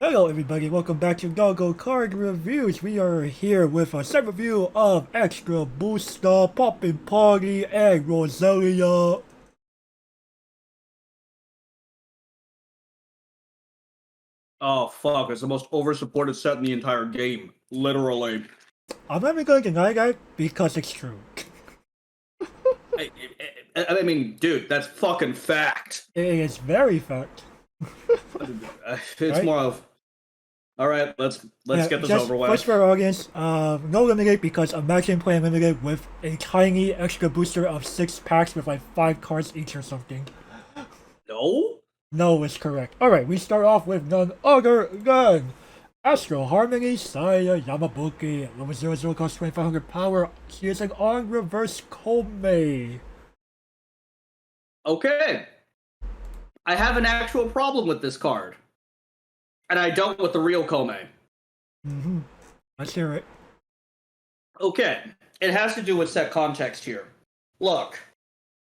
Hello everybody, welcome back to Doggo Card Reviews. We are here with a set review of Extra Booster, Poppin'Party, and Roselia. Oh fuck, it's the most over-supported set in the entire game. Literally. I'm not even going to deny that because it's true. I, I mean, dude, that's fucking fact. It is very fact. It's Right? more of, alright, let's get this over with. First for our audience, no limited because imagine playing limited with a tiny extra booster of 6 packs with like 5 cards each or something. No? No is correct. Alright, we start off with none other than Astro Harmony, Saya Yamabuki, level 00 cost 2500 power. She is an on reverse Komei. Okay. I have an actual problem with this card. And I don't with the real Komei. Let's hear it. Okay. It has to do with set context here. Look.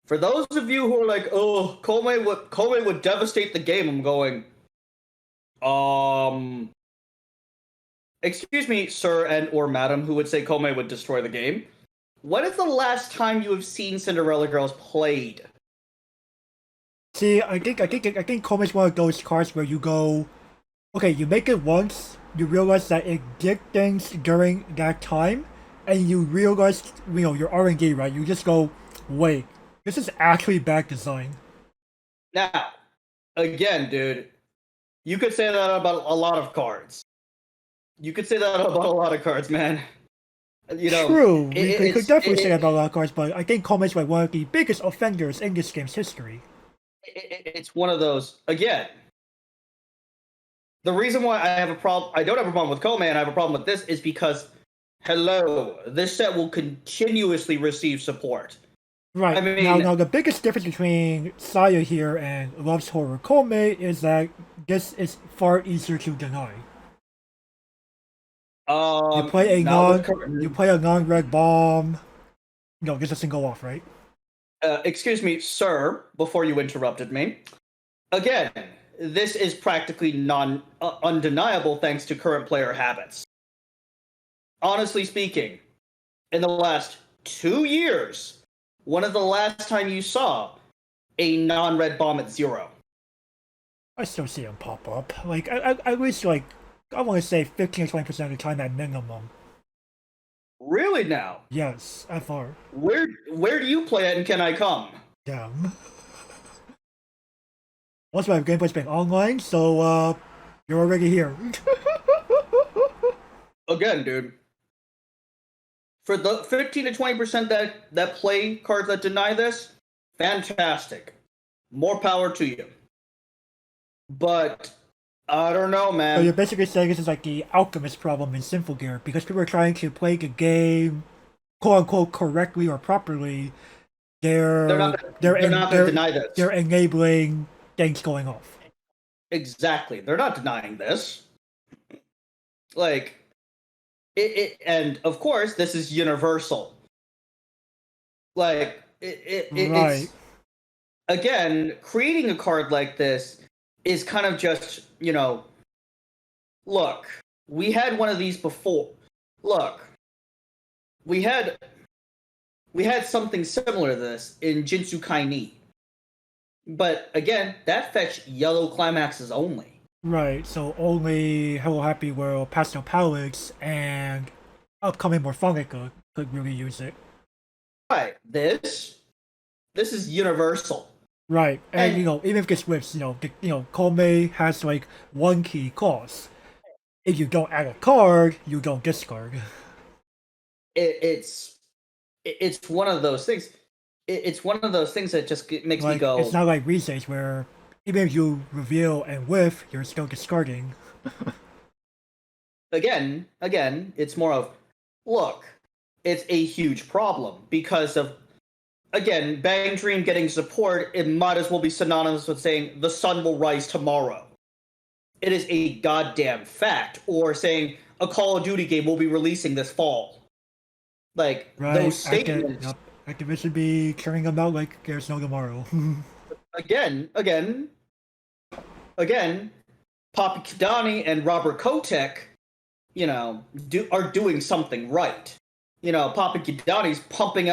For those of you who are like, oh, Komei would devastate the game, I'm going, excuse me, sir and or madam, who would say Komei would destroy the game. When is the last time you have seen Cinderella Girls played? See, I think Komei is one of those cards where you go, okay, you make it once, you realize that it did things during that time, and you realize, your R&D, right? You just go, wait, this is actually bad design. Now, again, dude, you could say that about a lot of cards. You could say that about a lot of cards, man. True, we could definitely say that about a lot of cards, but I think Komei is like one of the biggest offenders in this game's history. It's one of those, again, the reason why I don't have a problem with Komei and I have a problem with this is because, hello, this set will continuously receive support. Right. I mean, now the biggest difference between Saya here and Love's Horror Komei is that this is far easier to deny. You play a non-red bomb. No, this doesn't go off, right? Excuse me, sir, before you interrupted me. Again, this is practically undeniable thanks to current player habits. Honestly speaking, in the last 2 years, when is the last time you saw a non-red bomb at 0? I still see them pop up. Like, at least, like, I want to say 15 or 20% of the time at minimum. Really now? Yes, FR. Where do you play it and can I come? Damn. Also, my gameplay's been online, so, you're already here. Again, dude. For the 15 to 20% that play cards that deny this, fantastic. More power to you. But I don't know, man. So you're basically saying this is like the Alchemist problem in Sinful Gear, because people are trying to play the game quote unquote correctly or properly. They're not gonna deny this. They're enabling things going off. Exactly. They're not denying this. Like and of course this is universal. Like right. It's, again, creating a card like this is kind of just, look, we had one of these before. Look, we had something similar to this in Jinsu Kai-Ni. But again, that fetched yellow climaxes only. Right, so only Hello Happy World, Pastel Palettes, and upcoming Morphonica could really use it. Right, this is universal. Right, and even if this whips, Komei has like 1 key cost. If you don't add a card, you don't discard. It's one of those things. It's one of those things that just makes me go. It's not like Resage where even if you reveal and whiff, you're still discarding. Again, it's more of, look, it's a huge problem because of, again, Bang Dream getting support, it might as well be synonymous with saying the sun will rise tomorrow. It is a goddamn fact. Or saying a Call of Duty game will be releasing this fall. Like, right, those statements. Activision be carrying them out like there's no tomorrow. Again, Poppy Kidani and Robert Kotick, are doing something right. Poppy Kidani's pumping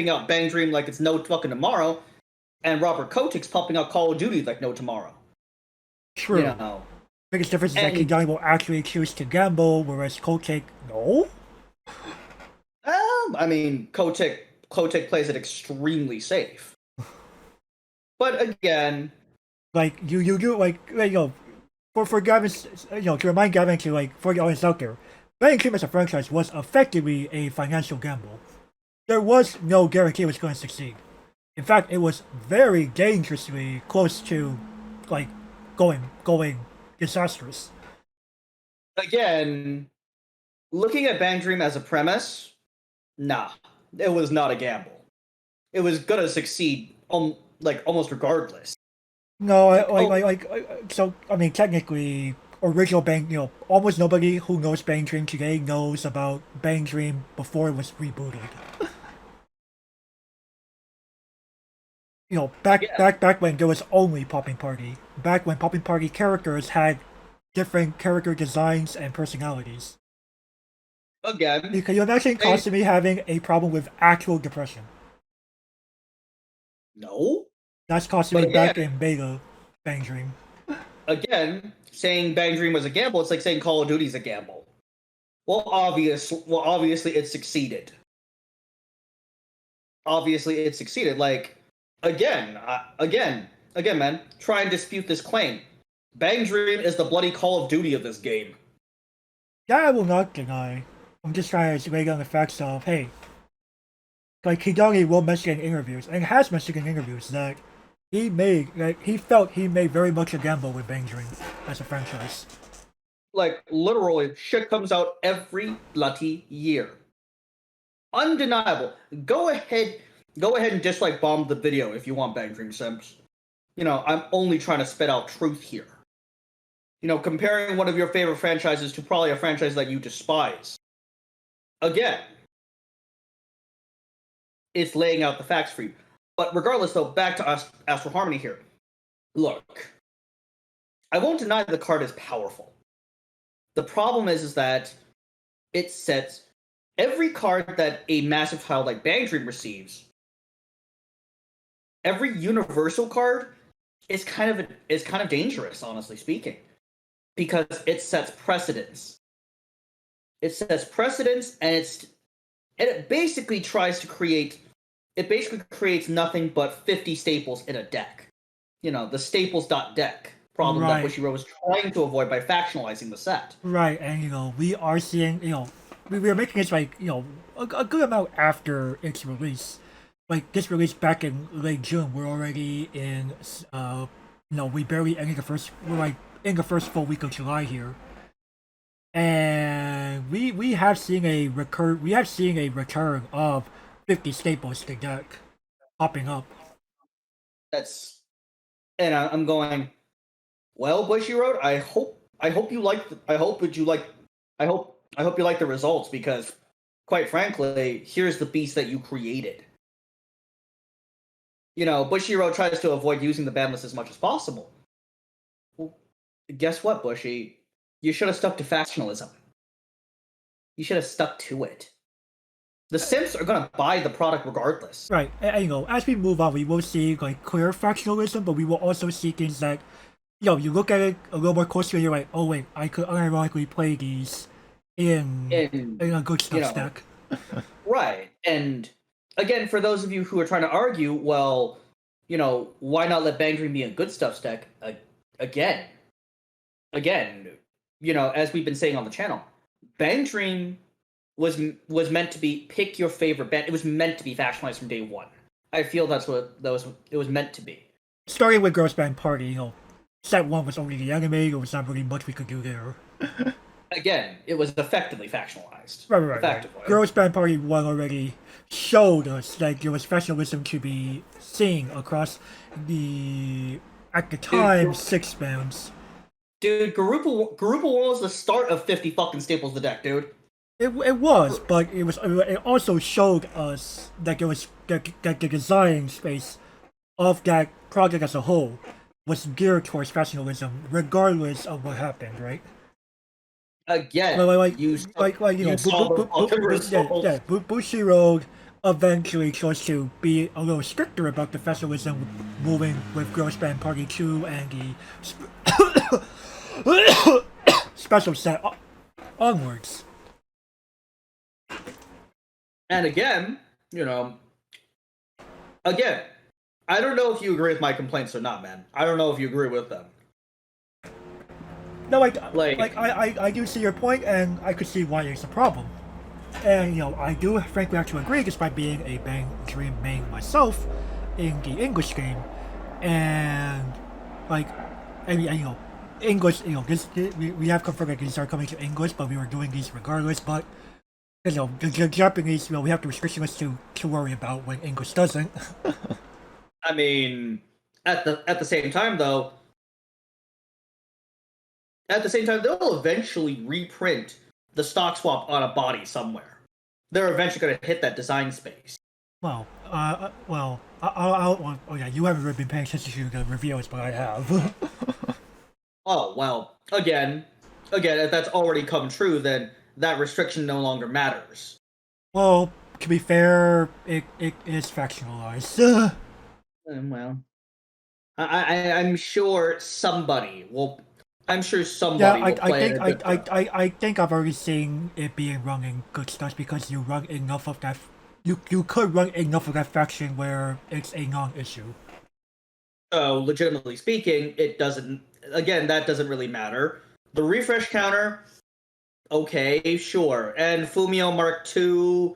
out Bang Dream like it's no fucking tomorrow, and Robert Kotick's pumping out Call of Duty like no tomorrow. True. Biggest difference is that Kidani will actually choose to gamble, whereas Kotick, no? I mean, Kotick plays it extremely safe. But again... Like, you do, for Gavin, to remind Gavin to, for the audience out there, Bang Dream as a franchise was effectively a financial gamble. There was no guarantee it was going to succeed. In fact, it was very dangerously close to, going disastrous. Again, looking at Bang Dream as a premise, nah, it was not a gamble. It was gonna succeed, almost regardless. No, technically, original Bang, almost nobody who knows Bang Dream today knows about Bang Dream before it was rebooted. Back when there was only Poppin'Party. Back when Poppin'Party characters had different character designs and personalities. Again, can you imagine Kasumi having a problem with actual depression? No. That's Kasumi back in beta Bang Dream. Again, saying Bang Dream was a gamble, it's like saying Call of Duty's a gamble. Well, obviously it succeeded. Obviously it succeeded. Again, man, try and dispute this claim. Bang Dream is the bloody Call of Duty of this game. That I will not deny. I'm just trying to lay down the facts of, hey, Hidari will mention in interviews, and has mentioned in interviews, that he felt he made very much a gamble with Bang Dream as a franchise. Literally, shit comes out every bloody year. Undeniable. Go ahead and dislike bomb the video if you want, Bang Dream Simps. I'm only trying to spit out truth here. Comparing one of your favorite franchises to probably a franchise that you despise. Again, it's laying out the facts for you. But regardless, though, back to Astral Harmony here. Look, I won't deny the card is powerful. The problem is that it sets every card that a massive title like Bang Dream receives. Every universal card is kind of dangerous, honestly speaking, because it sets precedents. It sets precedents, and it basically tries to create. It basically creates nothing but 50 staples in a deck. The staples.deck problem that Bushiroad was trying to avoid by factionalizing the set. Right, and we are seeing, we are making this a good amount after its release. This release back in late June, we're already in, we barely ended we're in the first full week of July here. And we have seen a return of 50 staples to deck popping up. And I'm going, well, Bushiroad, I hope you like the results, because quite frankly, here's the beast that you created. Bushiroad tries to avoid using the ban list as much as possible. Well, guess what, Bushy? You should have stuck to factionalism. You should have stuck to it. The simps are gonna buy the product regardless. Right, and as we move on, we will see clear factionalism, but we will also see things that, you look at it a little more closely, and you're like, oh wait, I could unironically play these in a good stuff stack. Right, and again, for those of you who are trying to argue, well, why not let Bang Dream be a good stuff stack? Again, as we've been saying on the channel, Bang Dream was meant to be pick your favorite band. It was meant to be factionalized from day one. I feel that's what it was meant to be. Starting with Girls Band Party, set one was only the anime. There was not really much we could do there. Again, it was effectively factionalized. Right. Girls Band Party 1 already showed us that there was factionalism to be seen across at the time, 6 bands. Dude, Garupa 1 was the start of 50 fucking staples of the deck, dude. It was, but it also showed us that there was that the design space of that project as a whole was geared towards factionalism, regardless of what happened, right? Again, Like, you you you know, saw the fucking results. Bushiroad eventually chose to be a little stricter about the factionalism, moving with Girls Band Party 2 and the special set onwards. And again, you know, again, I don't know if you agree with my complaints or not, man. I don't know if you agree with them. No, Like, I do see your point, and I could see why it's a problem. And, you know, I do frankly have to agree, despite being a Bang Dream main myself in the English game. And, like, and you know, English, you know, we have confirmed that these are coming to English, but we were doing these regardless. But, you know, the Japanese, you know, we have the restrictions to worry about when English doesn't. I mean, at the same time, though, they'll eventually reprint the stock swap on a body somewhere. They're eventually going to hit that design space. Well, oh yeah, you haven't really been paying attention to the reviews, but I have. Oh, well, again, if that's already come true, then that restriction no longer matters. Well, to be fair, it is factionalized. Well, I'm sure somebody will. I'm sure Yeah, somebody will play it. I think I've already seen it being run in good stuff because you run enough of that. You could run enough of that faction where it's a non-issue. So, legitimately speaking, it doesn't. Again, that doesn't really matter. The refresh counter, okay, sure. And Fumio Mark II,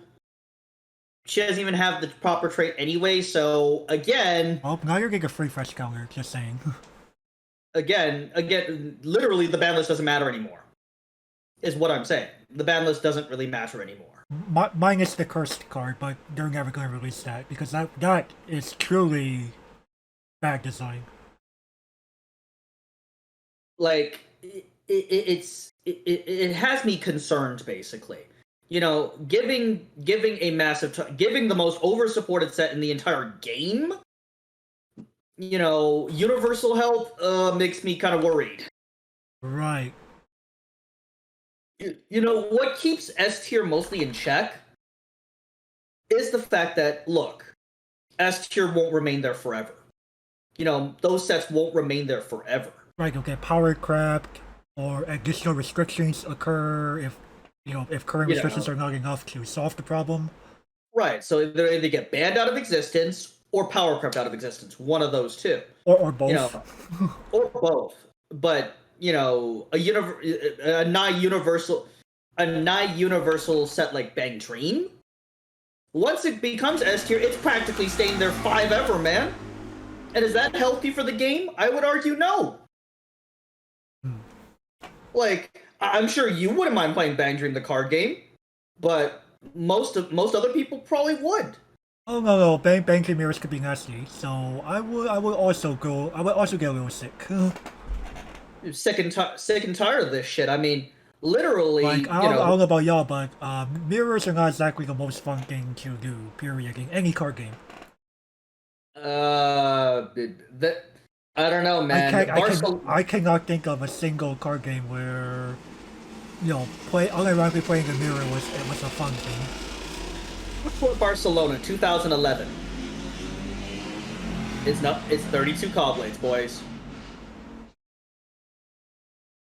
she doesn't even have the proper trait anyway. So again, Well, now you're getting a free fresh counter. Just saying. again, literally, the ban list doesn't matter anymore. Is what I'm saying. The ban list doesn't really matter anymore. Minus the cursed card, but they're never going to release that because that is truly bad design. Like it has me concerned, basically. You know, giving giving the most over supported set in the entire game, you know, universal health makes me kind of worried. Right. You know what keeps S tier mostly in check is the fact that, look, S tier won't remain there forever. You know, those sets won't remain there forever. Right, you'll get power crap or additional restrictions occur if current restrictions are not enough to solve the problem. Right, so they either get banned out of existence or power crept out of existence. One of those two. Or both. You know, or both. But, you know, a nigh universal set like Bang Dream, once it becomes S tier, it's practically staying there forever, man. And is that healthy for the game? I would argue no. Like, I'm sure you wouldn't mind playing Bang Dream the card game, but most other people probably would. Oh no, Bang Dream mirrors could be nasty, so I would also get a little sick. Sick and tired of this shit. I mean, literally, Like, I don't know about y'all, but mirrors are not exactly the most fun thing to do, period, in any card game. That I don't know, man. I cannot think of a single card game where, you know, unironically playing a mirror was a fun thing. Barcelona, 2011. It's 32 Cobblades, boys.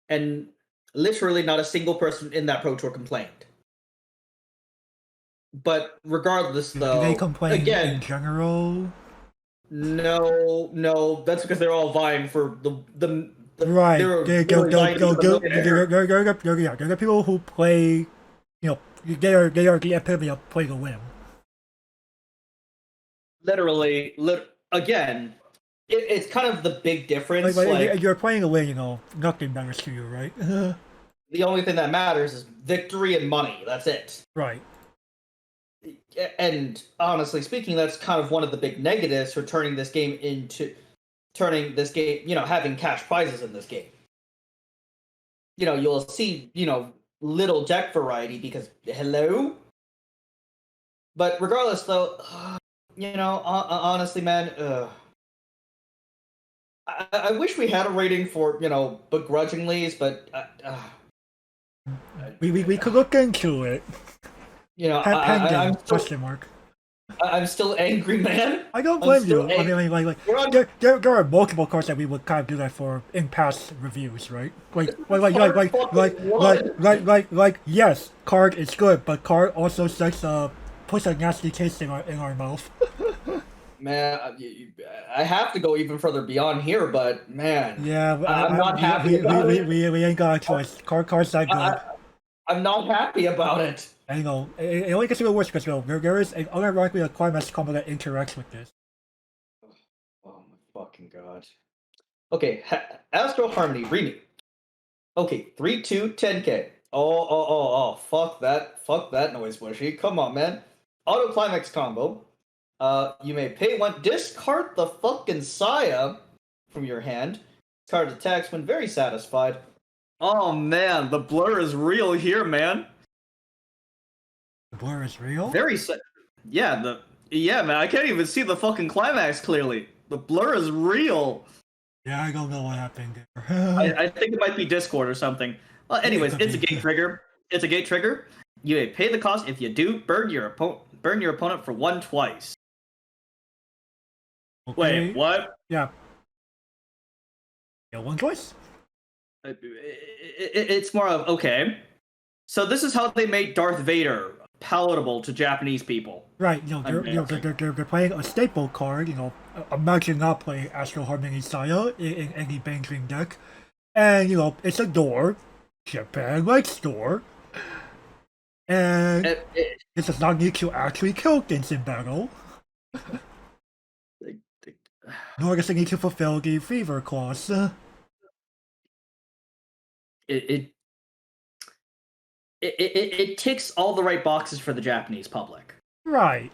And literally not a single person in Pro Tour complained. But regardless, though, do they complain again, in general? No, that's because they're all vying for the right. There are people who play, you know, they are the epitome of play to win. Literally, again, it's kind of the big difference. Like, you're playing to win, you know, nothing matters to you, right? The only thing that matters is victory and money. That's it. Right. And honestly speaking, that's kind of one of the big negatives for turning this game, you know, having cash prizes in this game. You know, you'll see, you know, little deck variety because hello. But regardless, though, you know, honestly, man, I wish we had a rating for begrudgingly's, but We could look into it. Pending I'm still, question mark. I'm still angry, man. I don't I'm blame still you. I angry. mean, like We're on- there are multiple cards that we would kind of do that for in past reviews, right? Like, yes, card is good, but card also puts a nasty taste in our mouth. Man, I have to go even further beyond here, but man, Yeah, I'm not happy about it. we ain't got a choice. Card's that good. I'm not happy about it. And it only gets even worse because there is unironically a climax combo that interacts with this. Oh my fucking god. Okay, Astro Harmony renew. Okay, 3/2 10K. Oh, fuck that noise bushy. Come on, man. Auto climax combo. You may pay one, discard the fucking Saya from your hand. Card attacks when very satisfied. Oh man, the blur is real here, man. The blur is real? Yeah, man, I can't even see the fucking climax clearly. The blur is real. Yeah, I don't know what happened there. I think it might be Discord or something. Well, anyways, it's a gate trigger. It's a gate trigger. You may pay the cost. If you do, burn your opponent for one twice. Okay. Wait, what? Yeah. Yeah, one choice? It's more of, okay. So this is how they made Darth Vader palatable to Japanese people. Right, they're playing a staple card, imagine not playing Astro Harmony Saya in any Bang Dream deck. And, it's a door. Japan likes door. And it does not need to actually kill things in battle. Nor does it need to fulfill the Fever Clause. It ticks all the right boxes for the Japanese public. Right.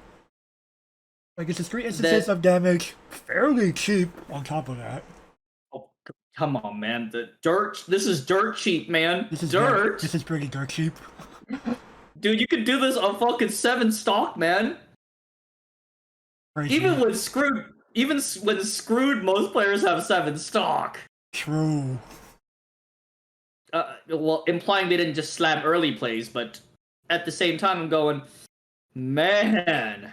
Like, it's just 3 instances of damage, fairly cheap on top of that. Oh, come on, man. This is dirt cheap, man. This is pretty dirt cheap. Dude, you can do this on fucking 7 stock, man. Crazy. Even when screwed, most players have 7 stock. True. Well, implying they didn't just slam early plays, but at the same time, I'm going, man,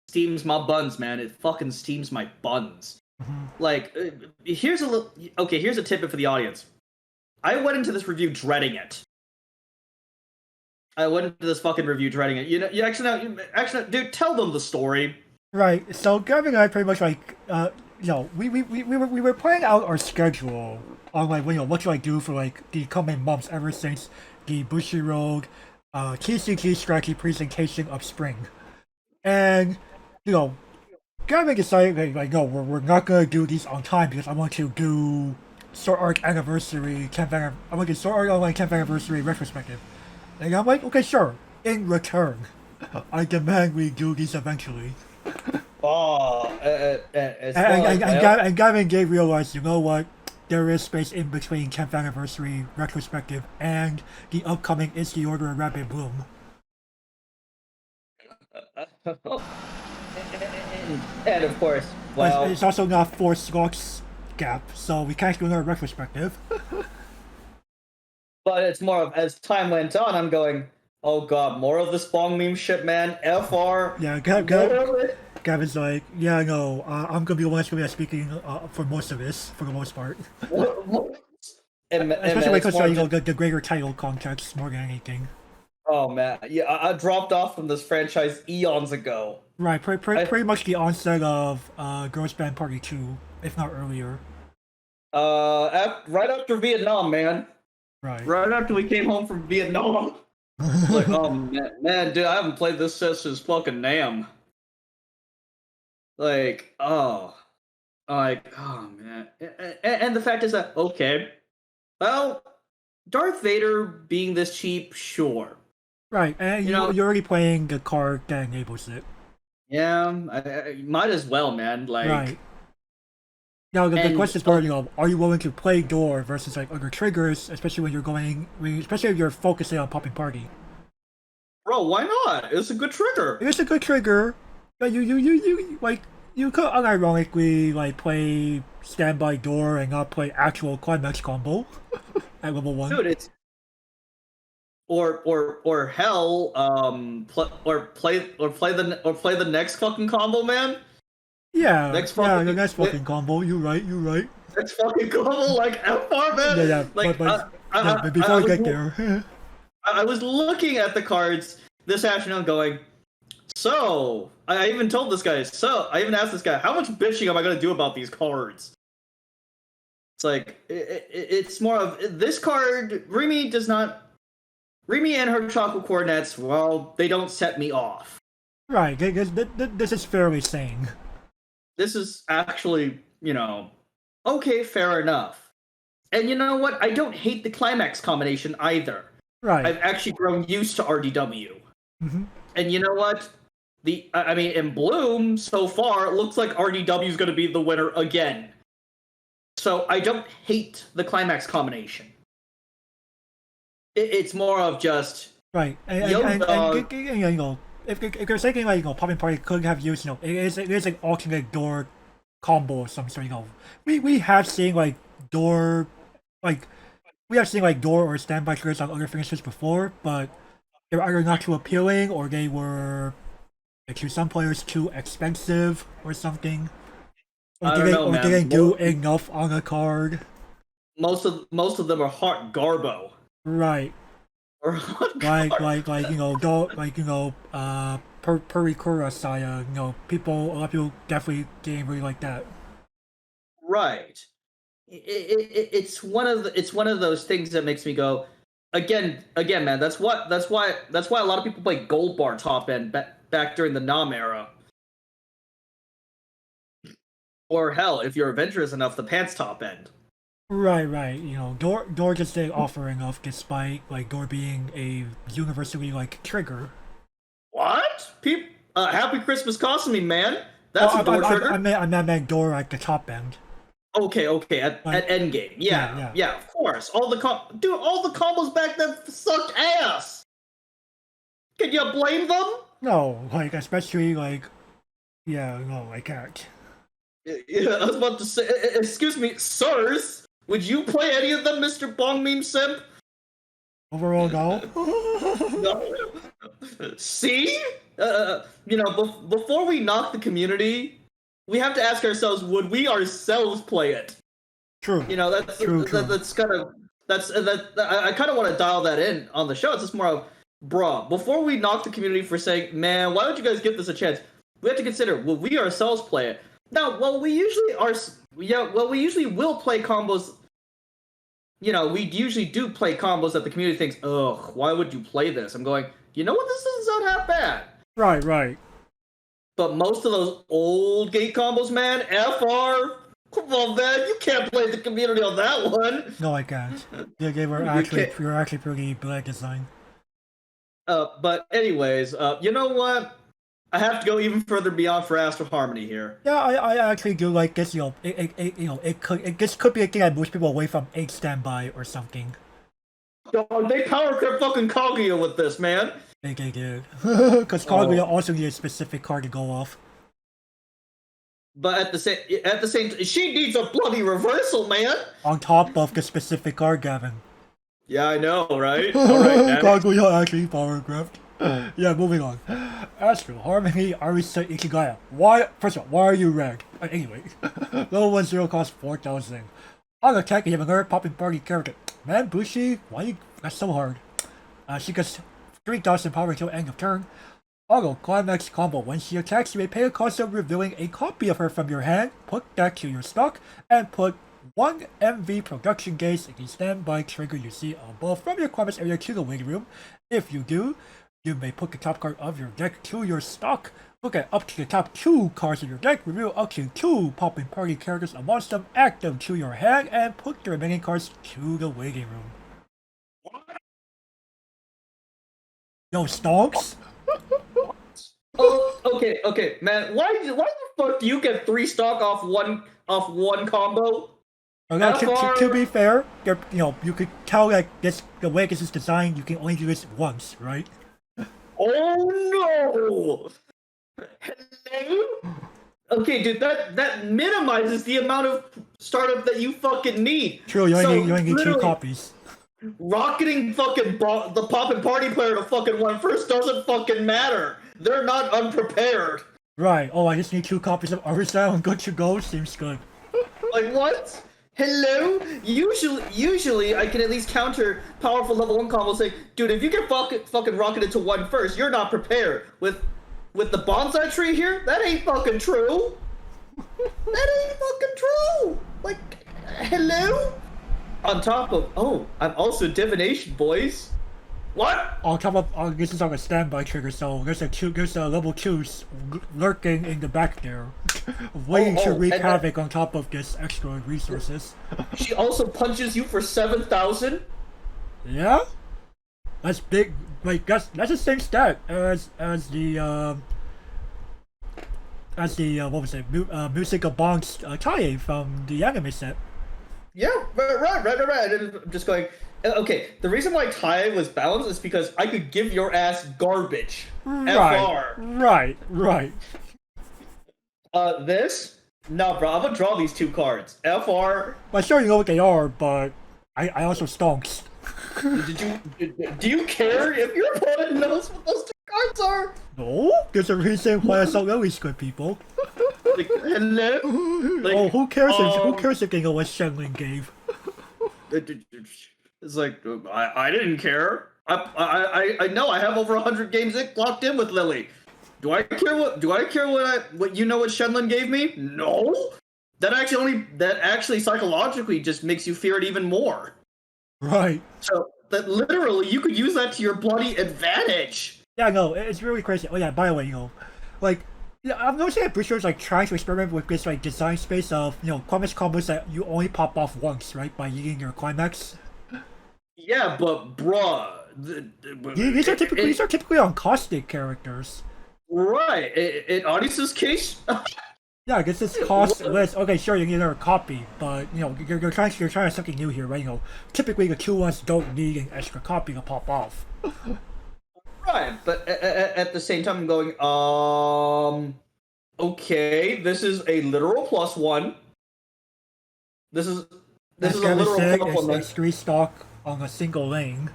steams my buns, man. It fucking steams my buns. Mm-hmm. Like, here's a tidbit for the audience. I went into this review dreading it. You actually, dude, tell them the story. Right. So Gavin and I pretty much we were planning out our schedule on what should I do for the coming months ever since the Bushiroad TCG strategy presentation of spring. And Gavin decided no, we're not gonna do these on time because I want to do Sword Art Anniversary I want to do Sword Art Online 10th Anniversary retrospective. And I'm like, okay, sure. In return, I demand we do these eventually. And Gavin Gave realized, you know what? There is space in between 10th Anniversary retrospective and the upcoming Is the Order of Rapid Bloom. And of course, it's also not 4 slots gap, so we can't do another retrospective. But it's more of, as time went on, I'm going, oh god, more of this Bong meme shit, man. FR. Yeah, Gavin's like, yeah, no, I'm gonna be the one that's gonna be speaking for most of this, for the most part. Especially because the greater title context more than anything. Oh man, yeah, I dropped off from this franchise eons ago. Right, pretty much the onset of Girls Band Party 2, if not earlier. Right after Vietnam, man. Right after we came home from Vietnam. Like, oh man, dude, I haven't played this since fucking Nam. Like, oh man. And the fact is that, okay, well, Darth Vader being this cheap, sure. Right, and you're already playing the card that enables it. Yeah, I might as well, man. Like, right. Now the question is more, are you willing to play door versus other triggers, especially when you're especially if you're focusing on Poppin'Party. Bro, why not? It's a good trigger. It's a good trigger. But you you could unironically like play standby door and not play actual climax combo at level 1. Dude, it's or hell, play the next fucking combo, man. Yeah, Next yeah, fucking- the next fucking combo. You're right. Next fucking combo, like FR, man. Yeah. Like But before I get there, I was looking at the cards this afternoon, going. So I even told this guy. So I even asked this guy, how much bitching am I gonna do about these cards? It's like it's more of this card. Remy and her chocolate coordinates. Well, they don't set me off. right? This is fairly sane. This is actually, okay, fair enough. And you know what? I don't hate the climax combination either. Right. I've actually grown used to RDW. Mm-hmm. And you know what? In Bloom, so far, it looks like RDW is going to be the winner again. So I don't hate the climax combination. It's more of just Right. And if you're thinking like Poppin'Party could have used it is an alternate door combo or some sort. We have seen like door or standby triggers on other finishes before, but they're either not too appealing or they were to some players too expensive or something. Or I don't know, man. didn't do enough on a card. Most of them are hot garbo. Right. Or hot Perikura Saya, a lot of people definitely didn't really like that. Right. It's one of those things that makes me go again, man. That's why a lot of people play Gold Bar top end back during the Nam era. Or hell, if you're adventurous enough, the pants top end. Right. Door just didn't offer enough despite Door being a universally trigger. What? Happy Christmas costing me, man. That's a door trigger. I meant Door at the top end. Okay. At endgame. Yeah, of course. All the combos back then sucked ass. Can you blame them? No, especially no, I can't. Yeah, I was about to say, excuse me, sirs, would you play any of them, Mr. Bong Meme Simp? Overall, no. No. See? Before we knock the community, we have to ask ourselves, would we ourselves play it? True. True. I kind of want to dial that in on the show. It's just more of, bruh, before we knock the community for saying, man, why don't you guys give this a chance? We have to consider, will we ourselves play it? Now, we usually will play combos. We usually do play combos that the community thinks, ugh, why would you play this? I'm going, you know what, this doesn't sound half bad. Right. But most of those old gate combos, man, FR, come on, man, you can't play the community on that one. No, I can't. They were actually pretty bad design. But anyways, you know what? I have to go even further beyond for Astro Harmony here. Yeah, I actually do like this. This could be a thing that moves people away from 8 standby or something. They power crept fucking Kaguya with this, man. They did, because Kaguya also needs a specific card to go off. But at the same, she needs a bloody reversal, man. On top of the specific card, Gavin. Yeah, I know, right? All right, Kaguya actually power crept. Yeah, moving on. Astro Harmony Arisa Ikigaya. Why are you red? Anyway, level 10 costs 4,000. On attack, you have another Poppin'Party character. Man, Bushi, that's so hard. She gets 3,000 power until end of turn. Auto climax combo. When she attacks, you may pay a cost of revealing a copy of her from your hand, put that to your stock, and put 1 MV production gauge in the standby trigger you see above from your climax area to the waiting room. If you do, you may put the top card of your deck to your stock. Look at up to the top 2 cards of your deck, reveal up to 2 Poppin'Party characters amongst them, add them to your hand, and put the remaining cards to the waiting room. Yo, stonks? Oh, okay, man. Why the fuck do you get 3 stock off one combo? To be fair, you could tell that the way this is designed, you can only do this once, right? Oh no! Hello? Okay, dude, that minimizes the amount of startup that you fucking need. True, you only need 2 literally, copies. Rocketing fucking the Poppin'Party player to fucking 1 first doesn't fucking matter. They're not unprepared. Right. Oh, I just need 2 copies of Arsenal and good to go. Seems good. Like what? Hello? Usually I can at least counter powerful level 1 combos saying, dude, if you get fucking rocketed to 1 first, you're not prepared. With the bonsai tree here, that ain't fucking true. That ain't fucking true. Like, hello? On top of, oh, I'm also divination, boys. What? On top of, this is on a standby trigger, so there's a level 2 lurking in the back there, waiting to wreak havoc on top of this extra resources. She also punches you for 7,000. Yeah, that's big. Like that's the same stat as the what was it? Musica Bonks Tae from the anime set. Yeah, right. And I'm just going, okay, the reason why Tae was balanced is because I could give your ass garbage. FR. Right. This? No, bro, I'm gonna draw these 2 cards. FR. Well, sure you know what they are, but I also stonks. Do you care if your opponent knows what those 2 cards are? No, there's a reason why I saw really good people. Like, hello? Like, oh, who cares if they know what Shenlin gave? It's like, I didn't care. I know I have over 100 games locked in with Lily. Do I care what you know what Shenlin gave me? No. That actually psychologically just makes you fear it even more. Right. So that literally you could use that to your bloody advantage. Yeah, no, it's really crazy. Oh yeah, by the way, like, I'm noticing that Bridger's like trying to experiment with this like design space of climax combos that you only pop off once, right, by eating your climax. Yeah, but bruh, these are typically on caustic characters. Right. In Audis's case. Yeah, I guess it's costless. Okay, sure, you need another copy, but you're trying something new here, right? Typically the 2 ones don't need an extra copy to pop off. Right, but at the same time, I'm going, okay, this is a literal +1. This is a literal +1. It's 3 stock on a single lane.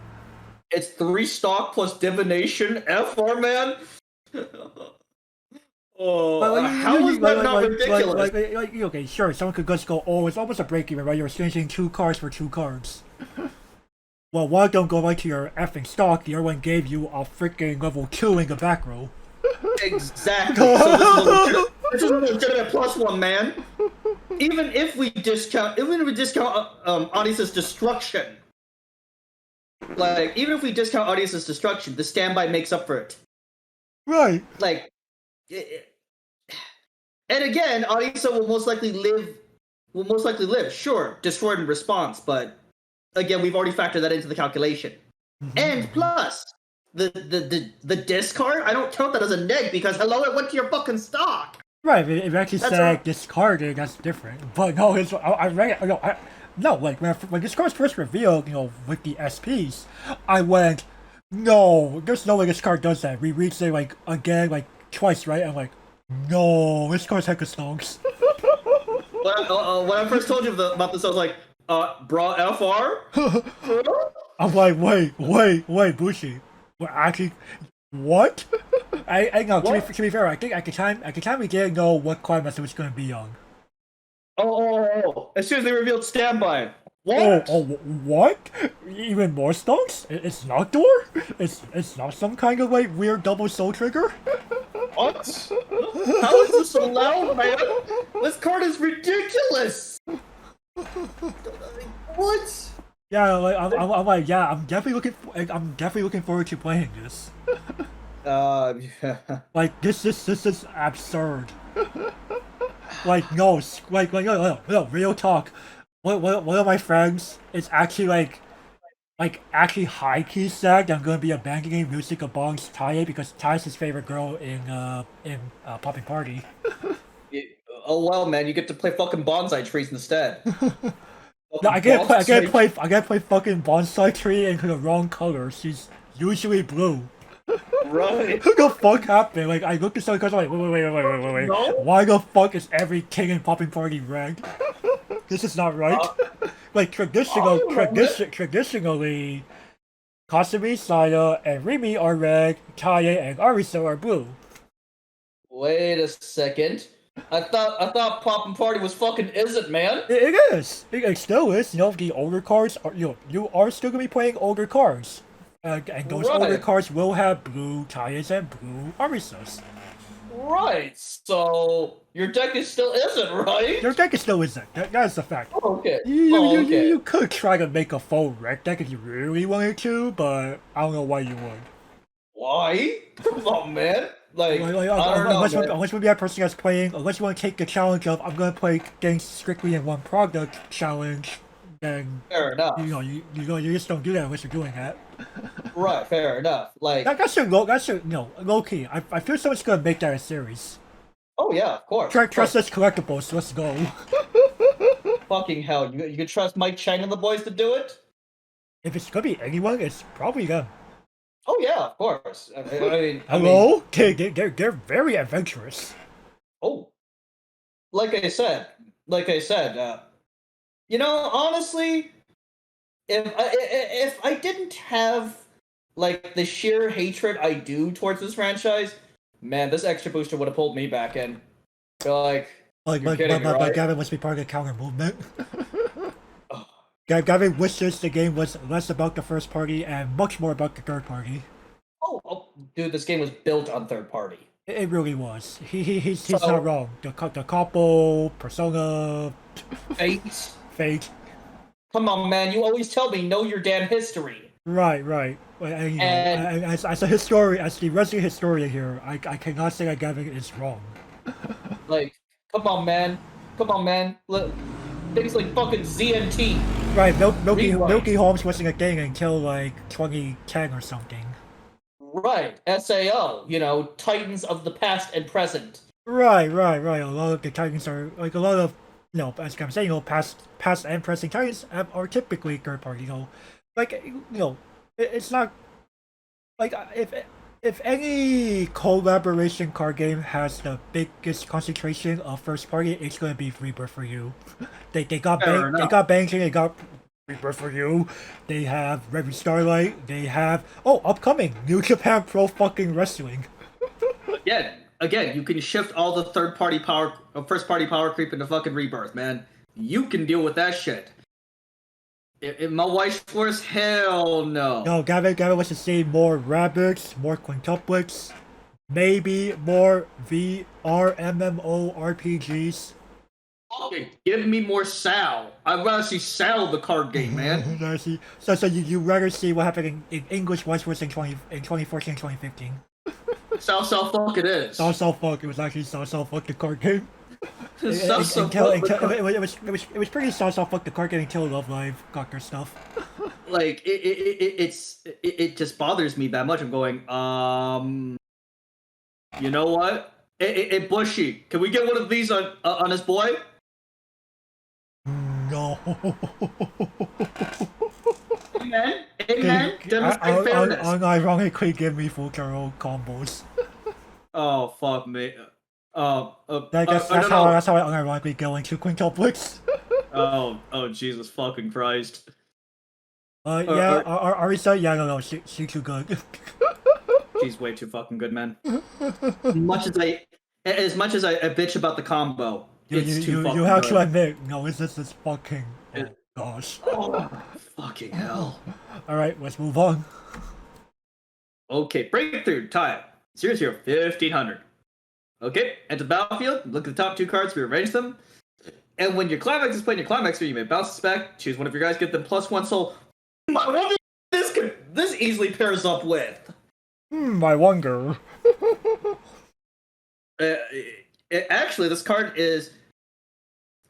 It's 3 stock plus divination. FR, man. Oh, how is that not ridiculous? Okay, sure, someone could just go, oh, it's almost a break even, right? You're exchanging 2 cards for 2 cards. Well, one don't go right to your effing stock, the other one gave you a freaking level 2 in the back row. Exactly. So this is a legitimate +1, man. Even if we discount Audius's destruction. Like, even if we discount Audius's destruction, the standby makes up for it. Right. Like, and again, Audiusa will most likely live. Sure, destroyed in response, but again, we've already factored that into the calculation. Mm-hmm. And plus, the discard, I don't count that as a neg because hello, it went to your fucking stock. Right, if you actually said discarded, that's different. But no, when this card was first revealed, with the SPs, I went, no, there's no way this card does that. We reached it again, twice, right? I'm like, no, this card's hecka stonks. When I first told you about this, I was like, bruh, FR? I'm like, wait, Bushi. We're actually, what? I know. To be fair, I think at the time we didn't know what climax it was going to be on. Oh! As soon as they revealed standby. What? Oh, what? Even more stonks? It's not door? It's not some kind of weird double soul trigger? What? How is this allowed, man? This card is ridiculous. What? Yeah, I'm like, yeah, I'm definitely looking forward to playing this. Yeah. Like this is absurd. No, real talk. One of my friends is actually actually high key sad that I'm gonna be abandoning Musica Bong's Tae because Tae's his favorite girl in Poppin'Party. Oh well, man, you get to play fucking bonsai trees instead. No, I gotta play fucking bonsai tree in the wrong color. She's usually blue. Right. What the fuck happened? Like, I looked at some cards, I'm like, wait. No? Why the fuck is every king in Poppin'Party red? This is not right. Like, traditionally, Kasumi, Saya, and Rimi are red, Kaye and Arisa are blue. Wait a second. I thought Poppin'Party was fucking isn't, man. It is. It still is. You know, the older cards are, you are still gonna be playing older cards. And those older Right. cards will have blue Kayes and blue Arisas. Right. So your deck is still isn't, right? Your deck is still isn't. That is a fact. Okay. You could try to make a full red deck if you really wanted to, but I don't know why you would. Why? Come on, man. Like, I don't know, man. Unless maybe that person that's playing, unless you want to take the challenge of I'm gonna play things strictly in one product challenge, then Fair enough. you just don't do that unless you're doing that. Right. Fair enough. Like, That's low key. I feel someone's gonna make that a series. oh yeah, of course. Tressa's Collectibles. Let's go. Fucking hell. You can trust Mike Chang and the boys to do it? If it's gonna be anyone, it's probably them. Oh yeah, of course. I mean, Hello? They're very adventurous. oh, like I said, you know, honestly, if I didn't have like the sheer hatred I do towards this franchise, man, this extra booster would have pulled me back in. Feel like, you're kidding me, right? Gavin must be part of the counter movement. Gavin wishes the game was less about the first party and much more about the third party. Oh, dude, this game was built on third party. It really was. He's not wrong. The couple, Persona, Fate. Come on, man! You always tell me know your damn history. Right. And, as a historian, as the resident historian here, I cannot say that Gavin is wrong. Like, come on, man! Look, things like fucking ZNT. Right, Milky Holmes wasn't a thing until like 2010 or something. Right, SAO. You know, Titans of the past and present. Right. A lot of the Titans are like a lot of as I'm saying, past and present Titans are typically third party. It's not like if any collaboration card game has the biggest concentration of first party, it's gonna be Rebirth for you. They got Banking, they got Rebirth for you. They have Red Starlight. They have upcoming New Japan Pro fucking Wrestling. Again, you can shift all the first party power creep into fucking Rebirth, man. You can deal with that shit. In my Weiss Schwarz, hell no. No, Gavin wants to see more rabbits, more quintuplets, maybe more VR MMO RPGs. Okay, give me more Sal. I'd rather see Sal the card game, man. So you rather see what happened in English Weiss Schwarz in 2014, 2015. Sal fuck it is. Sal fuck. It was actually Sal fuck the card game. It was pretty Sal fuck the card game until Love Live got their stuff. Like it just bothers me that much. I'm going, you know what? Hey, Bushy, can we get one of these on his boy? No. Amen. Demonstrate fairness. Unironically give me full Carol combos. Oh fuck me. That's how I unironically go into quintuplets. oh Jesus fucking Christ. Arisa, no, she's too good. She's way too fucking good, man. As much as I bitch about the combo, it's too fucking good. You have to admit, no, it's just fucking. Oh gosh. Oh, fucking hell. Alright, let's move on. Okay, breakthrough time. 0-0-1500. Okay, enter the battlefield, look at the top two cards, rearrange them. And when your climax is playing your climax sphere, you may bounce this back, choose one of your guys, get them +1 soul. What this easily pairs up with? I wonder. Actually, this card is,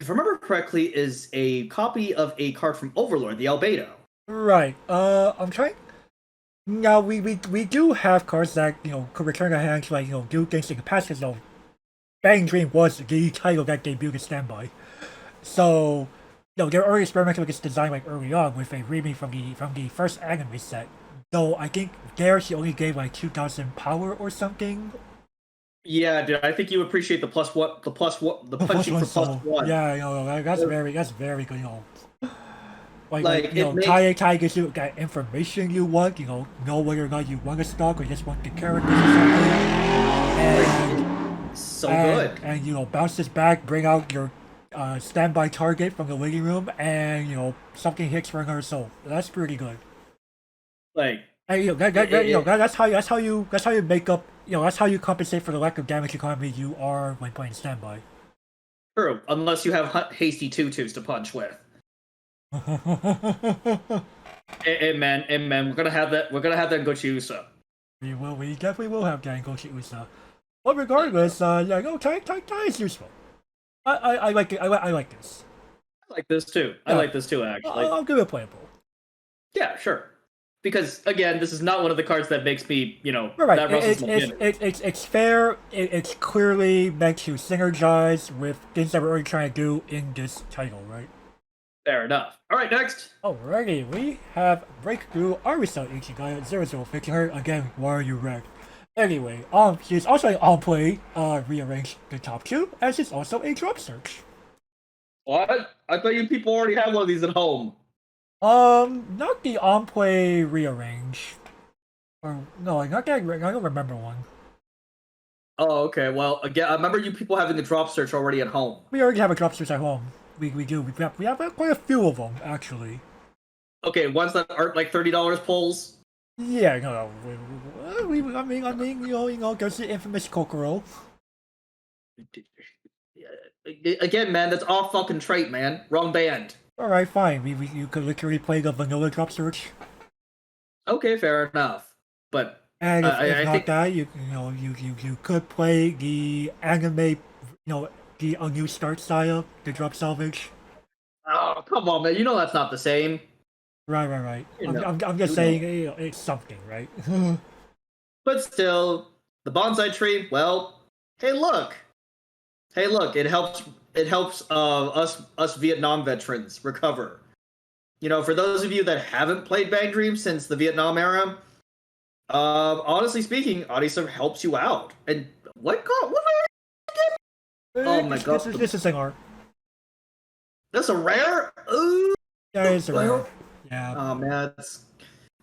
if I remember correctly, is a copy of a card from Overlord, the Albedo. Right. I'm trying. Now we do have cards that could return to hand to do things in the past. Because Bang Dream was the title that debuted at Standby. So they're already experimenting with this design early on with a remake from the first anime set. Though I think there she only gave like 2,000 power or something. Yeah, dude, I think you appreciate the punching for Soul. +1. Yeah, that's very good. Like, it makes Tai gives you that information you want. Know whether or not you want a stock or just want the characters or something. so good. And bounce this back, bring out your standby target from the waiting room, and something hits for another soul. That's pretty good. Like, And that's how you make up. That's how you compensate for the lack of damage economy you are when playing standby. true, unless you have hasty tutus to punch with. Hey man, we're gonna have that. We're gonna have that in Gochiusa. We definitely will have that in Gochiusa. But regardless, Tai is useful. I like it. I like this. I like this too. I like this too, actually. I'll give it playable. Yeah, sure. Because again, this is not one of the cards that makes me, Right. that Russell's my winner. It's fair. It's clearly meant to synergize with things that we're already trying to do in this title, right? Fair enough. All right, next. Alrighty, we have Breakthrough Arisa Ichigai 00 her again. Why are you red? Anyway, she's also an on-play. Rearrange the top two, and she's also a drop search. What? I thought you people already have one of these at home. Not the on-play rearrange. Or no, not that. I don't remember one. Oh, okay. Well, again, I remember you people having the drop search already at home. We already have a drop search at home. We do. We have quite a few of them actually. Okay, ones that aren't like $30 pulls. Yeah, no. I mean, there's the infamous Kokoro. Again, man, that's all fucking trait, man. Wrong band. Alright, fine. You could literally play the vanilla drop search. Okay, fair enough. But And if I not think that, you could play the anime, the A New Start style, the drop salvage. oh, come on, man. You know that's not the same. Right. You know, I'm just saying, it's something, right? But still, the bonsai tree. Well, hey, look. It helps us Vietnam veterans recover. For those of you that haven't played Bang Dream since the Vietnam era, honestly speaking, Arisa helps you out. And what? Oh my god! This is an art. That's a rare. Ooh. Yeah, it's a rare. Yeah.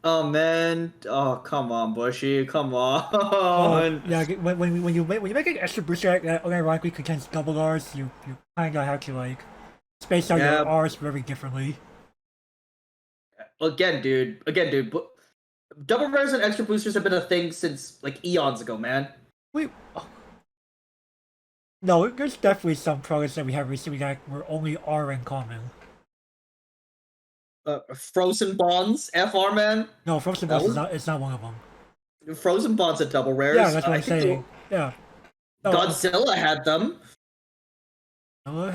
Oh man. Oh, come on, Bushy. Come on. Yeah. When you make an extra booster that unironically contains double R's, you kind of have to space out your R's very differently. Again, dude. Double rares and extra boosters have been a thing since eons ago, man. No, there's definitely some progress that we have recently that were only R in common. Frozen Bonds, FR, man. No, Frozen Bonds it's not one of them. Frozen Bonds at double rares. Yeah, that's what I'm saying. Yeah. No, Godzilla had them. No,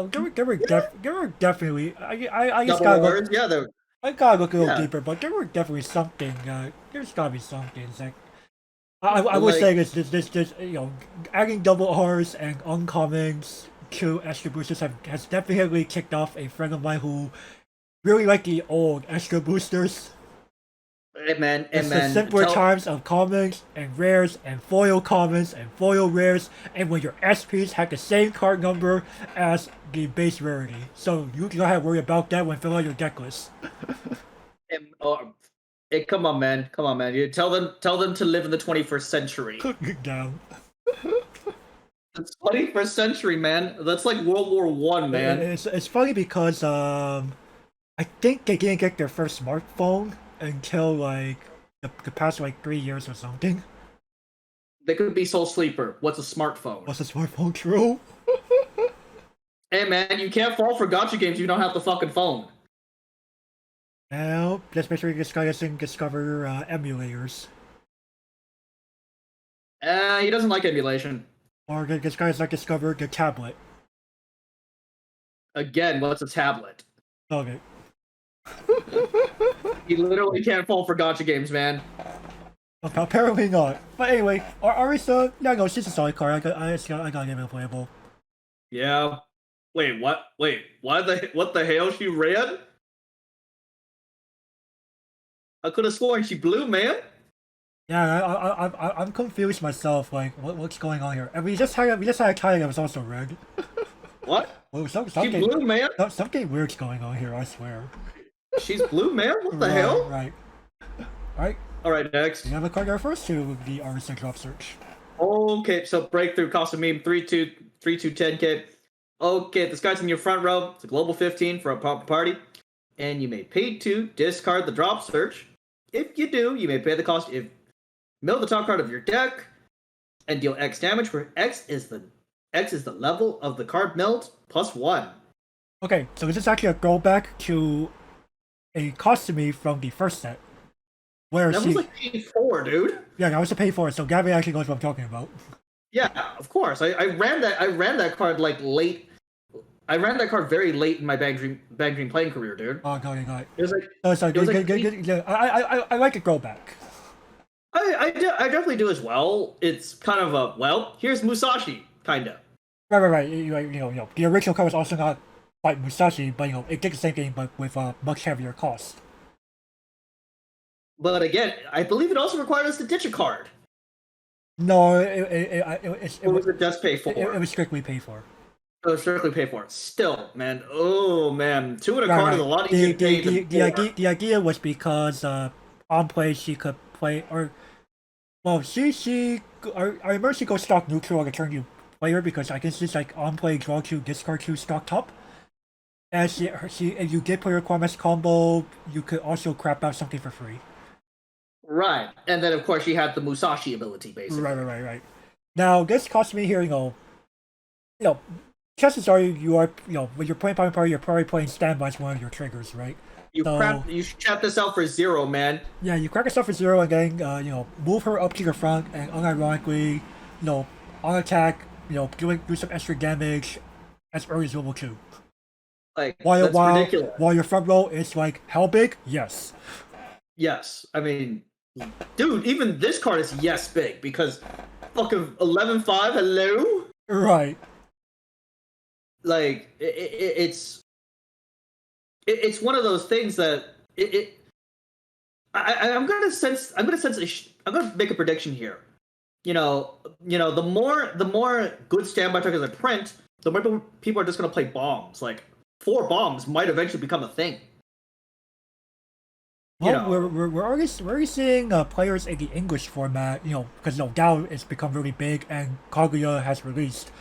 there were definitely. I just double gotta rares, look. I gotta look a little deeper, but there were definitely something. There's gotta be something. I would say this adding double R's and uncommons to extra boosters has definitely kicked off a friend of mine who really liked the old extra boosters. Hey man, The simpler times of commons and rares and foil commons and foil rares, and when your SPs had the same card number as the base rarity, so you don't have to worry about that when filling out your deck list. Hey, come on, man. You tell them to live in the 21st century. Down. The 21st century, man. That's like World War I, man. It's funny because I think they didn't get their first smartphone until the past 3 years or something. They could be Soul Sleeper. What's a smartphone? What's a smartphone, true? Hey man, you can't fall for gacha games if you don't have the fucking phone. Now, just make sure this guy doesn't discover emulators. He doesn't like emulation. Or this guy has discovered the tablet. Again, what's a tablet? Okay. You literally can't fall for gacha games, man. Apparently not. But anyway, Arisa, no, she's a solid card. I gotta give it a playable. Yeah. Wait, what? What the hell? She red? I could have sworn she blue, man. Yeah, I'm confused myself. Like, what's going on here? And we just had a tie that was also red. What? Well, She blue, man. something weird's going on here. I swear. She's blue, man. What the Right, hell? Right. Right. All right, next. We have a card that refers to the RSA drop search. Okay, so breakthrough cost a meme 3-2-10K. Okay, this guy's in your front row. It's a global 15 for a Poppin'Party, and you may pay to discard the drop search. If you do, you may pay the cost if mill the top card of your deck and deal X damage, where X is the level of the card milled plus 1. Okay, so this is actually a throwback to a costume from the first set. Where That was like P4, dude. Yeah, that was a pay for it, so Gabby actually knows what I'm talking about. Yeah, of course. I ran that card like late. I ran that card very late in my Bang Dream playing career, dude. Oh, got it. It was like I like a throwback. I definitely do as well. It's kind of a here's Musashi, kinda. Right. You know, the original card was also not quite Musashi, but it did the same thing, but with a much heavier cost. But again, I believe it also required us to ditch a card. No, Or was it just pay for? It was strictly paid for. It was strictly pay for. Still, man. Oh man, 2 in a card is a lot easier to pay than 4. The idea was because on play she could play I remember she goes stock neutral on the turn you play her because I guess it's like on play draw 2 discard 2 stock top. And if you did play her Quamas combo, you could also crap out something for free. Right, and then of course she had the Musashi ability, basically. Right. Now this cost me here, chances are you are, when you're playing Poppin'Party, you're probably playing standby as one of your triggers, right? You trap this out for 0, man. Yeah, you crack yourself for 0 and then, move her up to your front and unironically, on attack, do some extra damage as early as level 2. Like, that's ridiculous. While your front row is like, how big? Yes. Yes, I mean, dude, even this card is yes big because fucking 11-5, hello? Right. Like, it's one of those things that I'm gonna make a prediction here. The more good standby tokens I print, the more people are just gonna play bombs. Like 4 bombs might eventually become a thing. Well, we're already seeing players in the English format, because Dao has become really big and Kaguya has released.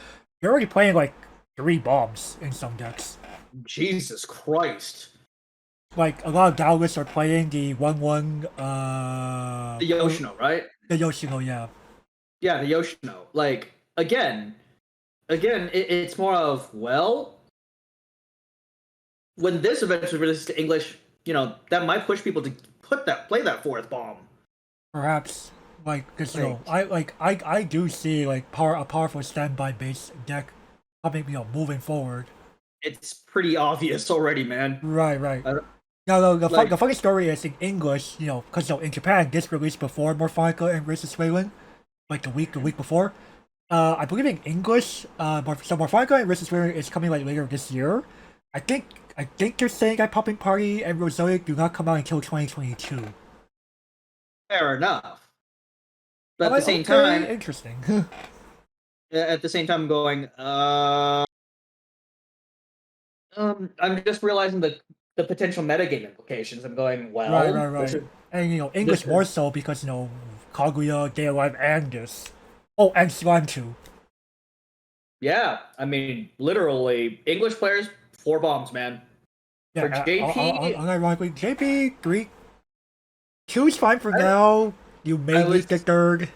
They're already playing like 3 bombs in some decks. Jesus Christ! Like a lot of Dao lists are playing the 1/1. The Yoshino, right? The Yoshino, yeah. Yeah, the Yoshino. Like again, it's more of when this eventually releases to English. That might push people to play that 4th bomb. Perhaps, because I do see a powerful standby based deck coming, moving forward. It's pretty obvious already, man. Right. Now the funny story is in English, because in Japan this released before Morphonica and Venezuelan, like the week before. I believe in English, so Morphonica and Venezuelan is coming later this year. I think they're saying that Poppin'Party and Roselia do not come out until 2022. Fair enough. But at the same time, interesting. At the same time, I'm going. I'm just realizing the potential metagame implications. I'm going right. And English more so because Kaguya, Day Alive, and this. Oh, and Slime too. Yeah, I mean, literally, English players 4 bombs, man. Yeah, for JP, unironically, JP 3, 2 is fine for now. You may need the 3rd.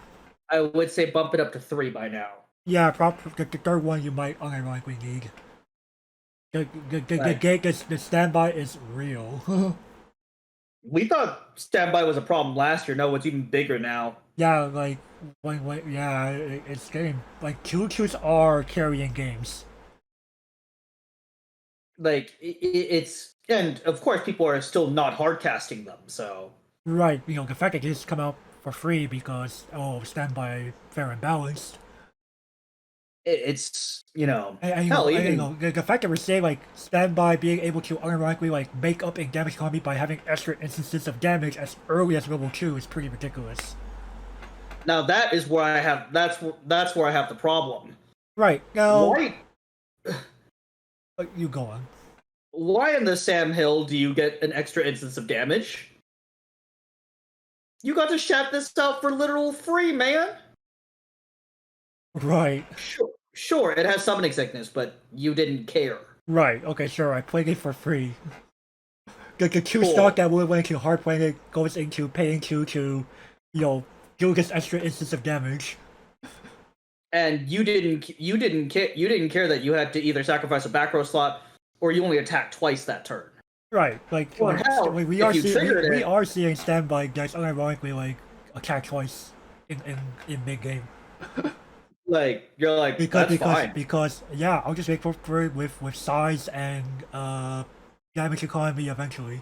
I would say bump it up to 3 by now. Yeah, probably the 3rd one you might unironically need. The standby is real. We thought standby was a problem last year. No, it's even bigger now. Yeah, it's getting 2-2s are carrying games. It's, and of course people are still not hard casting them, so right. The fact that they just come out for free because standby fair and balanced. it's you know And hell even the fact that we're saying like standby being able to unironically like make up in damage economy by having extra instances of damage as early as level 2 is pretty ridiculous. now that is where I have that's where I have the problem. Right now, Why you go on. why in the Sam Hill do you get an extra instance of damage? You got to shout this out for literal free, man. Right. Sure, it has summoning sickness, but you didn't care. Right. Okay. Sure. I played it for free. The two Cool. stock that would went into hard playing it goes into paying to do this extra instance of damage. And you didn't care that you had to either sacrifice a back row slot or you only attacked twice that turn. Right. Like, Well, hell, we if are you seeing triggered we it- are seeing standby decks unironically like attack twice in mid game. Like you're like Because that's fine. because yeah, I'll just make for it with size and damage economy eventually.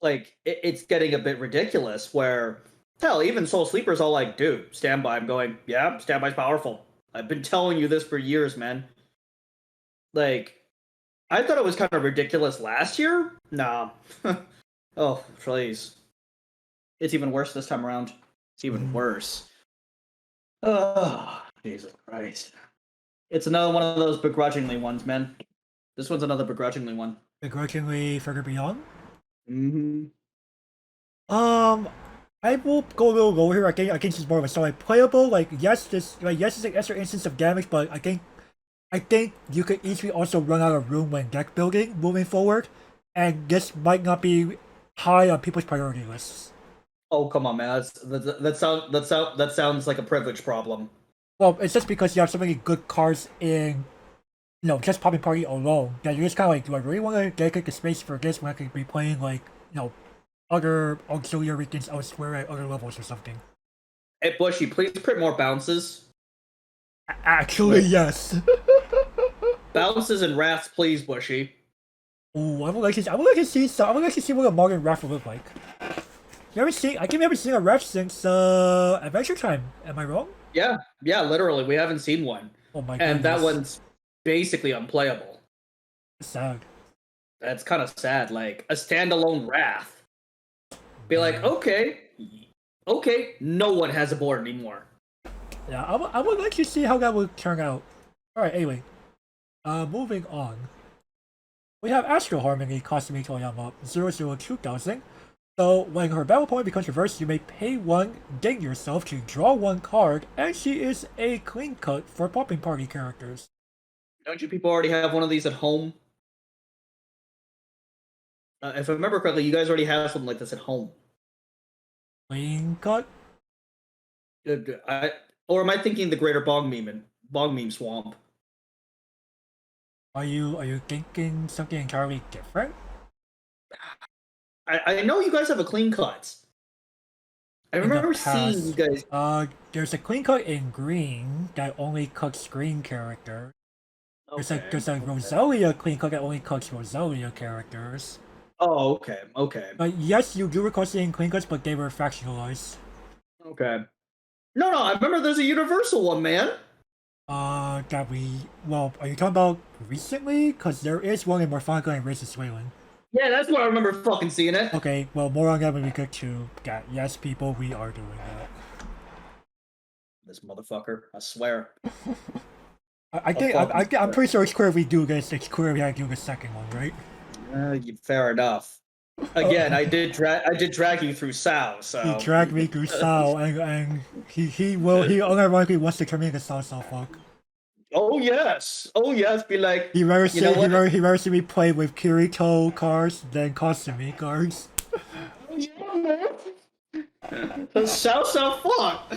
Like it's getting a bit ridiculous. Where hell, even Soul Sleeper's all like, dude, standby. I'm going, yeah, standby's powerful. I've been telling you this for years, man. Like, I thought it was kind of ridiculous last year. Nah. Oh, please. It's even worse this time around. It's even worse. Oh, Jesus Christ. It's another one of those begrudgingly ones, man. This one's another begrudgingly one. Begrudgingly further beyond. Mm-hmm. I will go a little lower here. I think this is more of a story playable. Like yes, it's an extra instance of damage, but I think you could easily also run out of room when deck building moving forward, and this might not be high on people's priority lists. Oh, come on, man. That sounds like a privilege problem. Well, it's just because you have so many good cards in, just Poppin'Party alone that you're just kind of like, do I really want to dedicate the space for this when I could be playing like, other auxiliary things elsewhere at other levels or something? Hey, Bushy, please print more bounces. Actually, yes. Bounces and wraths, please, Bushy. Ooh, I would like to see what a modern Wrath would look like. I think we haven't seen a Wrath since Adventure Time. Am I wrong? Yeah, literally, we haven't seen one. Oh my goodness. And that one's basically unplayable. Sad. That's kind of sad. Like, a standalone Wrath. Be like, okay, no one has a board anymore. Yeah, I would like to see how that would turn out. Alright, anyway. Moving on. We have Astral Harmony Kasumi Toyama 002,000. So, when her battle point becomes reversed, you may pay 1, gain yourself to draw 1 card, and she is a clean cut for Poppin'Party characters. Don't you people already have one of these at home? If I remember correctly, you guys already have something like this at home. Clean cut? Or am I thinking the Greater Bog Meme Swamp? Are you thinking something entirely different? I know you guys have a clean cut. I remember seeing you guys. There's a clean cut in green that only cuts green characters. There's a Roselia clean cut that only cuts Roselia characters. Oh, okay. But yes, you do recall seeing clean cuts, but they were fractionalized. Okay. No, I remember there's a universal one, man. Are you talking about recently? Because there is one in Morphonica and Racist Swayland. Yeah, that's where I remember fucking seeing it. Okay, well, more on that when we get to that. Yes, people, we are doing that. This motherfucker, I swear. I'm pretty sure it's clear if we do this. It's clear we have to do the second one, right? Fair enough. Again, I did drag you through Sao, so He dragged me through Sao, and he unironically wants to turn me into Sao fuck. Oh yes, be like He rather you know what? he rather see me play with Kirito cards than Kasumi cards. Yeah, man. Sao fuck.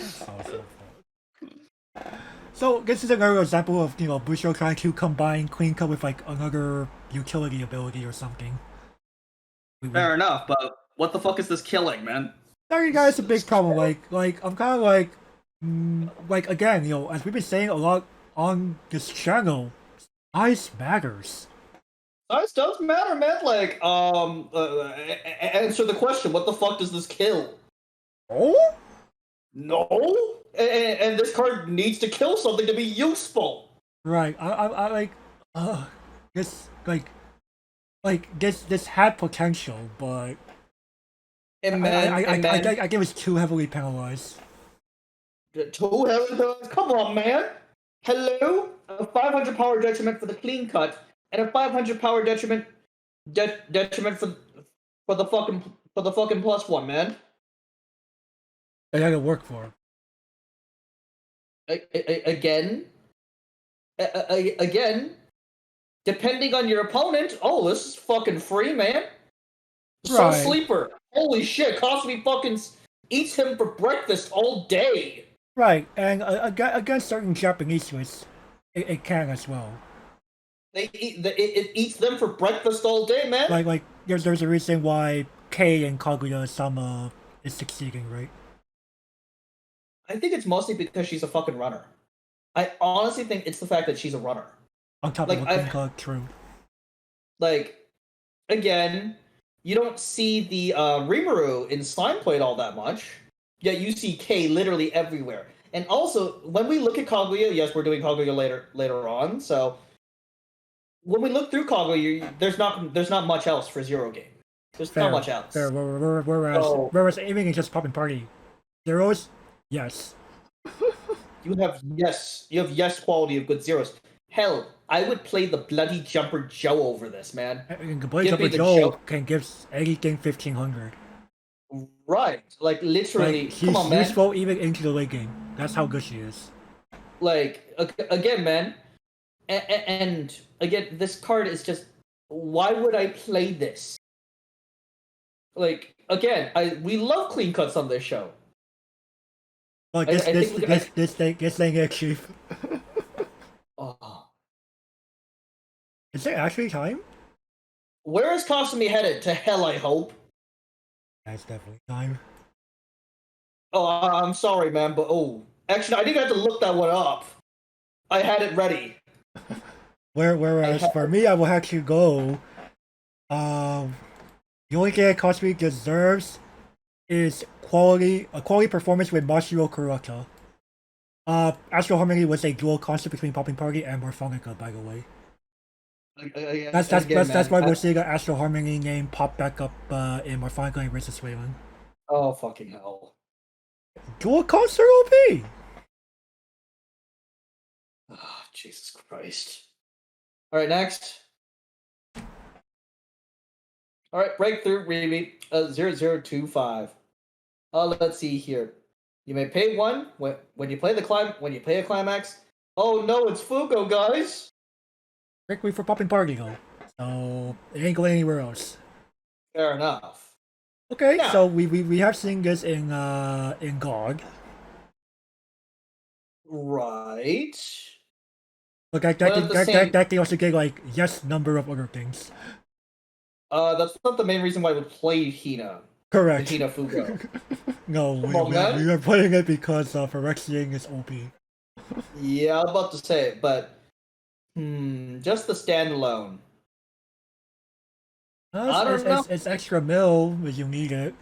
So this is another example of Busho trying to combine Clean Cut with like another utility ability or something. Fair enough, but what the fuck is this killing, man? Sorry guys, a big problem. Like I'm kind of like again, as we've been saying a lot on this channel, size matters. Size does matter, man. Like, answer the question. What the fuck does this kill? Oh? No, and this card needs to kill something to be useful. Right. I like, this this had potential, but And man, I think it was too heavily penalized. Too heavy. Come on, man. Hello, a 500 power detriment for the clean cut, and a 500 power detriment detriment for the fucking +1, man. I had to work for him. Again, again, depending on your opponent. Oh, this is fucking free, man. Soul Right. Sleeper. Holy shit, cost me fucking eats him for breakfast all day. Right, and against certain Japanese Swiss, it can as well. It eats them for breakfast all day, man. Like there's a reason why Kei and Kaguya-sama is succeeding, right? I think it's mostly because she's a fucking runner. I honestly think it's the fact that she's a runner. On top Like, of what called true. Like, again, you don't see the Rimuru in Slime Plate all that much. Yet you see Kei literally everywhere. And also, when we look at Kaguya, yes, we're doing Kaguya later on. So when we look through Kaguya, there's not much else for Zero Game. There's not much else. Fair. Whereas aiming is just Poppin'Party. Zeros, yes. You have yes quality of good zeros. Hell, I would play the bloody Jumper Joe over this, man. And the Blade Give me Jumper the Joe Joe. can give anything 1500. Right, like literally. Like, she's come on, man. useful even into the late game. That's how good she is. Like again, man, and again, this card is just. Why would I play this? Like again, we love clean cuts on this show. Like I this thing is cheap. Oh. Is it actually time? Where is Kasumi headed? To hell, I hope. That's definitely time. Oh, I'm sorry, man, but actually, I didn't have to look that one up. I had it ready. Whereas for me, I will actually go. The only thing that Kasumi deserves is a quality performance with Mashiro Kurata. Astral Harmony was a dual concept between Poppin'Party and Morphonica, by the way. That's why we're seeing an Astral Harmony name pop back up in Morphonica and Razor Wayland. Oh, fucking hell. Dual concert OP! Oh, Jesus Christ. Alright, next. Alright, breakthrough repeat 0025. Let's see here. You may pay 1 when you play a climax. Oh no, it's Fugo, guys! Strictly for Poppin'Party though. So it ain't going anywhere else. Fair enough. Okay, Yeah. so we have seen this in GOG. Right. But But at the same- that can also get like yes number of other things. That's not the main reason why we played Hina. Correct. Hina Fugo. No, Come on, man. we are playing it because Phyrexian is OP. Yeah, I was about to say it, but just the standalone. I don't know. It's extra mil if you need it.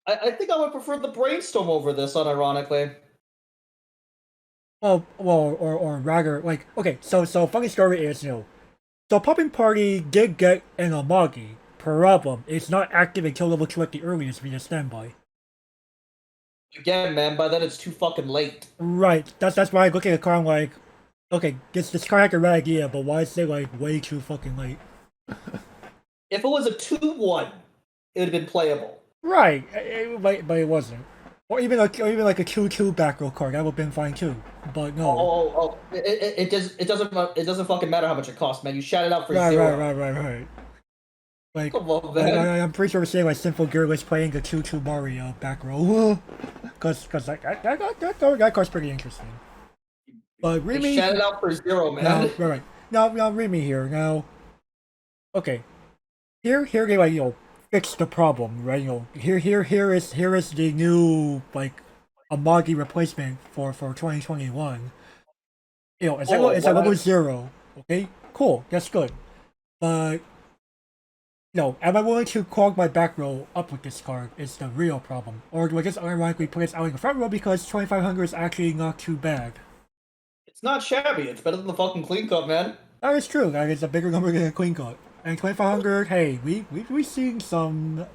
I think I would prefer the Brainstorm over this, unironically. Or rather, like, okay, so funny story is, so Poppin'Party did get an Amagi. Problem, it's not active until level 2 at the earliest via standby. Again, man, by then it's too fucking late. Right, that's why I look at the card, I'm like, okay, this card had a red idea, but why is it like way too fucking late? If it was a 2-1, it would have been playable. Right, but it wasn't. Or even like a 2-2 back row card, that would have been fine too. But no. It doesn't fucking matter how much it costs, man. You shout it out for 0. Right. Like, Come on, man. I'm pretty sure we're saying like Simple Gearless playing the 2-2 Mario back row. Cause that card's pretty interesting. But Remy, Shout it out for 0, man. right. Now Remy here. Now, okay. Here they like fix the problem, right? Here is the new like Amagi replacement for 2021. It's at level 0. Okay, cool. That's good. But No, am I willing to clog my back row up with this card is the real problem. Or do I just ironically put it out in the front row because 2500 is actually not too bad? It's not shabby. It's better than the fucking clean cut, man. That is true, that is a bigger number than a clean cut. And 2500, hey, we've seen some...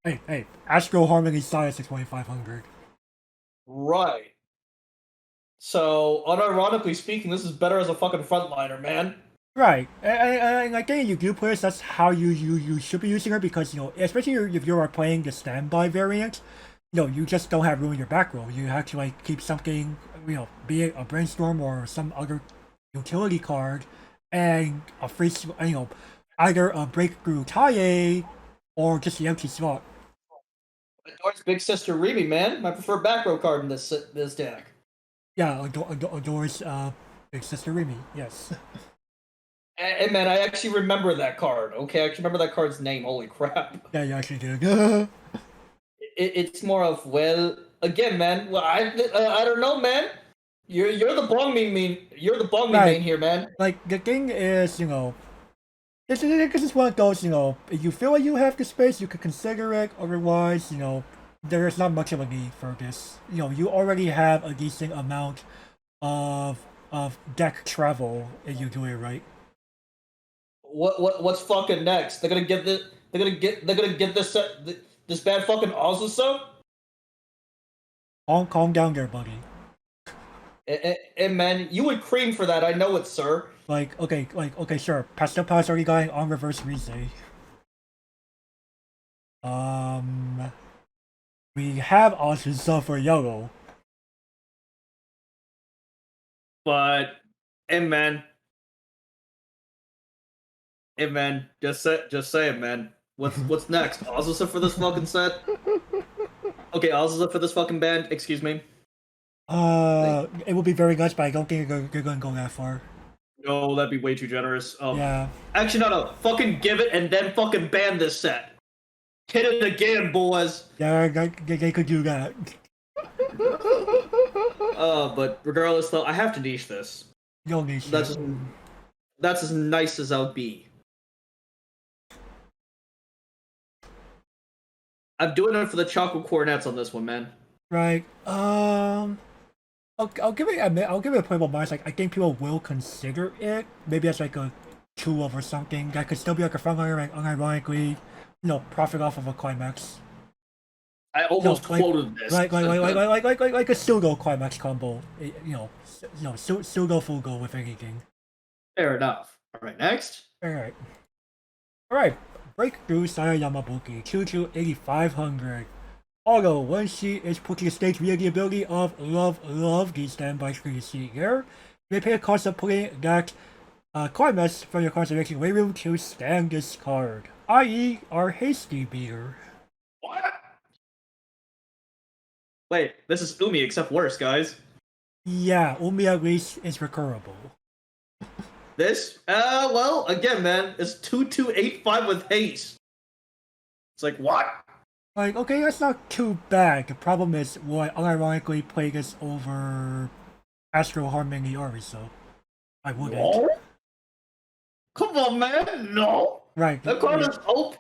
Hey, Astro Harmony size to 2500. Right. So, unironically speaking, this is better as a fucking frontliner, man. Right, and I think you do play this, that's how you should be using her because, you know, especially if you are playing the standby variant, you know, you just don't have room in your back row. You have to, like, keep something, you know, be it a Brainstorm or some other utility card, and a free, you know, either a Breakthrough Taie or just the empty slot. Adore's big sister Remy, man. My preferred back row card in this deck. Yeah, Adore's big sister Remy, yes. And man, I actually remember that card. Okay, I actually remember that card's name. Holy crap! Yeah, you actually did. It's more of, well, again, man. Well, I don't know, man. You're the bong mean. You're the bong main here, man. Like, the thing is, you know, this is one of those, you know, if you feel like you have the space, you could consider it. Otherwise, you know, there is not much of a need for this. You know, you already have a decent amount of deck travel if you do it right. What's fucking next? They're gonna give this. They're gonna get this this bad fucking Azusa. Calm down there, buddy. And man, you would cream for that. I know it, sir. Okay, sure. Pastel Pass already going on reverse Rize. We have Azusa for yellow. But, man. Hey man, just say it, man. What's next? Azusa for this fucking set? Okay, Azusa for this fucking band. Excuse me. It would be very nice, but I don't think you're gonna go that far. No, that'd be way too generous. Yeah. Actually, no. Fucking give it and then fucking ban this set. Hit it again, boys. Yeah, they could do that. But regardless, though, I have to niche this. You'll niche That's as nice as I'll be. I'm doing it for the chocolate cornets on this one, man. Right. I'll give it a playable minus. Like, I think people will consider it. Maybe as like a 2 of or something. That could still be like a frontliner and unironically, you know, profit off of a climax. I almost quoted this. Like a pseudo climax combo. You know, pseudo full go with anything. Fair enough. All right, next. All right. Breakthrough Saya Yamabuki, 8500. Although when she is put to the stage via the ability of Love the standby screen you see here, you may pay a cost of putting that climax from your conservation way room to stand this card, i.e. our Hasty Beater. What? Wait, this is Umi except worse, guys. Yeah, Umi at least is recurable. This? Well, again, man, it's 2285 with haste. It's like, what? Like, okay, that's not too bad. The problem is, will I unironically play this over Astro Harmony Oriso? I wouldn't. No? Come on, man, no! Right. That card is OP!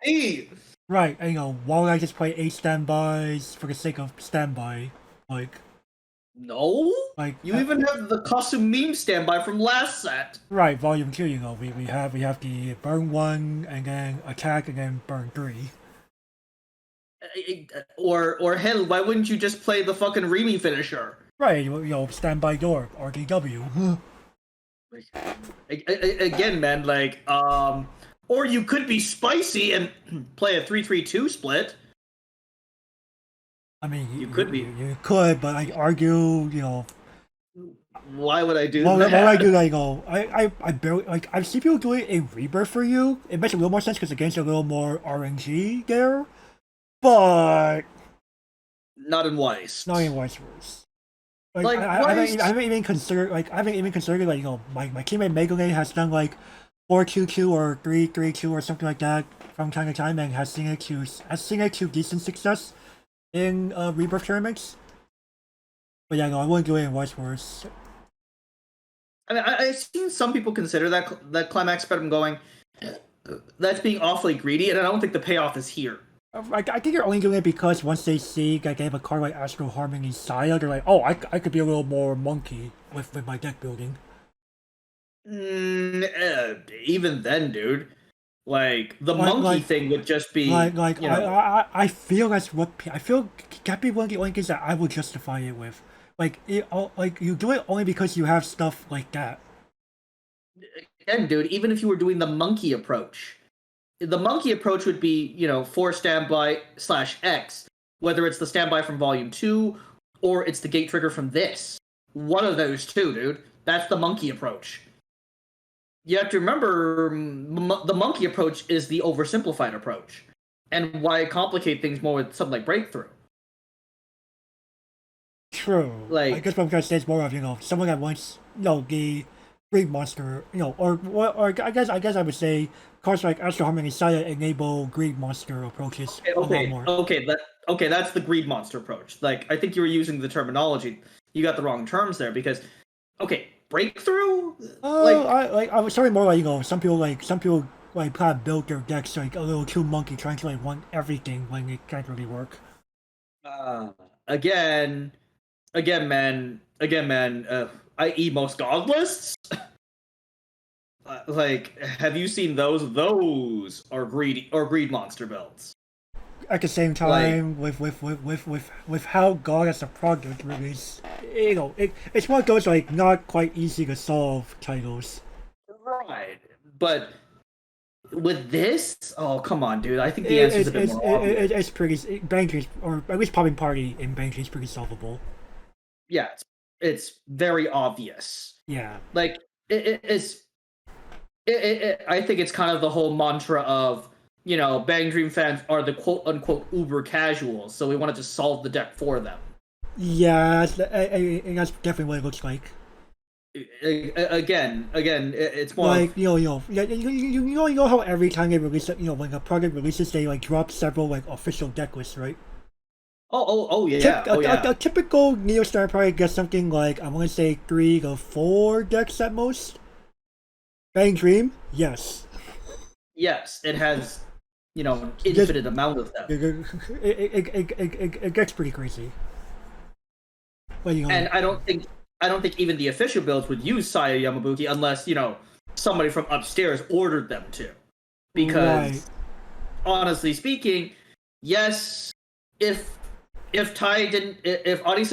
Right, and you know, why would I just play 8 standbys for the sake of standby? Like... No? Like, you even have the costume meme standby from last set. Right, volume 2, you know, we have the burn 1 and then attack and then burn 3. Or hell, why wouldn't you just play the fucking Remy finisher? Right, you know, standby door, RDW. Again, man, like, or you could be spicy and play a 3-3-2 split. I mean, you could be. You could, but I argue, you know. Why would I do that? Why would I do that? You know, I barely, like, I've seen people do it in Rebirth for you. It makes a little more sense because the game's a little more RNG there. But. Not in Weiss. Not in Weiss Schwarz. Like I haven't even considered, like, you know, my teammate Megalane has done, like, 4-2-2 or 3-3-2 or something like that from time to time and has seen it to decent success in Rebirth tournaments. But yeah, no, I wouldn't do it in Weiss Schwarz. I mean, I've seen some people consider that climax, but I'm going, that's being awfully greedy, and I don't think the payoff is here. I think you're only doing it because once they see that they have a card like Astro Harmony Saya, they're like, oh, I could be a little more monkey with my deck building. Even then, dude, like the monkey thing would just be I feel that's what I feel. Can't be one of the only things that I would justify it with. Like you do it only because you have stuff like that. And dude, even if you were doing the monkey approach, the monkey approach would be 4 standby / X, whether it's the standby from Volume 2 or it's the gate trigger from this. One of those two, dude. That's the monkey approach. You have to remember, the monkey approach is the oversimplified approach. And why complicate things more with something like Breakthrough? True. Like, I guess what I'm trying to say is more of, someone that wants, the Greed Monster, or I guess I would say cards like Astro Harmony Saya enable Greed Monster approaches a lot more. Okay, that's the Greed Monster approach. Like, I think you were using the terminology. You got the wrong terms there because, Breakthrough? I was sorry more like, some people kind of build their decks like a little too monkey, trying to want everything when it can't really work. Again, man. I.e. most god lists. Have you seen those? Those are greed monster builds. At the same time, with how God as a product release, it's one of those not quite easy to solve titles. Right, but with this, oh come on, dude! I think the answer is a bit more obvious. It's pretty Banking, or at least Poppin'Party in Banking is pretty solvable. Yeah, it's very obvious. Yeah, it's. I think it's kind of the whole mantra of, Bang Dream fans are the quote-unquote uber casuals, so we wanted to solve the deck for them. Yeah, that's definitely what it looks like. Again, it's more like, you know how every time they release it, when a product releases, they drop several official deck lists, right? Oh yeah. A typical Neo Star probably gets something like, I want to say 3 to 4 decks at most. Bang Dream, yes. Yes, it has, infinite amount of them. It gets pretty crazy. But, and I don't think even the official builds would use Saya Yamabuki unless, somebody from upstairs ordered them to. Because, honestly speaking, yes, if Odisa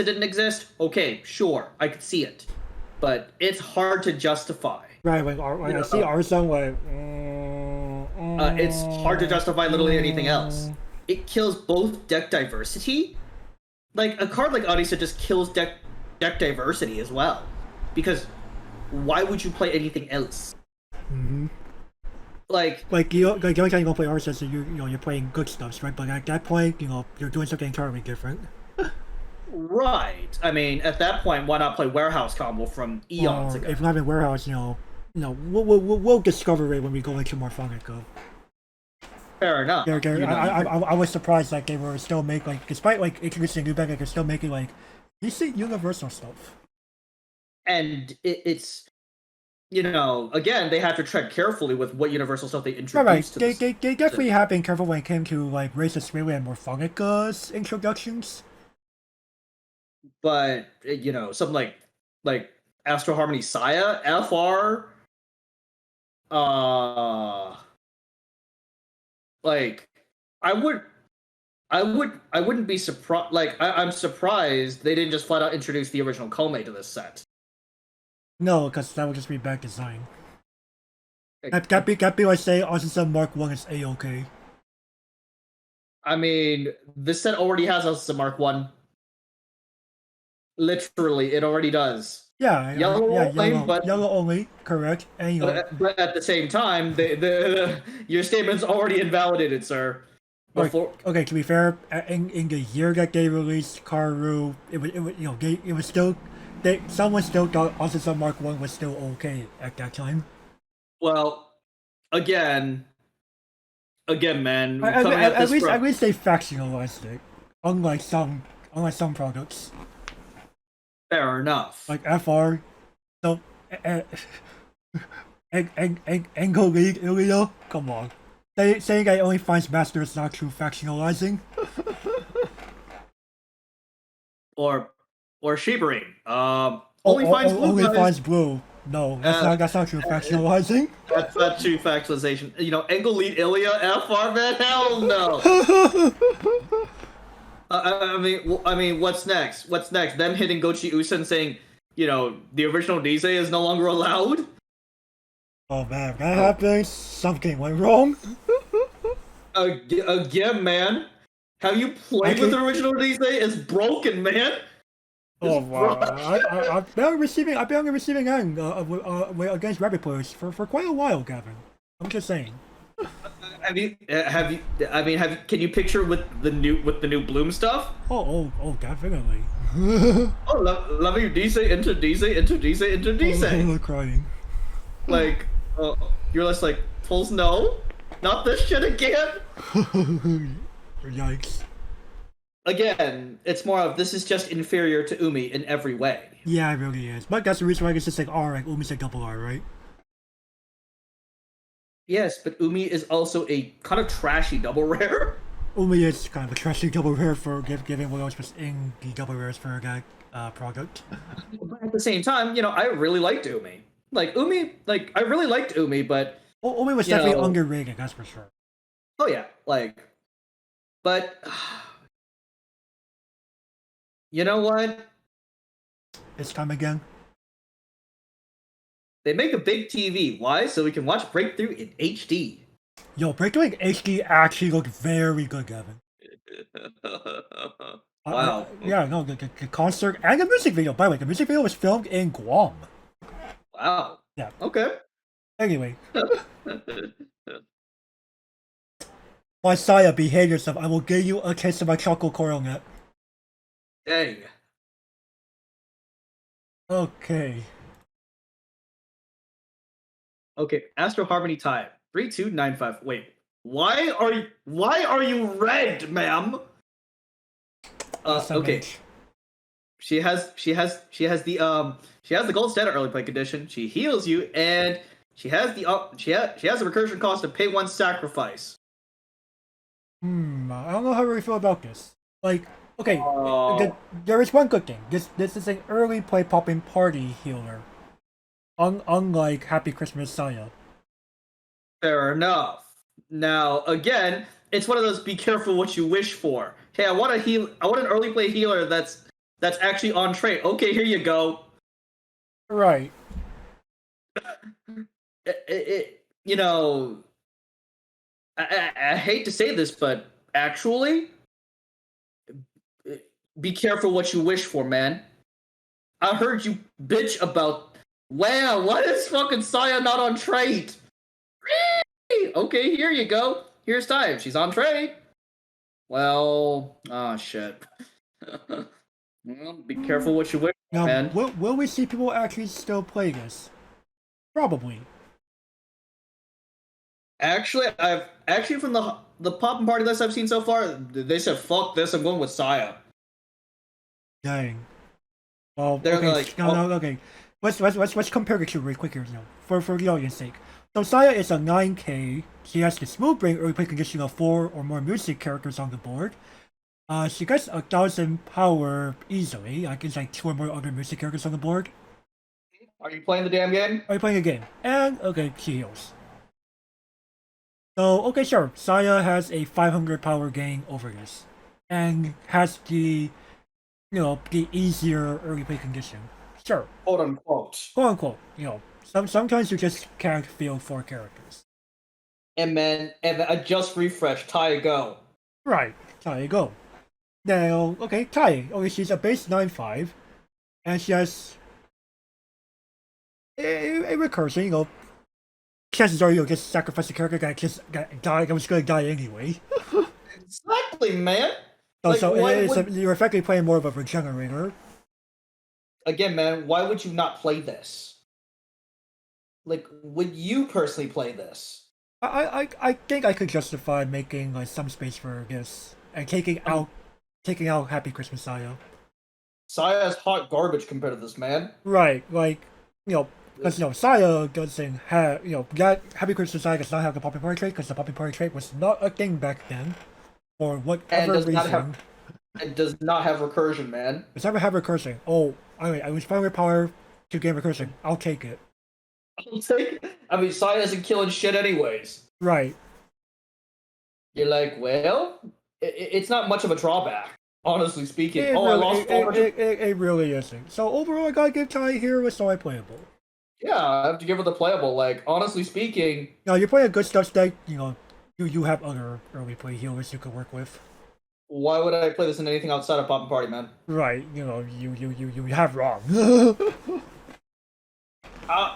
didn't exist, okay, sure, I could see it. But it's hard to justify. Right, I see Arson, it's hard to justify literally anything else. It kills both deck diversity. Like, a card like Odisa just kills deck diversity as well. Because why would you play anything else? Mm-hmm. The only time you don't play Arson is you're playing good stuff, right? But at that point, you're doing something entirely different. Right. I mean, at that point, why not play Warehouse Combo from eons ago? If not in Warehouse, we'll discover it when we go into more Go. Fair enough. I was surprised that they were still making, despite introducing new back, they're still making decent universal stuff. And it's again, they have to tread carefully with what universal stuff they introduce. Right. They definitely have been careful when it came to Race of Spirit and Morphonica's introductions. But something like Astro Harmony Saya, FR, I wouldn't be surprised. I'm surprised they didn't just flat out introduce the original Kome to this set. No, because that would just be bad design. That'd be like say Asusa Mark 1 is A-okay. I mean, this set already has Asusa Mark 1. Literally, it already does. Yeah, yellow only, correct. And, but at the same time, your statement's already invalidated, sir. Okay, to be fair, in the year that they released Karu, it was still, someone still thought Asusa Mark 1 was still okay at that time. Well, again, man. At least they factionalized it, unlike some products. Fair enough. Like FR, so Angle League, Ilio? Come on. Saying I only finds master is not true factionalizing. Or Shibari. Only finds blue Only guys. finds blue. No, that's not true factionalizing. That's not true factualization. You know, Angle Lead Ilya FR man, hell no. I mean, what's next? What's next? Them hitting Gochi Usen saying, you know, the original DJ is no longer allowed. Oh man, if that happens, something went wrong. Again, man. Have you played with the original DJ? It's broken, man. Oh wow! I've been on the receiving end against rabbit players for quite a while, Gavin. I'm just saying. Can you picture with the new Bloom stuff? Oh, definitely. Love you DJ into DJ into DJ into DJ. I'm crying. Like, you're just like, Pulse, no, not this shit again. Yikes. Again, it's more of this is just inferior to Umi in every way. Yeah, it really is. But that's the reason why it's just like R, like Umi's like double R, right? Yes, but Umi is also a kind of trashy double rare. Umi is kind of a trashy double rare for giving what else was in the double rares for that product. But at the same time, you know, I really liked Umi. I really liked Umi, but Umi was definitely underrated, that's for sure. Oh yeah, but you know what? It's time again. They make a big TV. Why? So we can watch Breakthrough in HD. Yo, Breakthrough in HD actually looked very good, Gavin. Wow. The concert and the music video. By the way, the music video was filmed in Guam. Wow. Yeah. Okay. Anyway. My Saya, behave yourself. I will give you a taste of my chocolate coronet. Dang. Okay. Okay, Astro Harmony time. 3295. Wait. Why are you red, ma'am? Okay. She has the gold standard early play condition. She heals you, and she has the she has a recursion cost of pay one sacrifice. I don't know how I really feel about this. Like, okay, there is one good thing. This is an early play Poppin'Party healer. Unlike Happy Christmas Saya. Fair enough. Now, again, it's one of those be careful what you wish for. Hey, I want an early play healer that's actually on trade. Okay, here you go. Right. You know, I hate to say this, but actually, be careful what you wish for, man. I heard you bitch about, wow, what is fucking Saya not on trade? Okay, here you go. Here's time. She's on trade. Well, oh shit. Well, be careful what you wish for, Now, man. will we see people actually still play this? Probably. Actually, from the Poppin'Party list I've seen so far, they said fuck this. I'm going with Saya. Dang. Well, They're okay. like, Okay. Let's compare the two really quick here, for the audience sake. So Saya is a 9K. She has the smooth brain early play condition of 4 or more music characters on the board. She gets 1,000 power easily. I guess like 2 or more other music characters on the board. Are you playing the damn game? Are you playing a game? And okay, she heals. So okay, sure. Saya has a 500 power gain over this, and has the easier early play condition. Sure. Quote unquote. Quote unquote. Sometimes you just can't feel 4 characters. And then I just refreshed. Ty go. Right. There you go. Now, okay, Tai. Okay, she's a base 9/5, and she has a recursion. Chances are you'll just sacrifice a character that was going to die anyway. Exactly, man. You're effectively playing more of a regenerator. Again, man, why would you not play this? Like, would you personally play this? I think I could justify making like some space for this and taking out Happy Christmas Saya. Saya's hot garbage compared to this, man. Right, Because, Saya doesn't have, that Happy Christmas Saya does not have the Poppin'Party trait, because the Poppin'Party trait was not a thing back then, for and whatever does reason. not have it does not have recursion, man. It's never had recursion. Oh, alright, I was finding power to gain recursion. I'll take it. I'll take. I mean, Sai isn't killing shit anyways. Right. You're like, well, it's not much of a drawback, honestly speaking. It I really, lost 400. it really isn't. So overall, I gotta give Ty here with Sai playable. Yeah, I have to give her the playable. Like, honestly speaking, Now, you're playing a good stuff deck, you have other early play healers you could work with. why would I play this in anything outside of Poppin'Party, man? Right, you have wrong.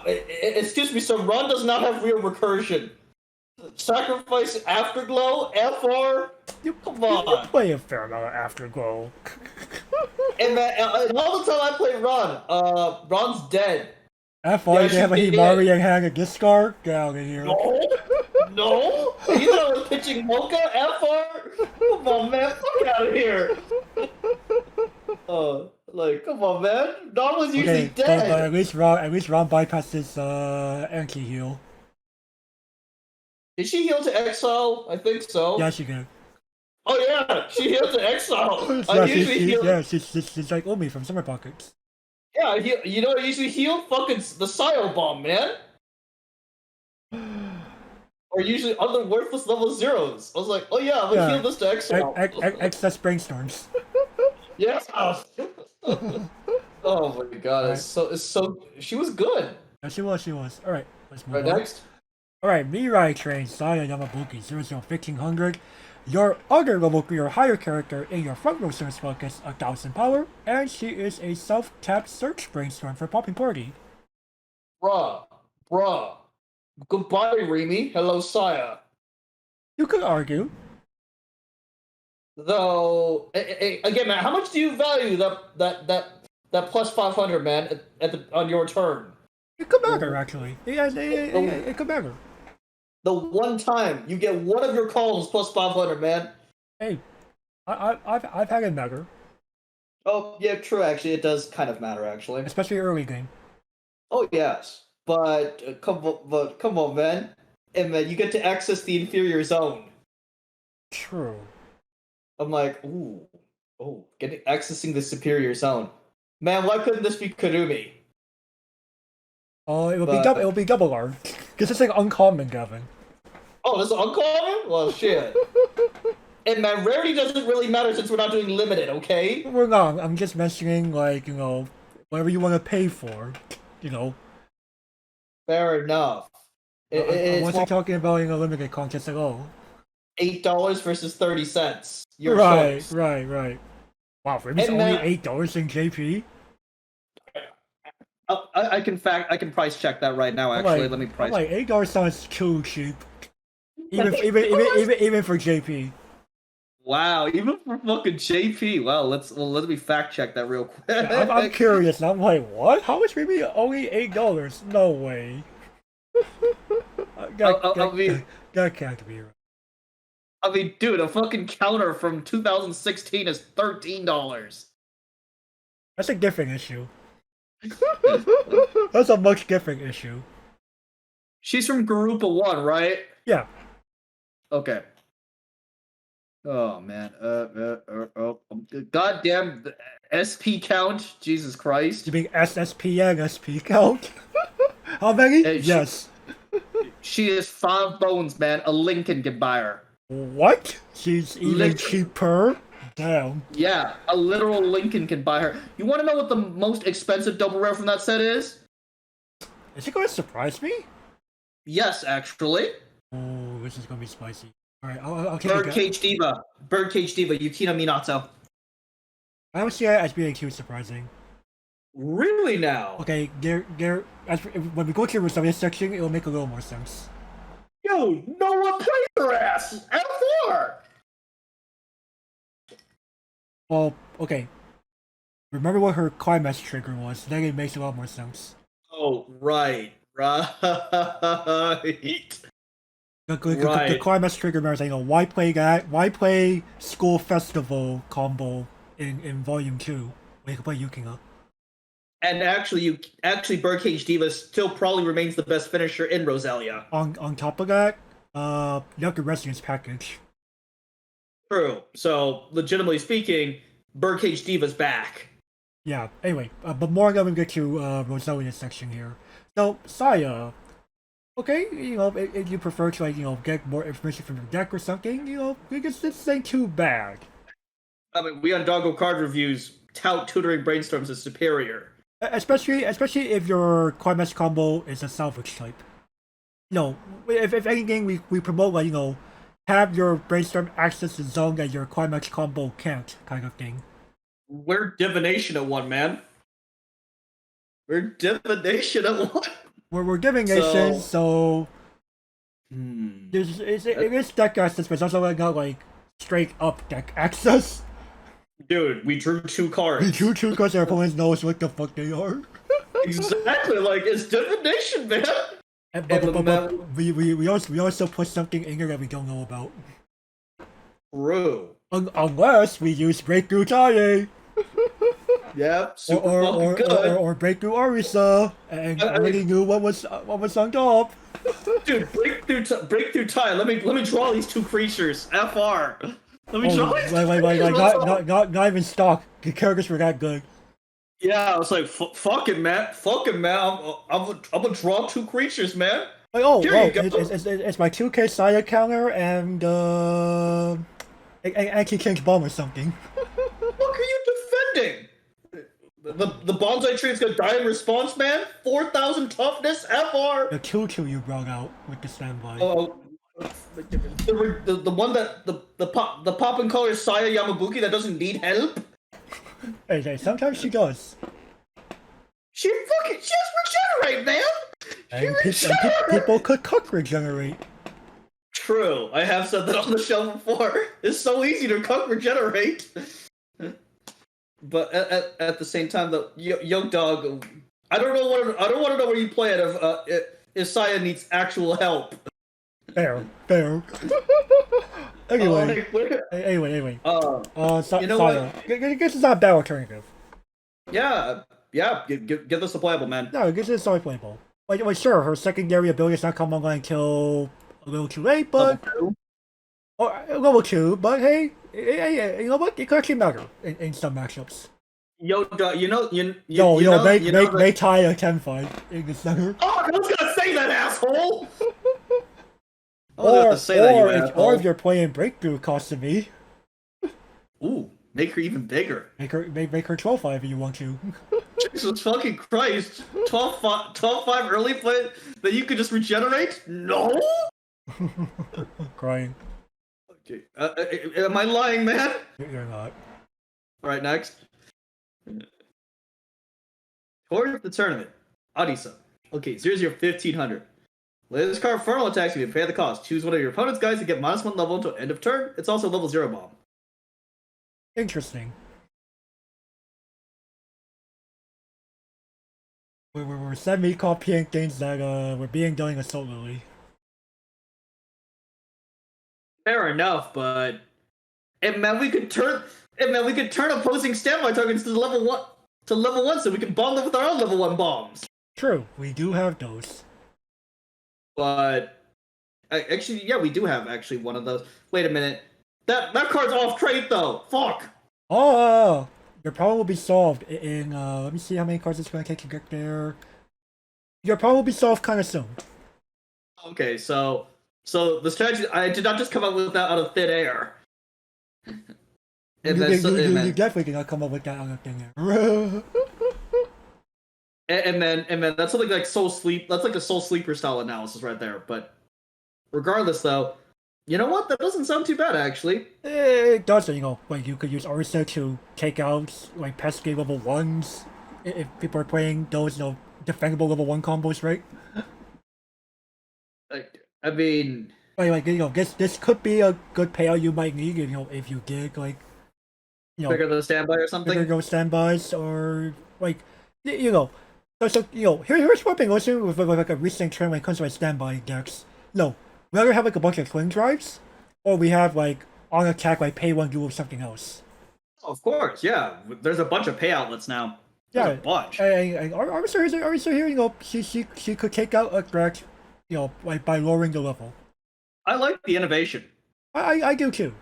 Excuse me, so Ron does not have real recursion. Sacrifice Afterglow, FR. Come You on. play a fair amount of Afterglow. And all the time I play Ron, Ron's dead. FR, Yeah, you have a she did. Himari and hang a discard? Get out of here. No. You thought I was pitching Mocha, FR? Come on, man, fuck out of here. Come on, man. Ron was usually Okay, but dead. at least Ron bypasses anti-heal. Did she heal to exile? I think so. Yeah, she can. Oh yeah, she healed to exile. I Yeah, usually heal. she's like Omi from Summer Pockets. Yeah, I usually heal fucking the Sio Bomb, man. Or usually other worthless level zeros. I was like, oh yeah, I'm gonna heal this to exile. Excess brainstorms. Yeah. Oh my god, it's so. She was good. Yeah, she was. Alright, let's move Right on. next. Alright, Mirai trains Saya Yamabuki 001500. Your other level 3 or higher character in your front row service focus 1000 power, and she is a self-tapped search brainstorm for Poppin'Party. Bruh. Goodbye, Remy. Hello, Saya. You could argue. Though, again, man, how much do you value that plus 500, man, on your turn? It could matter, actually. It could matter. The one time you get one of your columns plus 500, man. Hey, I've had it matter, Oh, yeah, true, actually. It does kind of matter, actually. especially early game. Oh, yes. But, come on, man. And, man, you get to access the inferior zone. True. I'm like, accessing the superior zone. Man, why couldn't this be Kurumi? Oh, it But- will be double R. Because it's like uncommon, Gavin. Oh, this is uncommon? Well, shit. And man, rarity doesn't really matter since we're not doing limited, okay? We're not. I'm just mentioning, like, whatever you want to pay for. Fair enough. I It's wasn't talking about in a limited contest at all. $8 versus 30 cents. Your Right. choice. Wow, for me, it's And, only man- $8 in JP. I can price check that right now. Actually, let me price. I'm like, $8 sounds too cheap. Even for JP. Wow, even for fucking JP. Wow, let me fact check that real quick. Yeah, I'm curious. And I'm like, what? How much maybe only $8? No way. That can't be right. I mean, dude, a fucking counter from 2016 is $13. That's a different issue. That's a much different issue. She's from Garupa 1, right? Yeah. Okay. Oh man. Goddamn SP count. Jesus Christ. You mean SSPN, SP count? How many? Hey, Yes. She is 5 bones, man. A Lincoln can buy her. What? She's even Link- cheaper? Damn. Yeah, a literal Lincoln can buy her. You want to know what the most expensive double rare from that set is? Is it going to surprise me? Yes, actually. Oh, this is going to be spicy. Alright, I'll take it. Birdcage Diva. Birdcage Diva, Yukina Minato. I don't see it as being too surprising. Really now? Okay, when we go to the Roselia section, it'll make a little more sense. Yo, no one played her ass! F4! Well, okay. Remember what her climax trigger was, then it makes a lot more sense. Oh, right. The climax trigger matters, why play that? Why play School Festival combo in Volume 2 when you can play Yukina? And actually, Birdcage Diva still probably remains the best finisher in Roselia. On top of that, you have the Residence package. True. So, legitimately speaking, Birdcage Diva's back. Yeah, anyway, but more going to get to Roselia's section here. So, Saya, okay, if you prefer to, like, get more information from your deck or something, this ain't too bad. I mean, we on Doggo Card Reviews tout tutoring brainstorms as superior. Especially if your Climax combo is a salvage type. If anything, we promote, like, have your brainstorm access the zone that your Climax combo can't, kind of thing. We're divination at 1, man. We're divination at 1. We're divination, so it is deck access, but it's also not like straight up deck access. Dude, we drew 2 cards. We drew 2 cards, our opponent knows what the fuck they are. Exactly, like, it's divination, man. But we also put something in here that we don't know about. True. Unless we use Breakthrough Taye. Yep, super fucking good. Or Breakthrough Orisa, and I already knew what was on top. Dude, breakthrough Taye. Let me draw these 2 creatures. FR. Let me draw these. Wait, not even stock. The characters were that good. Yeah, I was like, fuck it, man. I'm gonna draw 2 creatures, man. Like, it's my 2K Saya counter and anti-change bomb or something. What are you defending? The bonsai tree's gonna die in response, man. 4,000 toughness, FR. The 2-2 you brought out with the standby. Oh, the one that the poppin' color Saya Yamabuki that doesn't need help. Hey, sometimes she does. She has regenerate, man. And people could cuck regenerate. True, I have said that on the show before. It's so easy to cuck regenerate. But at the same time, though, young dog, I don't want to know where you play it if Saya needs actual help. Fair. Anyway. Saya. This is not a bad alternative. Yeah. Give this a playable, man. No, this is solid playable. Like, sure, her secondary ability is not come online until a little too late, but level 2. But hey, you know what? It could actually matter in some matchups. Yo, make tie a 10-5 in the center. Oh, I was gonna say that, asshole. Or if you're playing Breakthrough costing me. Ooh, make her even bigger. Make her 12-5 if you want to. Jesus fucking Christ. 12-5 early play that you could just regenerate? No? Crying. Okay. Am I lying, man? You're not. Alright, next. Toward the tournament. Adisa. Okay, 0-0-1500. This card frontal attacks if you pay the cost. Choose one of your opponent's guys to get -1 level until end of turn. It's also level 0 bomb. Interesting. We're semi-copying things that were being done in Assault Lily. Fair enough, but we could turn opposing standby targets to level 1 so we can bomb them with our own level 1 bombs. True, we do have those. But actually, yeah, we do have actually one of those. Wait a minute. That card's off trait though. Fuck. Oh, your problem will be solved in let me see how many cards it's going to take to get there. Your problem will be solved kind of soon. Okay, so the strategy, I did not just come up with that out of thin air. You definitely did not come up with that out of thin air. and then that's something like Soul Sleep. That's like a Soul Sleeper style analysis right there. But regardless, though, you know what? That doesn't sound too bad actually. It doesn't. Like you could use Orisa to take out like pesky level 1s if people are playing those defendable level 1 combos, right? I mean, this could be a good payout you might need if you did bigger than a standby or something. Bigger standbys or So here's one thing. Also, with like a recent trend when it comes to like standby decks. No, we either have like a bunch of twin drives, or we have like on attack like pay 1 duel with something else. Oh, of course, yeah. There's a bunch of pay outlets now. There's Yeah, a bunch. and are we still here? You know, she could take out a threat, you know, like by lowering the level. I like the innovation. I do too.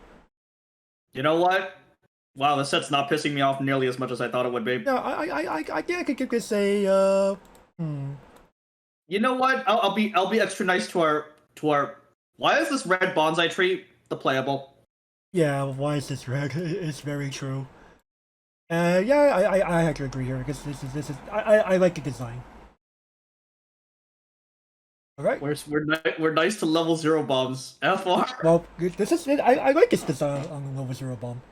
You know what? Wow, the set's not pissing me off nearly as much as I thought it would be. No, I think I could give this a You know what? I'll be extra nice to our. Why is this red bonsai tree the playable? Yeah, why is this red? It's very true. Yeah, I have to agree here because this is I like the design. All right. We're nice to level 0 bombs. FR. Well, this is I like this design on the Level Zero bomb.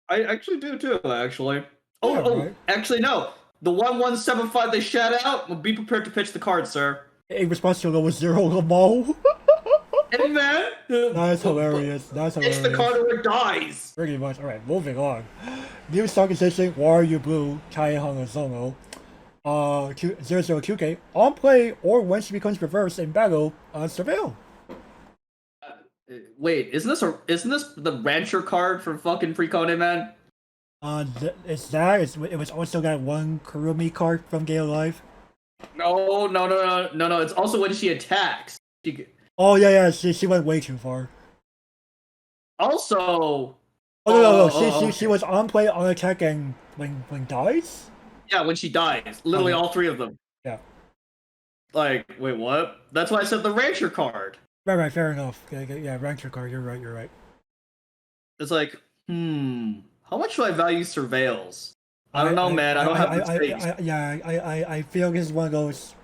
I actually do too. Actually. Yeah, Oh, right. actually no. The 1175 they shout out. Well, be prepared to pitch the card, sir. In response to Level Zero Lamo. Hey man. That's hilarious. That's hilarious. Pitch the card or it dies. Pretty much. All right, moving on. New stock position: Warrior Blue, Taihang Zono. 002K on play or when she becomes reversed in battle, surveil. Wait, isn't this the rancher card from fucking Precone, man? It was also that one Kurumi card from Gale Life. No. It's also when she attacks. Oh yeah, she went way too far. Also. Oh no, she was on play, on attack, and when dies. Yeah, when she dies. Literally all three of them. Yeah. Like, wait, what? That's why I said the rancher card. Right, fair enough. Yeah, rancher card. You're right. It's like, how much do I value surveils? I don't know, man. I don't have the space. I feel this is one of those.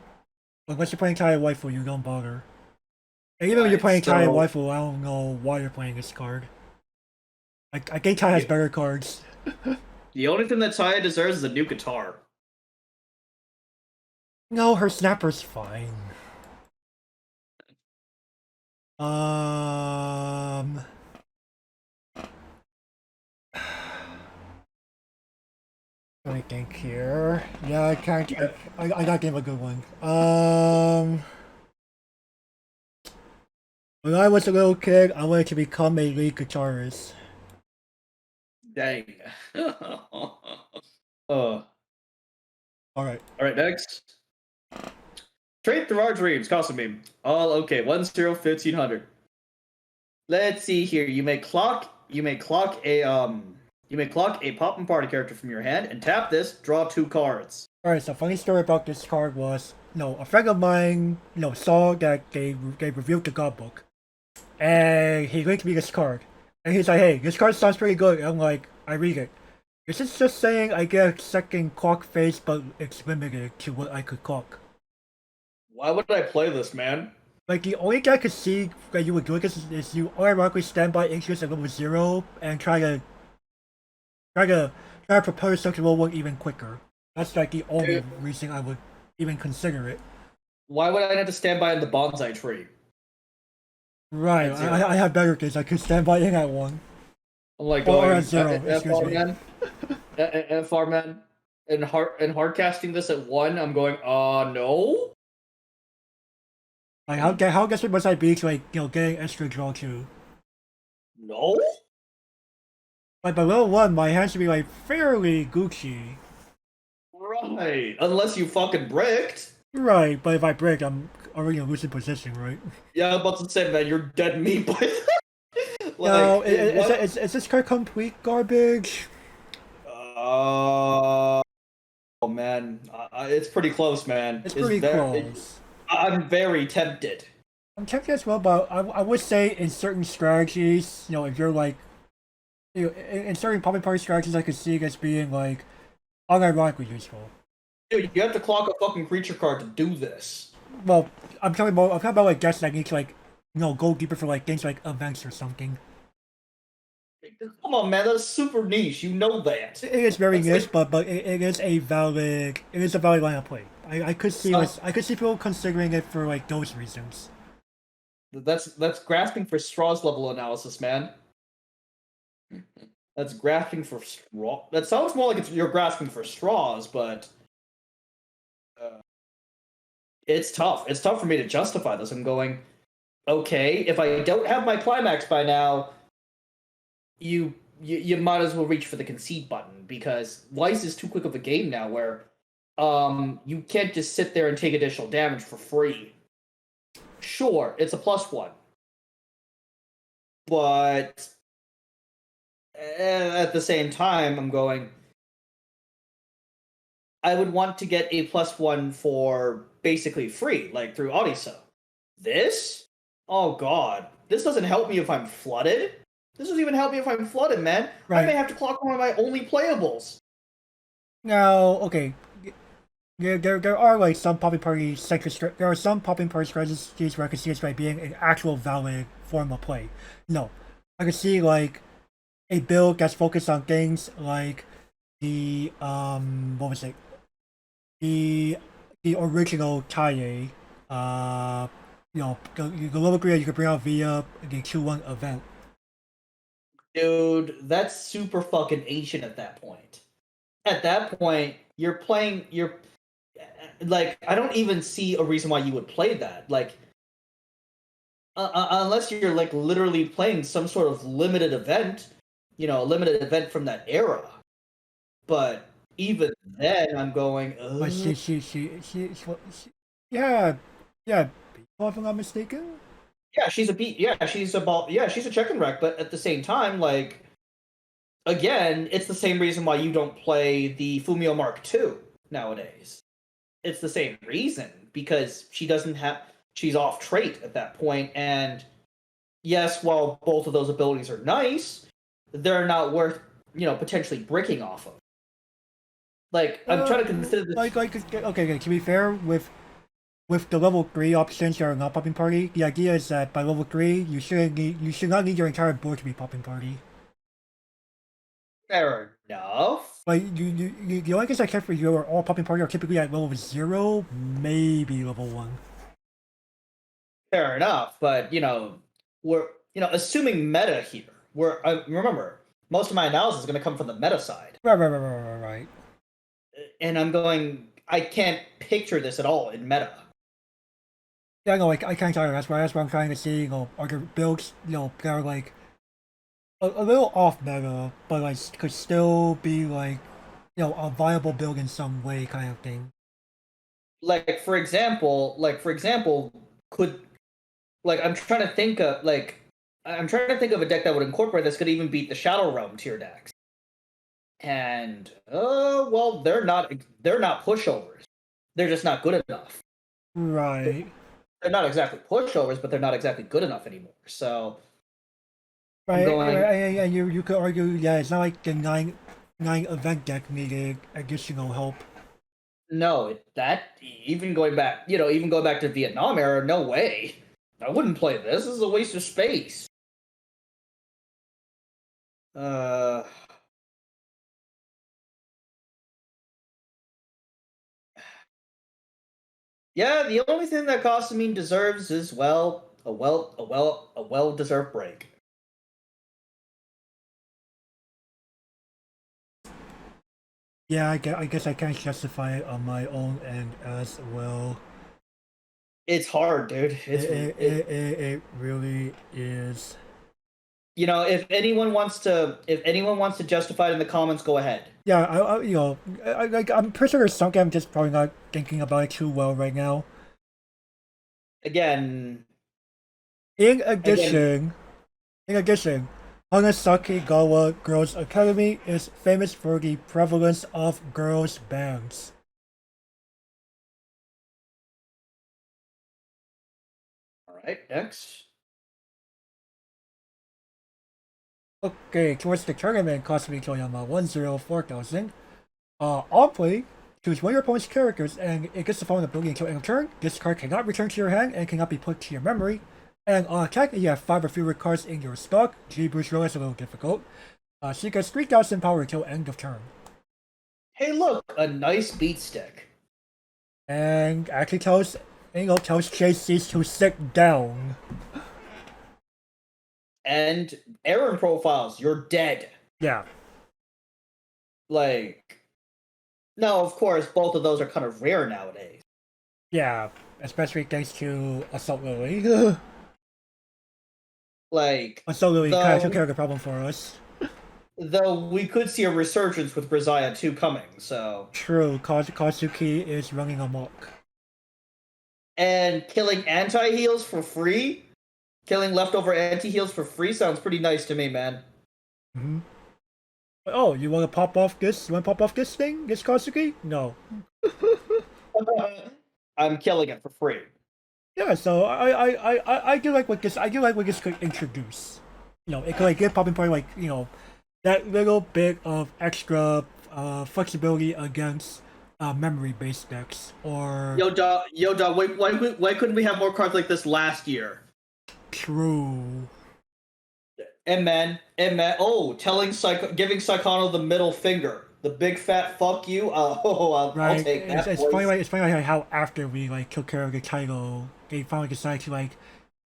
Unless you're playing Kaya Waifu, you don't bother. And even when you're playing Kaya Waifu, I don't know why you're playing this card. I think Kaya has better cards. The only thing that Saya deserves is a new guitar. No, her snapper's fine. Let me think here. Yeah, I can't. I gotta give a good one. When I was a little kid, I wanted to become a lead guitarist. Dang. Alright. Alright, next. Trade through our dreams, costume beam. All okay. 1500. Let's see here. You may clock a Poppin'Party character from your hand and tap this, draw 2 cards. Alright, so funny story about this card was, a friend of mine, saw that they reviewed the god book. And he linked me this card. And he's like, hey, this card sounds pretty good. And I'm like, I read it. Is this just saying I get a second clock phase, but it's limited to what I could clock? Why would I play this, man? Like, the only thing I could see that you would do this is you automatically stand by interest at level 0 and try to propose something level 1 even quicker. That's like the only reason I would even consider it. Why would I have to stand by in the bonsai tree? Right, I have better things. I could stand by in at 1. I'm like, or at 0, excuse me. FR man, and hard casting this at 1. I'm going, no. Like, how desperate must I be to, like, getting extra draw 2? No. Like, by level 1, my hand should be like fairly Gucci. Right, unless you fucking bricked. Right, but if I break, I'm already in a losing position, right? Yeah, I'm about to say, man, you're dead meat, but... No, is this card complete garbage? Oh man, it's pretty close, man. It's pretty close. I'm very tempted. I'm tempted as well, but I would say in certain strategies, if you're like, in certain Poppin'Party strategies, I could see it as being like unironically useful. Dude, you have to clock a fucking creature card to do this. Well, I'm talking about like decks that need to like, go deeper for like things like events or something. Come on, man, that's super niche. You know that. It is very niche, but it is a valid line of play. I could see people considering it for like those reasons. That's grasping for straws level analysis, man. That's grasping for straw. That sounds more like you're grasping for straws, but it's tough. It's tough for me to justify this. I'm going, okay, if I don't have my climax by now, you might as well reach for the concede button, because Weiss is too quick of a game now where you can't just sit there and take additional damage for free. Sure, it's a +1. But at the same time, I'm going, I would want to get a +1 for basically free, like through Audiso. This? Oh god. This doesn't help me if I'm flooded. This doesn't even help me if I'm flooded, man. Right. I may have to clock one of my only playables. Now, okay, there are like some Poppin'Party centric. There are some Poppin'Party strategies where I can see this by being an actual valid form of play. No, I can see like a build that's focused on things like the what was it? The original Taie. The level 3 you could bring out via the 2-1 event. Dude, that's super fucking ancient at that point. At that point, you're like, I don't even see a reason why you would play that. Like, unless you're like literally playing some sort of limited event, a limited event from that era. But even then, I'm going. But yeah, if I'm not mistaken. Yeah, she's a beat. Yeah, she's a check and wreck. But at the same time, like, again, it's the same reason why you don't play the Fumio Mark II nowadays. It's the same reason, because she's off trait at that point, and yes, while both of those abilities are nice, they're not worth, potentially bricking off of. Like, I'm trying to consider this. Okay, to be fair, with the level 3 options that are not Poppin'Party, the idea is that by level 3, you should not need your entire board to be Poppin'Party. Fair enough. Like, the only things I care for you are all Poppin'Party are typically at level 0, maybe level 1. Fair enough, but, we're, assuming meta here. Remember, most of my analysis is going to come from the meta side. Right. And I'm going, I can't picture this at all in meta. Yeah, no, I can't tell you. That's why I'm trying to see, are there builds, that are like a little off meta, but like could still be like, a viable build in some way, kind of thing. Like for example, could, like, I'm trying to think of a deck that would incorporate this, could even beat the Shadow Realm tier decks. And well, they're not pushovers. They're just not good enough. Right. They're not exactly pushovers, but they're not exactly good enough anymore. So, right, and you could argue, yeah, it's not like the nine event deck needed additional help. No, even going back to Vietnam era, no way. I wouldn't play this. This is a waste of space. Yeah, the only thing that Costamine deserves is, well, a well-deserved break. Yeah, I guess I can't justify it on my own end as well. It's hard, dude. It really is. If anyone wants to justify it in the comments, go ahead. Yeah, I'm pretty sure there's something I'm just probably not thinking about it too well right now. In addition, Hanasaki-gawa Girls Academy is famous for the prevalence of girls' bands. Alright, next. Okay, towards the tournament, Kasumi Toyama 1-0-4000. On play, choose one of your opponent's characters and it gets the following ability until end of turn. This card cannot return to your hand and cannot be put to your memory. And on attack, you have 5 or fewer cards in your stock. G-Boost roll is a little difficult. She gets 3,000 power until end of turn. Hey, look, a nice beat stick. And actually tells Chase to sit down. And Aaron profiles, you're dead. Yeah. Like, now, of course, both of those are kind of rare nowadays. Yeah, especially thanks to Assault Lily. Like, Assault Lily kind of took care of the problem for us. Though we could see a resurgence with Brazaya 2 coming, so. True, Kazuki is running amok. And killing anti-heals for free? Killing leftover anti-heals for free sounds pretty nice to me, man. Mm-hmm. Oh, you want to pop off this? You want to pop off this thing? This Kazuki? No. I'm killing it for free. Yeah, so I do like what this could introduce. You know, it could like give Poppin'Party like, you know, that little bit of extra flexibility against memory-based decks, or Yo, dog, why couldn't we have more cards like this last year? true. And man, oh, giving Psychono the middle finger, the big fat fuck you. I'll Right, take that. it's funny like how after we like took care of the title, they finally decided to like,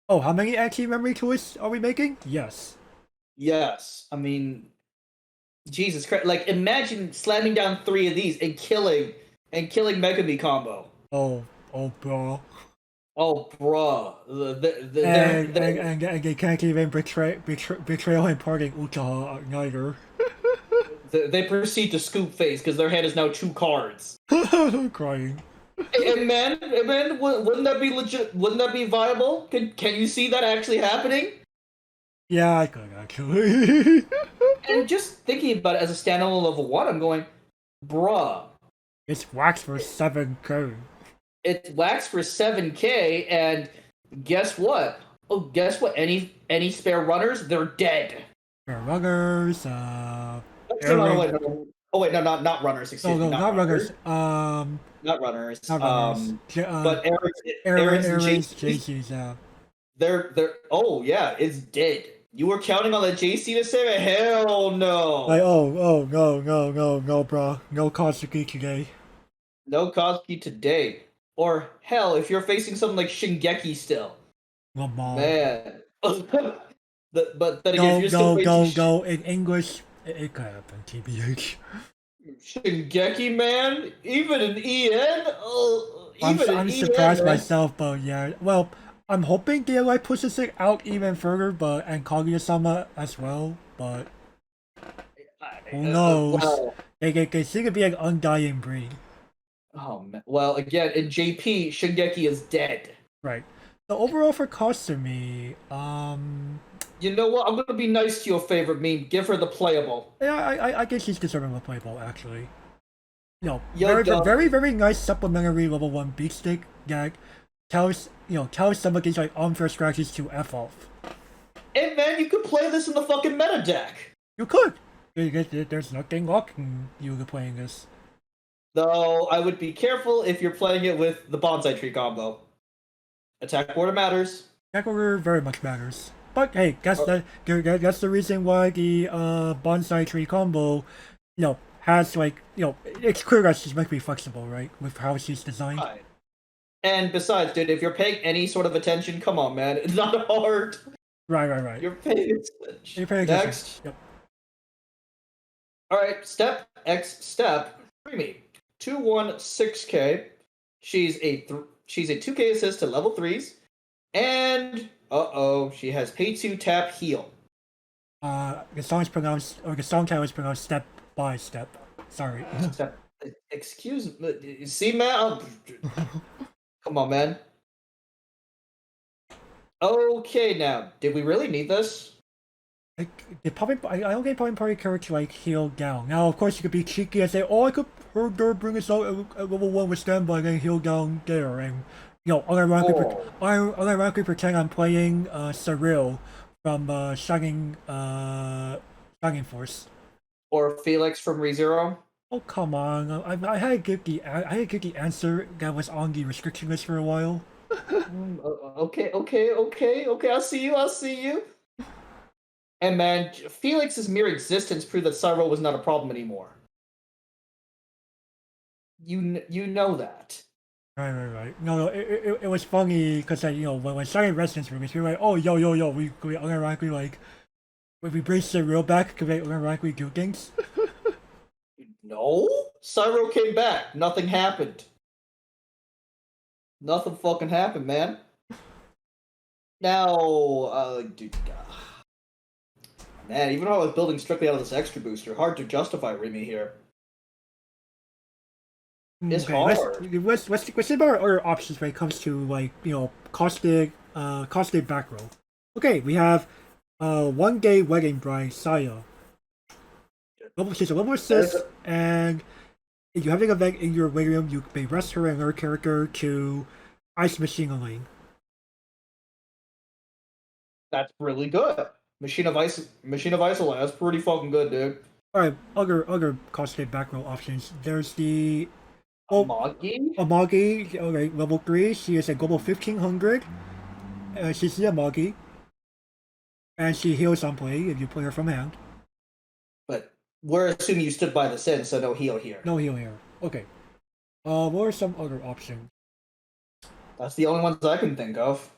oh, how many anti-memory twists are we making? Yes. Yes, I mean, Jesus Christ! Like, imagine slamming down 3 of these and killing Megami combo. Oh, bro. Oh, bruh. And they can't even betrayal and parting Utaha neither. They proceed to scoop face because their hand is now 2 cards. I'm crying. And man, wouldn't that be legit? Wouldn't that be viable? Can you see that actually happening? Yeah, I could actually. And just thinking about it as a standalone level 1, I'm going, bruh. It's wax for 7K. It's wax for 7K, and guess what? Oh, guess what? Any spare runners? They're dead. For runners, No, not runners. Excuse me, not runners. Not runners. Not runners. But Aaron's and JC's. They're oh yeah, it's dead. You were counting on the JC to save it? Hell no. Like, no, bro. No Kazuki today. No Kazuki today. Or hell, if you're facing something like Shingeki still. Man. But then again, if you're still go. In English, it could happen, TBH. Shingeki, man? Even in EN? I'm surprised myself, but yeah. Well, I'm hoping DLI pushes it out even further, and Kaguya-sama as well, but who knows? Well, they seem to be an undying breed. Oh man. Well, again, in JP, Shingeki is dead. Right. So overall for Kasumi, you know what? I'm gonna be nice to your favorite meme. Give her the playable. yeah, I guess she's deserving of a playable actually. You Yo, know, very nice supplementary level 1 beat stick that tells some of these like unfair strategies to F off. And man, you could play this in the fucking meta deck. You could. There's nothing blocking you playing this. Though I would be careful if you're playing it with the bonsai tree combo. Attack order matters. Attack order very much matters. But hey, that's the reason why the bonsai tree combo, has like it's clear that she's meant to be flexible, right, with how she's designed. Right. And besides, dude, if you're paying any sort of attention, come on, man, it's not hard. Right. You're paying attention. You're paying Next. Yep. All right, step Creamy 216K. She's a 2K assist to level 3s, and she has pay 2 tap heal. The song title is pronounced step by step. Sorry. Excuse me. See, man. Come on, man. Okay, now, did we really need this? I don't get Poppin'Party character like heal down. Now, of course, you could be cheeky and say, "Oh, I could bring us out at level 1 with standby and then heal down there," and unironically pretend I'm playing Cyril from Shining Force. Or Felix from ReZero. Oh come on! I had to give the answer that was on the restriction list for a while. Okay. I'll see you. And man, Felix's mere existence proved that Cyro was not a problem anymore. You know that. Right. No, it was funny because when Shining Residence released, we were like, oh yo, we unironically like when we bring Cyril back, can we unironically do things? No, Cyro came back. Nothing happened. Nothing fucking happened, man. Now, dude, Man, even though I was building strictly out of this extra booster, hard to justify Remy here. It's hard. Let's think about our options when it comes to like caustic back row. Okay, we have 1 day wedding bride Saya. She's a level 6, and if you have an event in your waiting room, you may rest her and her character to Ice Machine Lane. That's really good. Machine of Ice, that's pretty fucking good, dude. Alright, other caustic back row options. There's the Amagi? Alright, level 3. She is a global 1500. She's the Amagi. And she heals on play if you play her from hand. But we're assuming you stood by the sin, so no heal here. No heal here. Okay. What are some other options? That's the only ones I can think of.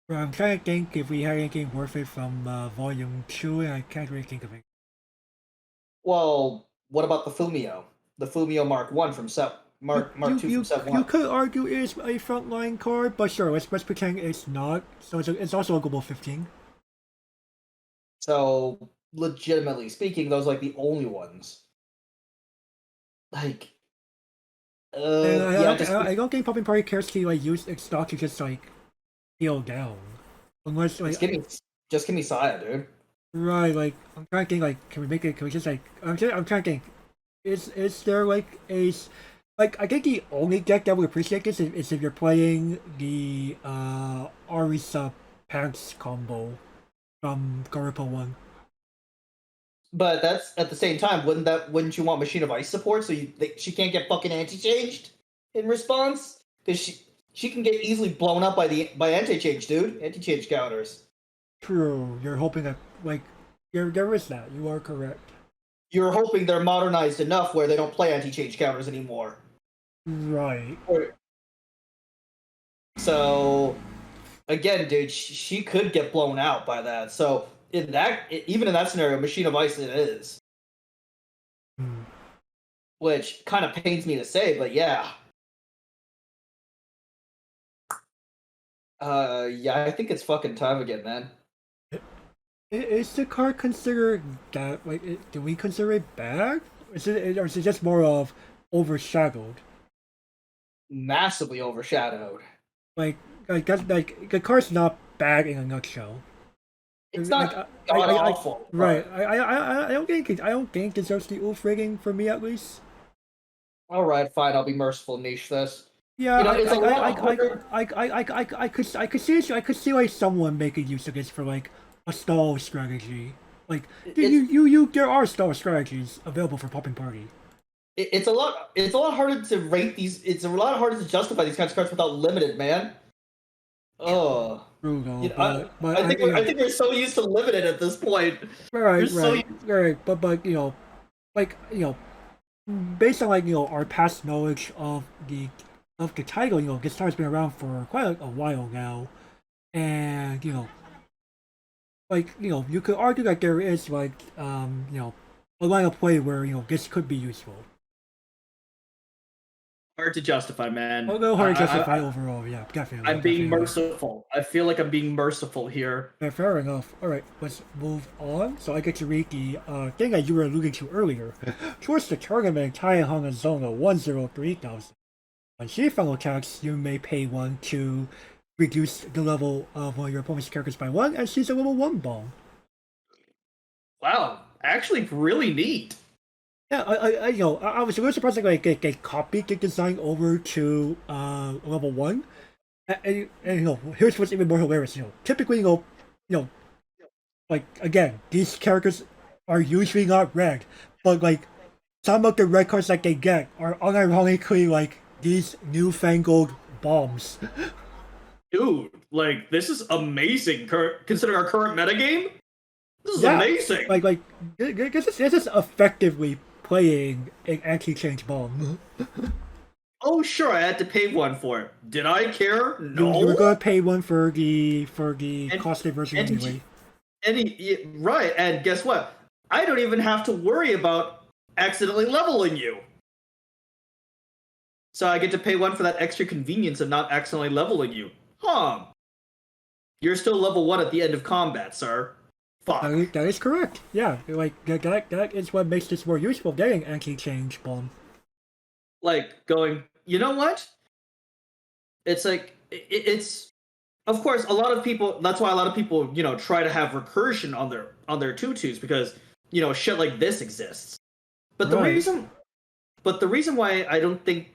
Well, I'm trying to think if we had anything worth it from Volume 2, and I can't really think of it. Well, what about the Fumio? The Fumio Mark 1 from Mark 2 from Set 1. You could argue it's a frontline card, but sure, let's pretend it's not. So it's also a global 15. So, legitimately speaking, those are like the only ones. Like, I don't think Poppin'Party cares to like use its stock to just like heal down, unless like just give me Saya, dude. Right, like I'm trying to think, like can we just like I'm trying to think, is there like a like I think the only deck that would appreciate this is if you're playing the Arisa Pants combo from Garipo 1. But that's at the same time, wouldn't you want Machine of Ice support so she can't get fucking anti-changed in response? Because she can get easily blown up by anti-change, dude. Anti-change counters. True. You're hoping that like there is that. You are correct. You're hoping they're modernized enough where they don't play anti-change counters anymore. Right. So again, dude, she could get blown out by that. So even in that scenario, Machine of Ice it is. Which kind of pains me to say, but yeah. Yeah, I think it's fucking time again, man. Is the card considered that like do we consider it bad? Or is it just more of overshadowed? Massively overshadowed. Like that's like the card's not bad in a nutshell. It's not awful. Right. I don't think it deserves the oof rating for me at least. All right, fine. I'll be merciful. Niche this. Yeah, it's a lot harder. I could see like someone making use of this for like a stall strategy. Like there are stall strategies available for Poppin'Party. It's a lot harder to rate these. It's a lot harder to justify these kinds of cards without limited, man. Oh. Brutal, I think we're so used to limited at this point. Right. But based on like our past knowledge of the title, this title's been around for quite a while now, and you could argue that there is like a line of play where this could be useful. Hard to justify, man. Although hard to justify overall, yeah, definitely. I'm being merciful. I feel like I'm being merciful here. Yeah, fair enough. Alright, let's move on. So I get to read the thing that you were alluding to earlier. Towards the tournament, Taihang and Zona 103,000. On she final attacks, you may pay 1 to reduce the level of one of your opponent's characters by 1, and she's a level 1 bomb. Wow, actually really neat. Yeah, I was really surprised like they copied the design over to level 1, and here's what's even more hilarious. Typically, like again, these characters are usually not red, but like some of the red cards that they get are unironically like these newfangled bombs. Dude, like this is amazing. Considering our current metagame, this is amazing. Like this is effectively playing an anti-change bomb. Oh sure, I had to pay 1 for it. Did I care? No. You were gonna pay 1 for the costed version anyway. Right, and guess what? I don't even have to worry about accidentally leveling you. So I get to pay 1 for that extra convenience of not accidentally leveling you. Huh. You're still level 1 at the end of combat, sir. Fuck. That is correct. Yeah, like that is what makes this more useful. Getting anti-change bomb. Like going, you know what? It's like it's of course a lot of people. That's why a lot of people try to have recursion on their tutus because shit like this exists. But the Right. reason why I don't think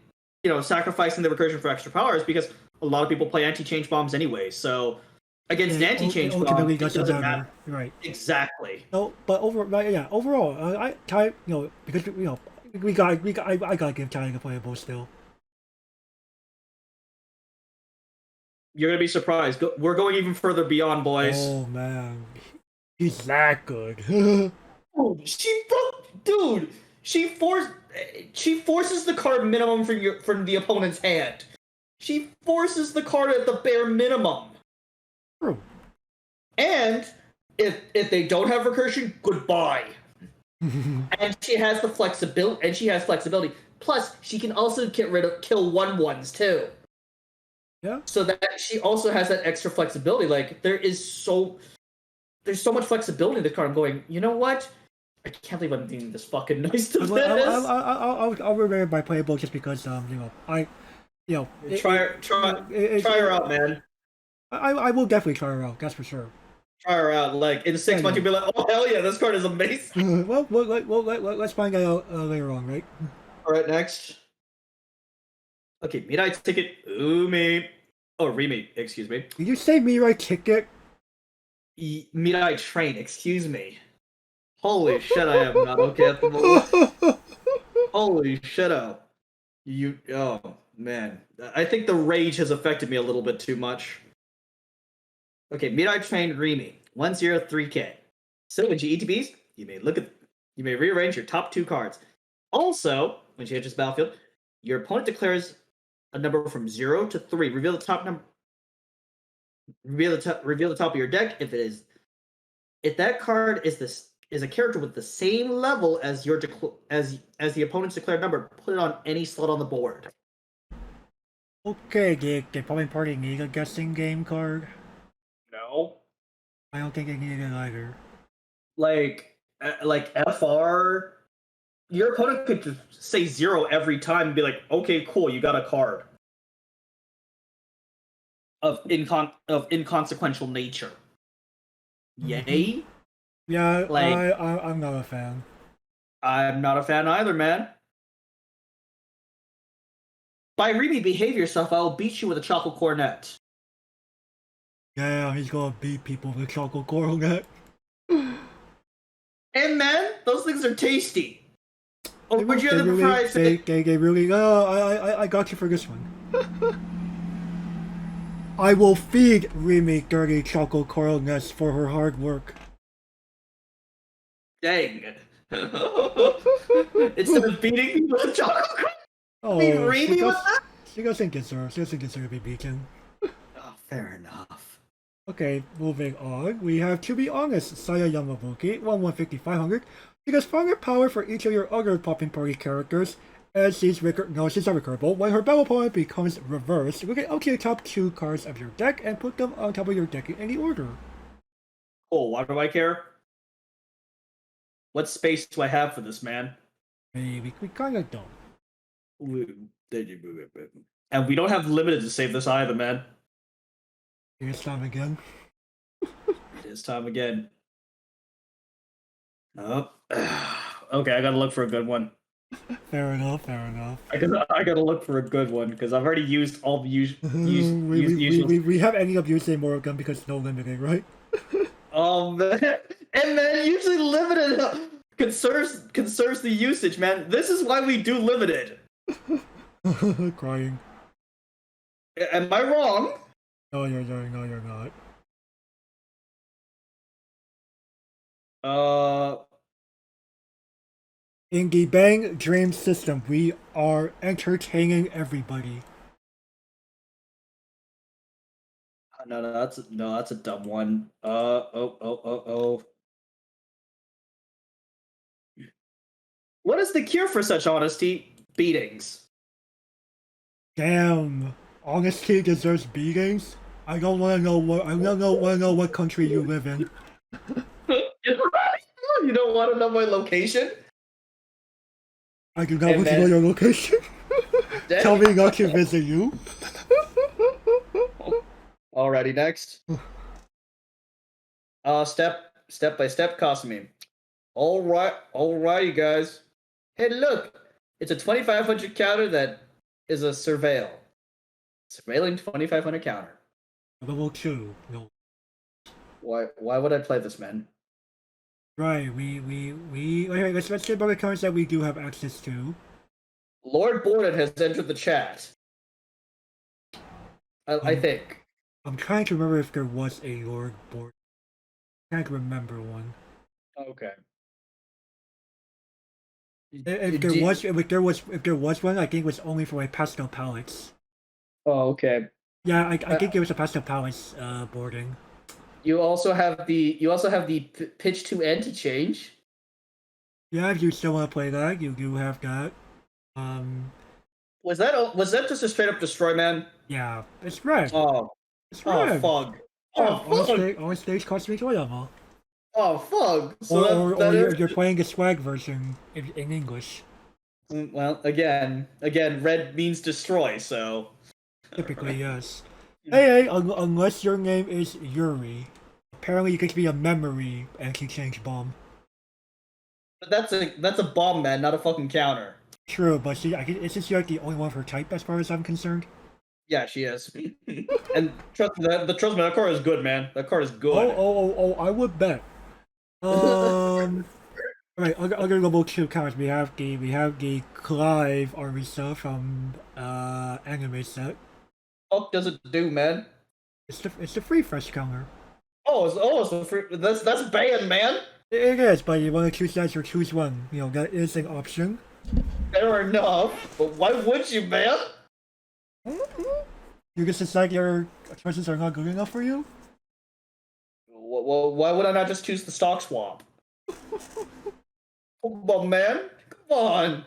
sacrificing the recursion for extra power is because a lot of people play anti-change bombs anyway. So against an anti-change bomb, ultimately it doesn't doesn't matter. matter. Right. Exactly. No, but overall, because I gotta give Ty a playable still. You're gonna be surprised. We're going even further beyond, boys. Oh man, he's that good. Oh, dude. She forces the card minimum from the opponent's hand. She forces the card at the bare minimum. True. And if they don't have recursion, goodbye. And she has flexibility. Plus, she can also kill 1/1s too. Yeah. So that she also has that extra flexibility. Like there's so much flexibility in the card. I'm going, you know what? I can't believe I'm being this fucking nice to this. I'll remember my playable just because try her out, man. I will definitely try her out. That's for sure. Try her out. Like in 6 months, you'll be like, oh hell yeah, this card is amazing. Let's find out later on, right? All right, next. Okay, Mirai ticket. Rimi, excuse me. Did you say Mirai ticket? Mirai train, excuse me. Holy shit, I am not okay at the moment. Holy shit, oh man. I think the rage has affected me a little bit too much. Okay, Mirai train Rimi, 103k. So when she ETBs, you may rearrange your top 2 cards. Also, when she enters battlefield, your opponent declares a number from 0 to 3. Reveal the top number. Reveal the top of your deck. If that card is a character with the same level as as the opponent's declared number, put it on any slot on the board. Okay, did Poppin'Party need a guessing game card? No. I don't think they needed it either. Like FR, your opponent could just say 0 every time and be like, okay, cool, you got a card of inconsequential nature. Yay? Yeah, Like, I'm not a fan. I'm not a fan either, man. By Remy, behave yourself, I will beat you with a chocolate cornet. Yeah, he's gonna beat people with chocolate coronet. And man, those things are tasty. Oh, would you They have the fries? they really. Oh, I got you for this one. I will feed Remy 30 chocolate coronets for her hard work. Dang. Instead of beating people with chocolate, Oh, Remy with that? She doesn't deserve to be beaten. Oh, fair enough. Okay, moving on. We have, to be honest, Saya Yamabuki, 1/150-500. She gets firepower for each of your other Poppin'Party characters, and she's not recurable. When her battle point becomes reversed, you can empty the top 2 cards of your deck and put them on top of your deck in any order. Oh, why do I care? What space do I have for this, man? Maybe we kind of don't. And we don't have limited to save this either, man. It's time again. It is time again. Oh. Okay, I gotta look for a good one. Fair enough. I gotta look for a good one because I've already used all the usual. We have ended up using more of them because no limiting, right? Man. And man, usually limited conserves the usage, man. This is why we do limited. Crying. Am I wrong? No, you're not. In the Bang Dream system, we are entertaining everybody. No, that's a dumb one. Oh. What is the cure for such honesty? Beatings. Damn, honesty deserves beatings. I don't want to know what country you live in. You don't want to know my location? I do not Hey, want to man. know your location. Tell me not to visit you. Alrighty, next. Step by step costuming. Alright, you guys. Hey, look! It's a 2500 counter that is a surveil. Surveilling 2500 counter. Level 2. No. Why would I play this, man? Right, okay, let's say about the cards that we do have access to. Lord Borden has entered the chat. I think. I'm trying to remember if there was a Lord board. I can't remember one. Okay. If there was one, I think it was only for like pastel palettes. Oh, okay. Yeah, I think it was a pastel palettes boarding. You also have the pitch to end to change. Yeah, if you still want to play that, you do have that. Was that just a straight up destroy, man? Yeah, it's red. Oh, It's oh, red. fug. Yeah, Oh, fuck. on stage cosmic oil. Oh, fuck. Or you're playing the swag version in English. Well, again, red means destroy, so. Typically, yes. Hey, unless your name is Yuri. Apparently you can be a memory anti-change bomb. But that's a bomb, man, not a fucking counter. True, but see, isn't she like the only one of her type as far as I'm concerned? Yeah, she is. And trust me, that card is good, man. That card is good. Oh, I would bet. Alright, other level 2 cards, we have the Clive Arisa from anime set. What does it do, man? It's the free fresh counter. It's the free, that's banned, man. It is, but you want to choose that or choose one. You know, that is an option. Fair enough, but why would you, man? You just decide your choices are not good enough for you? Well, why would I not just choose the stock swap? Come on, man. Come on.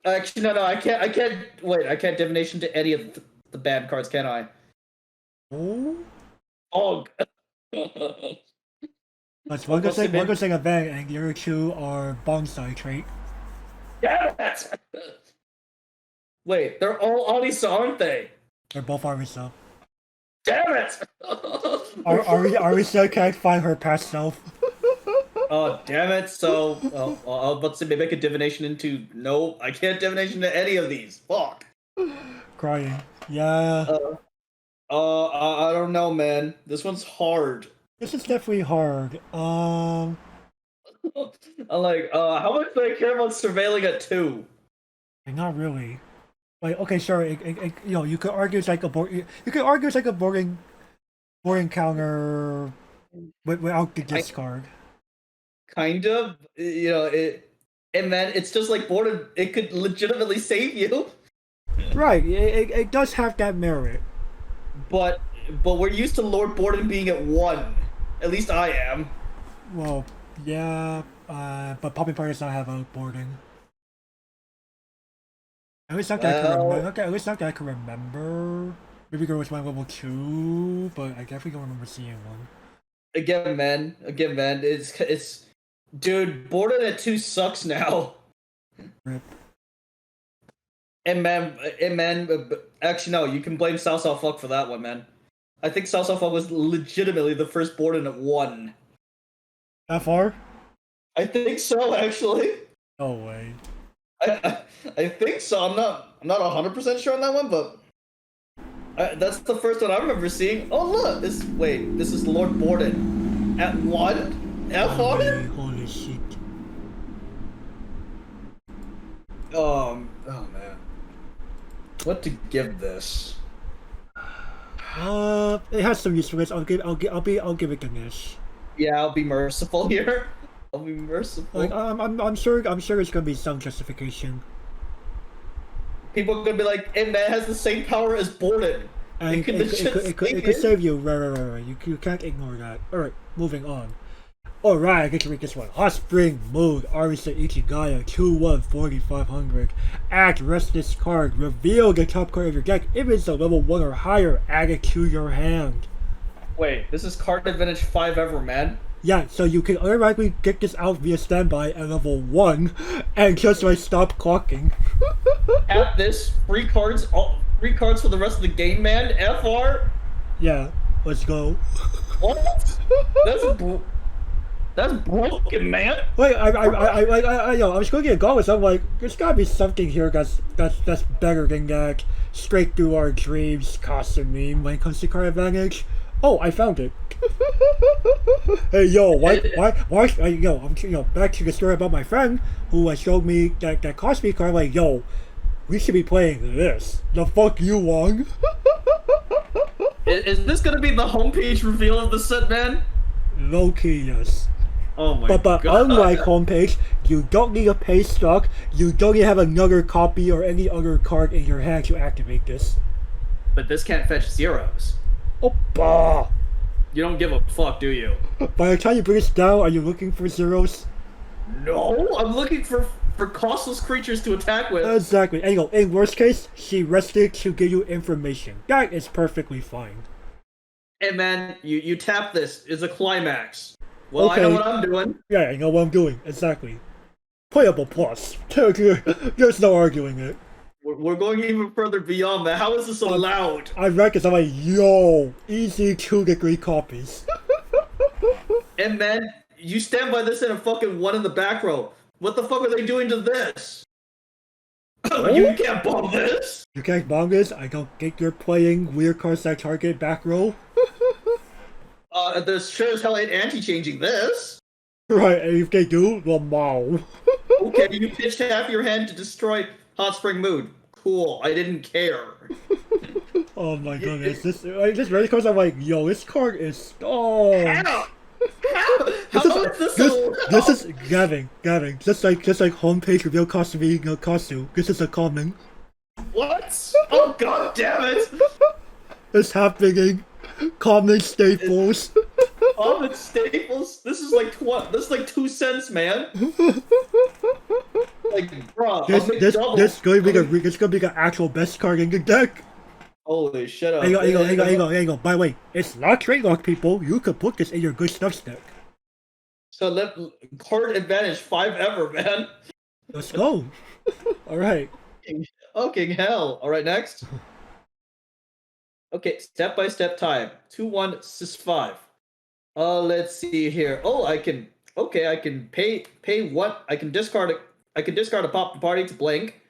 Actually, no, I can't. Wait, I can't divination to any of the bad cards, can I? Oh? Oh. That's one good thing a bang, and the other two are bonsai trait. Damn it! Wait, they're all Arisa, aren't they? They're both Arisa. Damn it! Arisa can't find her past self. Oh, damn it. So, I was about to say maybe I could divination into... No, I can't divination to any of these. Fuck. Crying. Yeah. I don't know, man. This one's hard. This is definitely hard. I'm like, how much do I care about surveilling at 2? Not really. Like, okay, sure. You know, you could argue it's like a boring counter without the discard. Kind of, you know, and then it's just like boarded. It could legitimately save you. Right. It does have that merit. But we're used to Lord Borden being at 1. At least I am. Well, yeah. But Poppin'Party does not have outboarding. At least not that I can remember. Okay, at least not that I can remember. Maybe there was one level 2, but I definitely don't remember seeing one. Again, man. It's dude. Borden at 2 sucks now. Rip. And man. Actually, no. You can blame Sao Fuck for that one, man. I think Sao Fuck was legitimately the first Borden at 1. That far? I think so, actually. No way. I think so. I'm not 100% sure on that one, but that's the first one I remember seeing. Oh look, this is Lord Borden at 1. F on Holy shit. Oh man, what to give this? It has some usefulness. I'll give it a niche. Yeah, I'll be merciful here. I'll be merciful. Like I'm sure there's gonna be some justification. People are gonna be like, "Hey man, it has the same power as Borden." And it could save you. Right. You can't ignore that. All right, moving on. All right, I get to read this one. Hot Spring Mode, Arisa Ichigaya, 2/1, 4500. Add rest this card. Reveal the top card of your deck. If it's a level 1 or higher, add it to your hand. Wait, this is card advantage 5 ever, man. Yeah, so you can automatically get this out via standby at level 1 and just like stop clocking. Tap this, free cards for the rest of the game, man. FR. Yeah, let's go. What? That's broken, man. Wait, I was looking at Gauntlet, I'm like, there's gotta be something here that's better than that straight through our dreams costume meme when it comes to card advantage. Oh, I found it. Hey, yo, why, back to the story about my friend who showed me that costume card, like, yo, we should be playing this. The fuck you want? Is this gonna be the homepage reveal of the set, man? Low key, yes. Oh my But god. unlike homepage, you don't need a pay stock, you don't need to have another copy or any other card in your hand to activate this. But this can't fetch zeros. Oppa! You don't give a fuck, do you? By the time you bring this down, are you looking for zeros? No, I'm looking for costless creatures to attack with. Exactly. And in worst case, she rested to give you information. That is perfectly fine. Hey man, you tap this. It's a climax. Well, Okay. I know what I'm doing. Yeah, I know what I'm doing. Exactly. Playable plus. There's no arguing it. We're going even further beyond that. How is this allowed? I reckon I'm like, yo, easy 2 to 3 copies. And man, you stand by this in a fucking one in the back row. What the fuck are they doing to this? You can't bomb this. You can't bomb this? I don't think you're playing weird cards that target back row. There's sure as hell ain't anti-changing this. Right, and if they do, well, wow. Okay, you pitched half your hand to destroy Hot Spring Mood. Cool, I didn't care. Oh my goodness, this really cards, I'm like, yo, this card is How? This is Gavin, just like homepage reveal costume. This is a common. What? Oh god damn it! It's happening. Common staples. Common staples? This is like 2 cents, man. Like, bro, This gonna be the actual best card in the deck. Holy shit up. Hang on. By the way, it's not trade lock, people. You could put this in your good stuff deck. So let card advantage 5 ever, man. Let's go. Alright. Okay, hell. Alright, next. Okay, step-by-step time. 2-1, sis-5. Let's see here. Oh, I can pay what? I can discard a Poppin'Party to blink,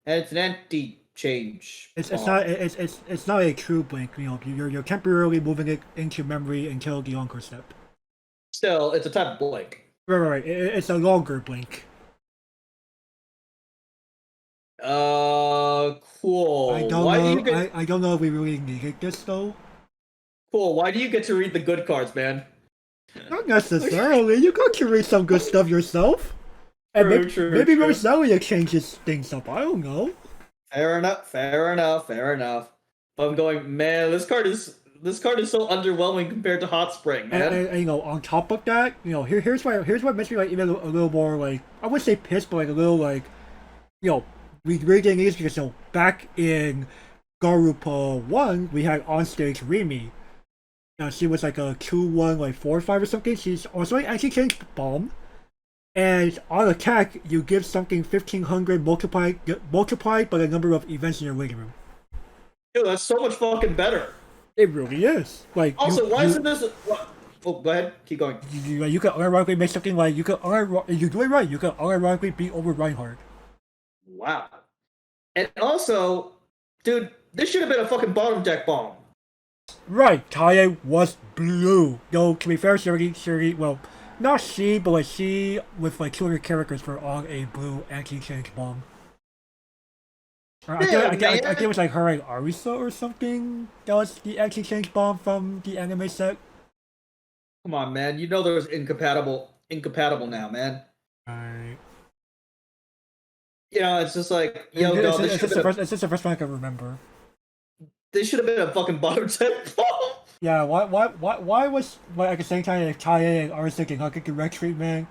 and it's an anti-change. It's not a true blink, you're temporarily moving it into memory until the encore step. Still, it's a type of blink. Right. It's a longer blink. Cool. I don't know if we really needed this though. Cool. Why do you get to read the good cards, man? Not necessarily. You got to read some good stuff yourself. And maybe Roselia changes things up. I don't know. Fair enough. But I'm going, man, this card is so underwhelming compared to Hot Spring, man. And on top of that, here's what makes me like even a little more like, I wouldn't say pissed, but like a little like, reading these because back in Garupa 1 we had onstage Rimi. She was like a 2-1 like 4-5 or something. She's also an anti-change bomb. And on attack you give something 1500 multiplied by the number of events in your waiting room. Dude, that's so much fucking better. It really is. Like also, why isn't this oh, go ahead, keep going. You can unironically make something like you do it right, you can unironically beat over Reinhardt. Wow. And also, dude, this should have been a fucking bottom deck bomb. Right, Taye was blue. Though, to be fair, well, not she, but like she with like 200 characters were on a blue anti-change bomb. I think it was like her like Arisa or something that was the anti-change bomb from the anime set. Come on, man. You know there's incompatible now, man. Alright. It's just like, it's just the first one I can remember. This should have been a fucking bottom deck bomb. Yeah, why was at the same time if Taye and Arisa did not get direct treatment,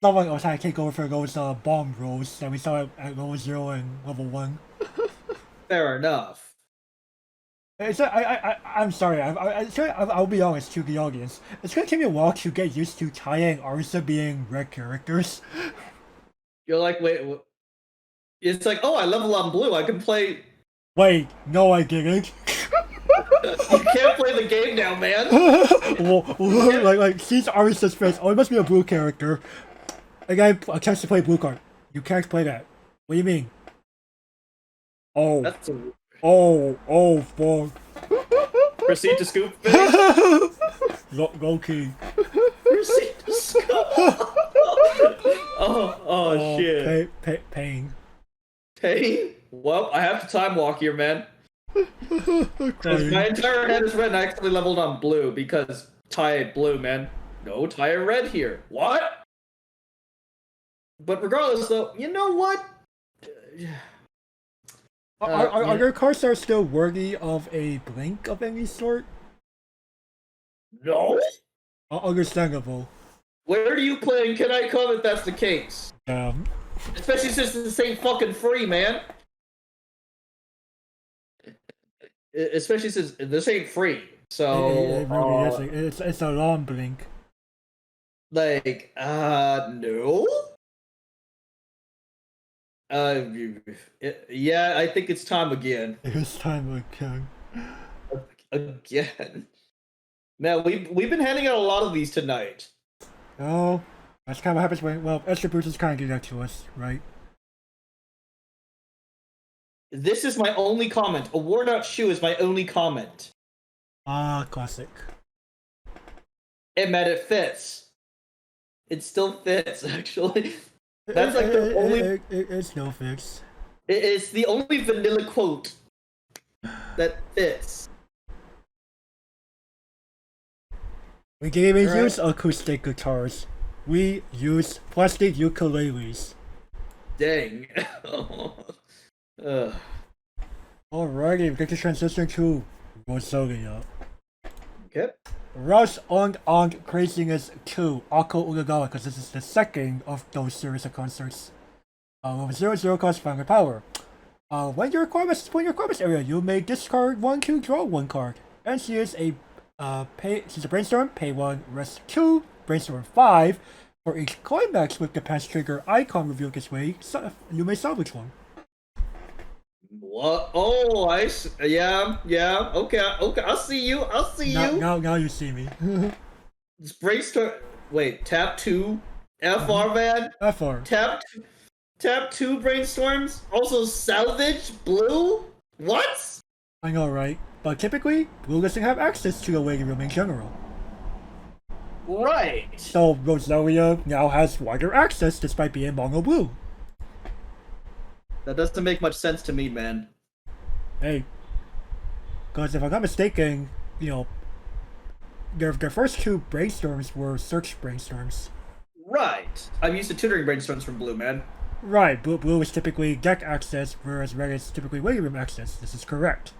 someone else had to take over for those bomb rolls that we saw at level 0 and level 1. Fair enough. I'm sorry. I'll be honest to the audience. It's gonna take me a while to get used to Taya and Arisa being red characters. You're like, wait. It's like, oh, I level on blue. I can play. Wait, no, I didn't. You can't play the game now, man. like, sees Arisa's face. Oh, it must be a blue character. Again, attempts to play blue card. You can't play that. What do you mean? Oh, That's a... oh, fuck. Proceed to scoop. Low key. Proceed to scoop. Oh, shit. Pain. Pain? Well, I have to time walk here, man. Because my entire head is red and I actually leveled on blue because Ty blue, man. No Ty red here. What? But regardless, though, you know what? Are your cards are still worthy of a blink of any sort? No. Understandable. Where do you play and can I come if that's the case? Especially since this ain't fucking free, man. Especially since this ain't free. So it really is. It's a long blink. Like, no. Yeah, I think it's time again. It's time again. Again. Man, we've been handing out a lot of these tonight. Oh, that's kind of what happens when extra boosters kind of do that to us, right? This is my only comment. A worn out shoe is my only comment. Classic. It meant it fits. It still fits, actually. That's like the only. It still fits. It's the only vanilla quote that fits. We didn't even use acoustic guitars. We use plastic ukuleles. Dang. Alrighty, we get to transition to Roselia. Okay. Rush on Craziness 2, Ako Uragawa, because this is the second of those series of concerts. With 0/0 cost final power. When your requirements area, you may discard 1 to draw 1 card. And she is a she's a brainstorm, pay 1, rest 2, brainstorm 5. For each climax with the past trigger icon revealed this way, you may salvage one. What? Oh, yeah, okay, I'll see you. Now you see me. This brainstorm. Wait, tap 2, FR man. FR. Tap 2 brainstorms. Also salvage blue. What? I know, right? But typically, blue doesn't have access to the waiting room in general. Right. So Roselia now has wider access despite being mono blue. That doesn't make much sense to me, man. Hey, because if I'm not mistaken, their first 2 brainstorms were search brainstorms. Right. I'm used to tutoring brainstorms from blue, man. Right, blue is typically deck access, whereas red is typically waiting room access. This is correct.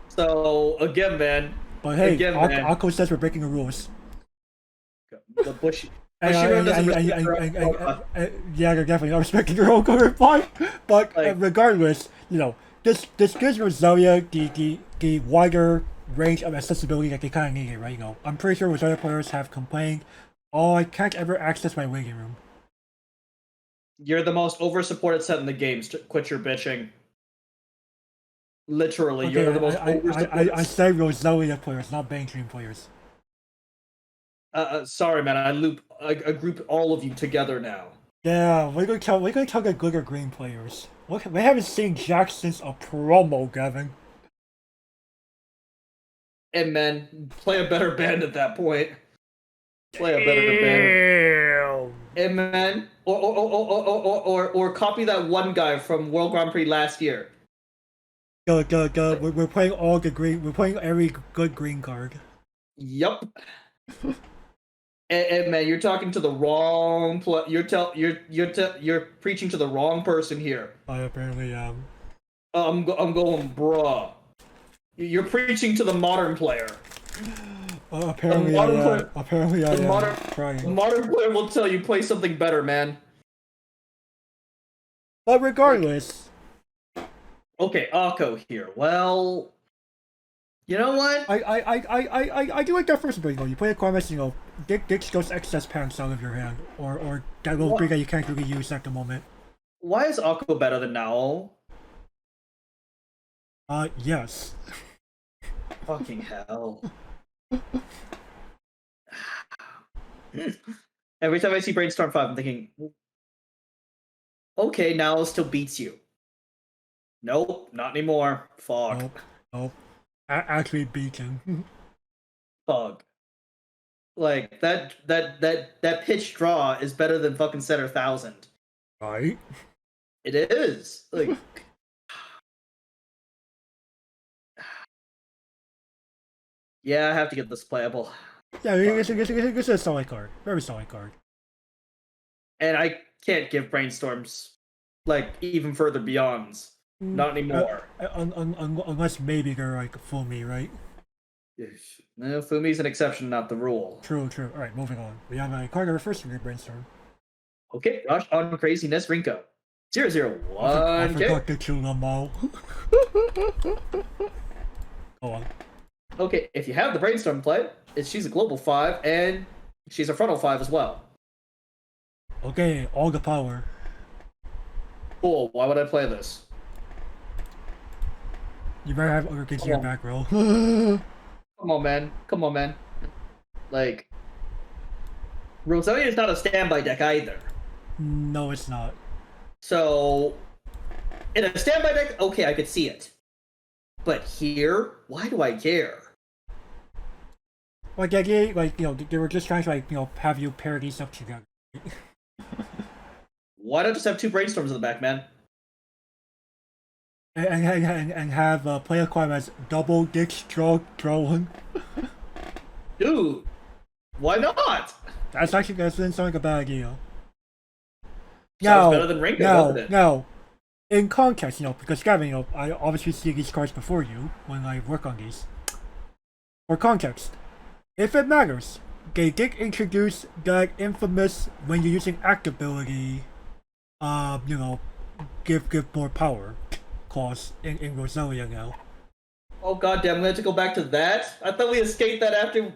So again, man. But hey, Akko says we're breaking the rules. The Bushy. Yeah, they're definitely not respecting your own current point. But regardless, this gives Roselia the wider range of accessibility that they kind of needed, right? I'm pretty sure Roselia players have complained, oh, I can't ever access my waiting room. You're the most over-supported set in the game. Quit your bitching. Literally, Okay, you're the most over-supported. I said Roselia players, not Bang Dream players. Sorry, man. I group all of you together now. Yeah, we're gonna talk about good or green players. We haven't seen Jack since a promo, Gavin. And man, play a better band at that point. Play a better band. And man, or copy that one guy from World Grand Prix last year. We're playing all the green. We're playing every good green card. Yup. And man, you're talking to the wrong. You're preaching to the wrong person here. I apparently am. I'm going, bruh. You're preaching to the modern player. Apparently I am. Apparently I am. The modern player will tell you play something better, man. But regardless. Okay, Akko here. Well, You know what? I do like that first bit. You play a Corvus, ditch those excess pants out of your hand, or that little thing that you can't really use at the moment. Why is Aqua better than Now? Yes. Fucking hell. Every time I see Brainstorm 5, I'm thinking, okay, Now still beats you. Nope, not anymore. Fuck. Nope. Actually beaten. Fuck. Like that pitch draw is better than fucking Center 1000. Right? It is. Like yeah, I have to get this playable. Yeah, it's a solid card. Very solid card. And I can't give Brainstorms like even further beyonds. Not anymore. Unless maybe they're like Fumi, right? No, Fumi's an exception, not the rule. True. Alright, moving on. We have a card number first from your Brainstorm. Okay, Rush on Craziness Rinko. 001. I forgot to kill them all. Go on. Okay, if you have the Brainstorm play, she's a global 5 and she's a frontal 5 as well. Okay, all the power. Cool, why would I play this? You better have other kids in your back row. Come on, man. Like, Roselia is not a standby deck either. No, it's not. So, in a standby deck, okay, I could see it. But here, why do I care? Like, they were just trying to, have you pair these up together. Why not just have 2 Brainstorms in the back, man? And have play a card as double ditch draw one. Dude, why not? That doesn't sound like a bad idea. Sounds better than Ringo, doesn't it? No. In context, because Gavin, I obviously see these cards before you when I work on these. For context, if it matters, they did introduce that infamous when you're using act ability, give more power clause in Roselia now. Oh goddamn, we have to go back to that? I thought we escaped that after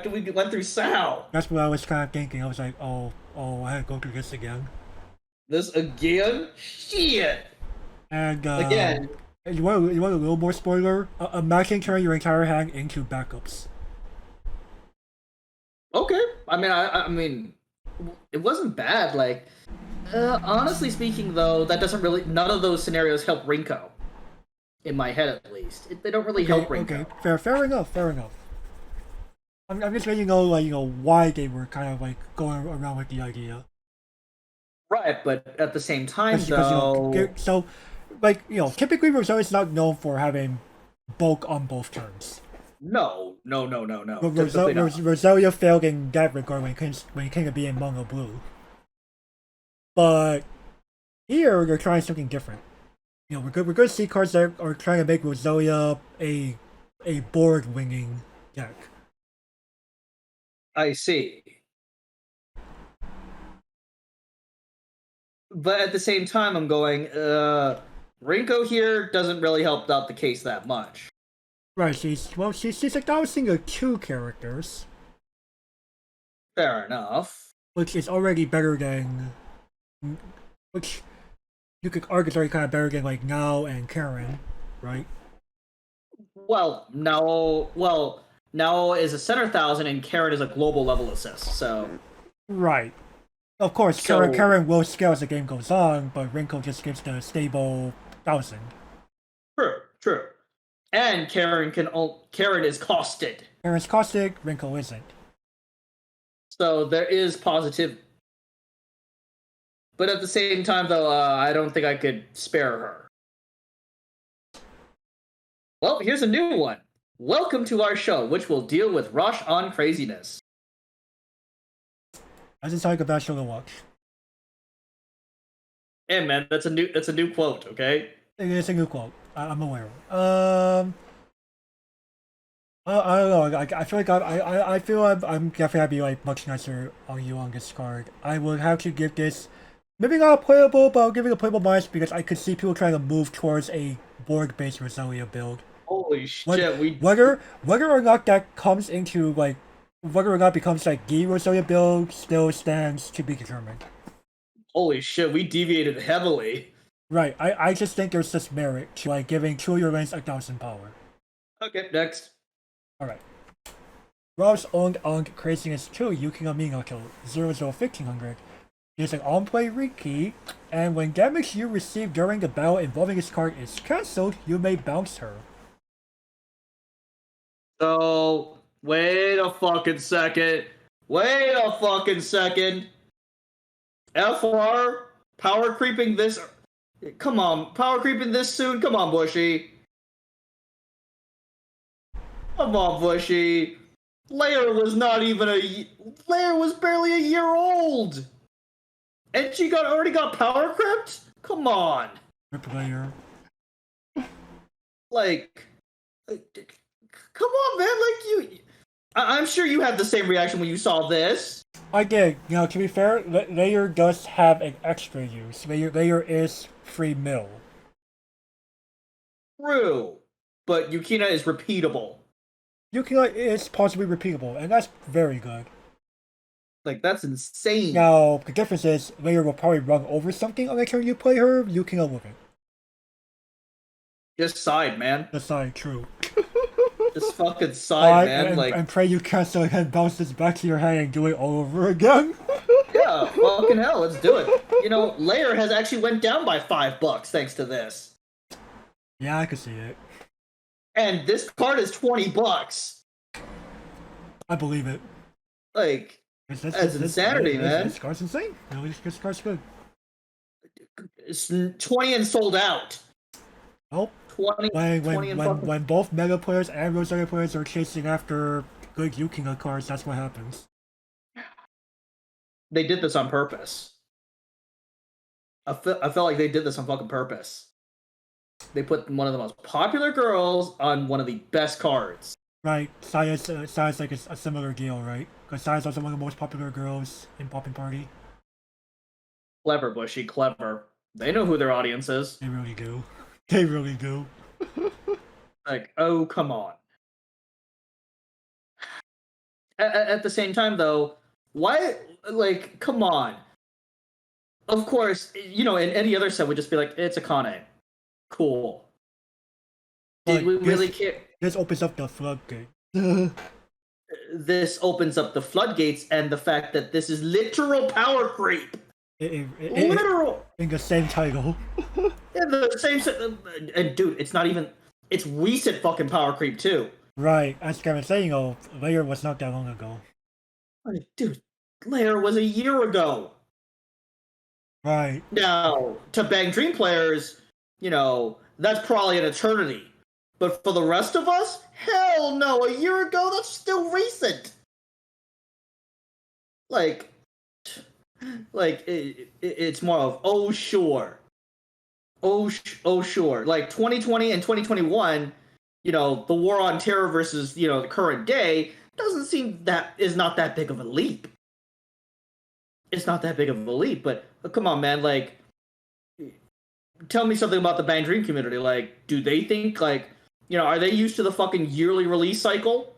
we went through Sao. That's what I was kind of thinking. I was like, oh, I had to go through this again. This again? Shit! And again. You want a little more spoiler? Imagine turning your entire hand into backups. Okay. I mean, it wasn't bad. Like, honestly speaking, though, that doesn't really. None of those scenarios help Rinko. In my head, at least, they don't really help Rinko. Okay, fair enough. I'm just letting you know, why they were kind of going around with the idea. Right, but at the same time, though. Typically Roselia is not known for having bulk on both turns. No. Roselia failed in that regard when it came to being mono blue. But here they're trying something different. We're going to see cards that are trying to make Roselia a board winning deck. I see. But at the same time, I'm going, Rinko here doesn't really help out the case that much. Right, she's acknowledging 2 characters. Fair enough. Which is already better than... Which you could argue is already kind of better than, Now and Karen, right? Well, Now is a center 1000 and Karen is a global level assist, so... Right. Of course, Karen will scale as the game goes on, but Rinko just gives the stable 1000. True. And Karen is costed. Karen's costed, Rinko isn't. So there is positive. But at the same time, though, I don't think I could spare her. Well, here's a new one. Welcome to our show, which will deal with Rush on Craziness. That's just like a bad show to watch. Hey man, that's a new quote, okay? It is a new quote. I'm aware. I don't know. I feel like I feel I'm definitely gonna be much nicer on you on this card. I would have to give this maybe not playable, but I'll give it a playable minus because I could see people trying to move towards a board-based Roselia build. Oh, Holy shit, we whether or not that comes into like whether or not becomes like the Roselia build still stands to be determined. holy shit, we deviated heavily. Right. I just think there's this merit to like giving 2 of your lanes 1,000 power. Okay, next. Alright. Rob's owned on Craziness 2 Yuki no Minato 001500. There's an on-play rekey, and when damage you receive during the battle involving this card is cancelled, you may bounce her. So, wait a fucking second. Wait a fucking second. FR, power creeping this. Come on, power creeping this soon? Come on, Bushy. Come on, Bushy. Layer was not even Layer was barely a year old! And she already got power crept? Come on. Rip Layer. Like, come on, man. Like, I'm sure you had the same reaction when you saw this. I did. You know, to be fair, Layer does have an extra use. Layer is free mill. True. But Yukina is repeatable. Yukina is possibly repeatable, and that's very good. Like, that's insane. Now, the difference is, Layer will probably run over something on the turn you play her, Yukina wouldn't. Just side, man. That's not true. Just fucking side, man. And pray you cancel and bounce this back to your hand and do it all over again. Yeah, fucking hell, let's do it. You know, Layer has actually went down by $5 thanks to this. Yeah, I can see it. And this card is $20. I believe it. Like, that's insanity, man. This card's insane. Really, this card's good. It's 20 and sold out. Oh, 20 when both Mega players and Rosaria players are chasing after good Yukina cards, that's what happens. They did this on purpose. I felt like they did this on fucking purpose. They put one of the most popular girls on one of the best cards. Right, Saya's like a similar deal, right? Because Saya's also one of the most popular girls in Poppin'Party. Clever, Bushy, clever. They know who their audience is. They really do. They really do. Like, oh, come on. At the same time, though, why, like, come on. Of course, you know, in any other set, we'd just be like, it's a Kane. Cool. Did we really care? This opens up the floodgate. This opens up the floodgates, and the fact that this is literal power creep. Literal. In the same title. In the same set. And dude, it's not even. It's recent fucking power creep, too. Right. As Kevin saying, Layer was not that long ago. Dude, Layer was a year ago. Right. Now, to Bang Dream players, you know, that's probably an eternity. But for the rest of us, hell no, a year ago, that's still recent. Like it's more of, oh, sure. Oh, sure. Like, 2020 and 2021, you know, the war on terror versus, you know, the current day, doesn't seem is not that big of a leap. It's not that big of a leap, but come on, man, like, tell me something about the Bang Dream community. Like, do they think, like, you know, are they used to the fucking yearly release cycle?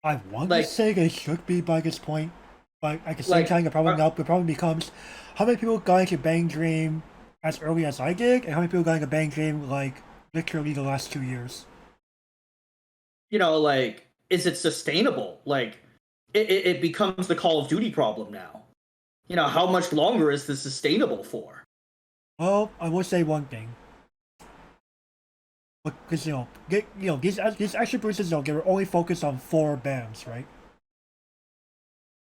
I want to say they should be by this point, but at the same time, the problem becomes how many people got into Bang Dream as early as I did, and how many people got into Bang Dream, like, literally the last 2 years. You know, like, is it sustainable? Like, it becomes the Call of Duty problem now. You know, how much longer is this sustainable for? Well, I will say one thing. Because, these action boosters, they were only focused on 4 bands, right?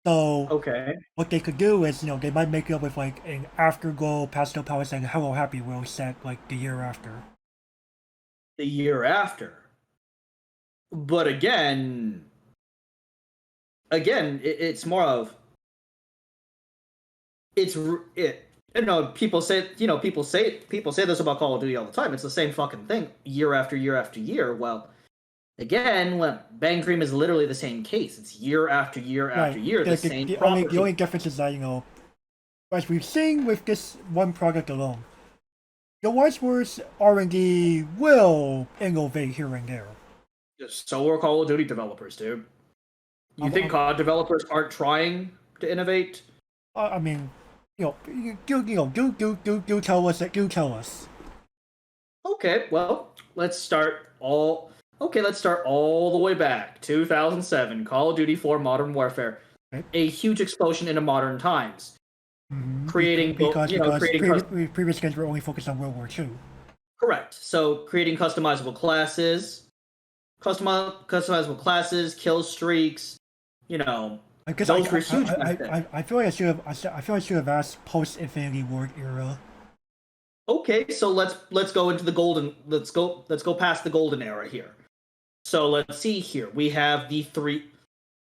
So, okay, what they could do is, they might make it up with, like, an Afterglow, Pastel Palace, and Hello Happy World set, like, the year after. The year after. But again, it's more of, people say this about Call of Duty all the time. It's the same fucking thing, year after year after year. Well, again, Bang Dream is literally the same case. It's year after year after year, the same property. The only difference is that, as we've seen with this one product alone, the Weiss Schwarz R&D will innovate here and there. So are Call of Duty developers, dude. You Um, think um, COD developers aren't trying to innovate? I mean, do tell us that. Do tell us. Okay, well, let's start all. Okay, let's start all the way back. 2007, Call of Duty 4 Modern Warfare, Okay. a huge explosion into modern times, Mm-hmm. creating because creating previous games were only focused on World War II. correct. So creating customizable classes, customizable classes, kill streaks. You know, I guess those were huge back then. I feel like I feel like I should have asked post Infinity Ward era. Okay, so let's go into the golden. Let's go past the golden era here. So let's see here. We have the three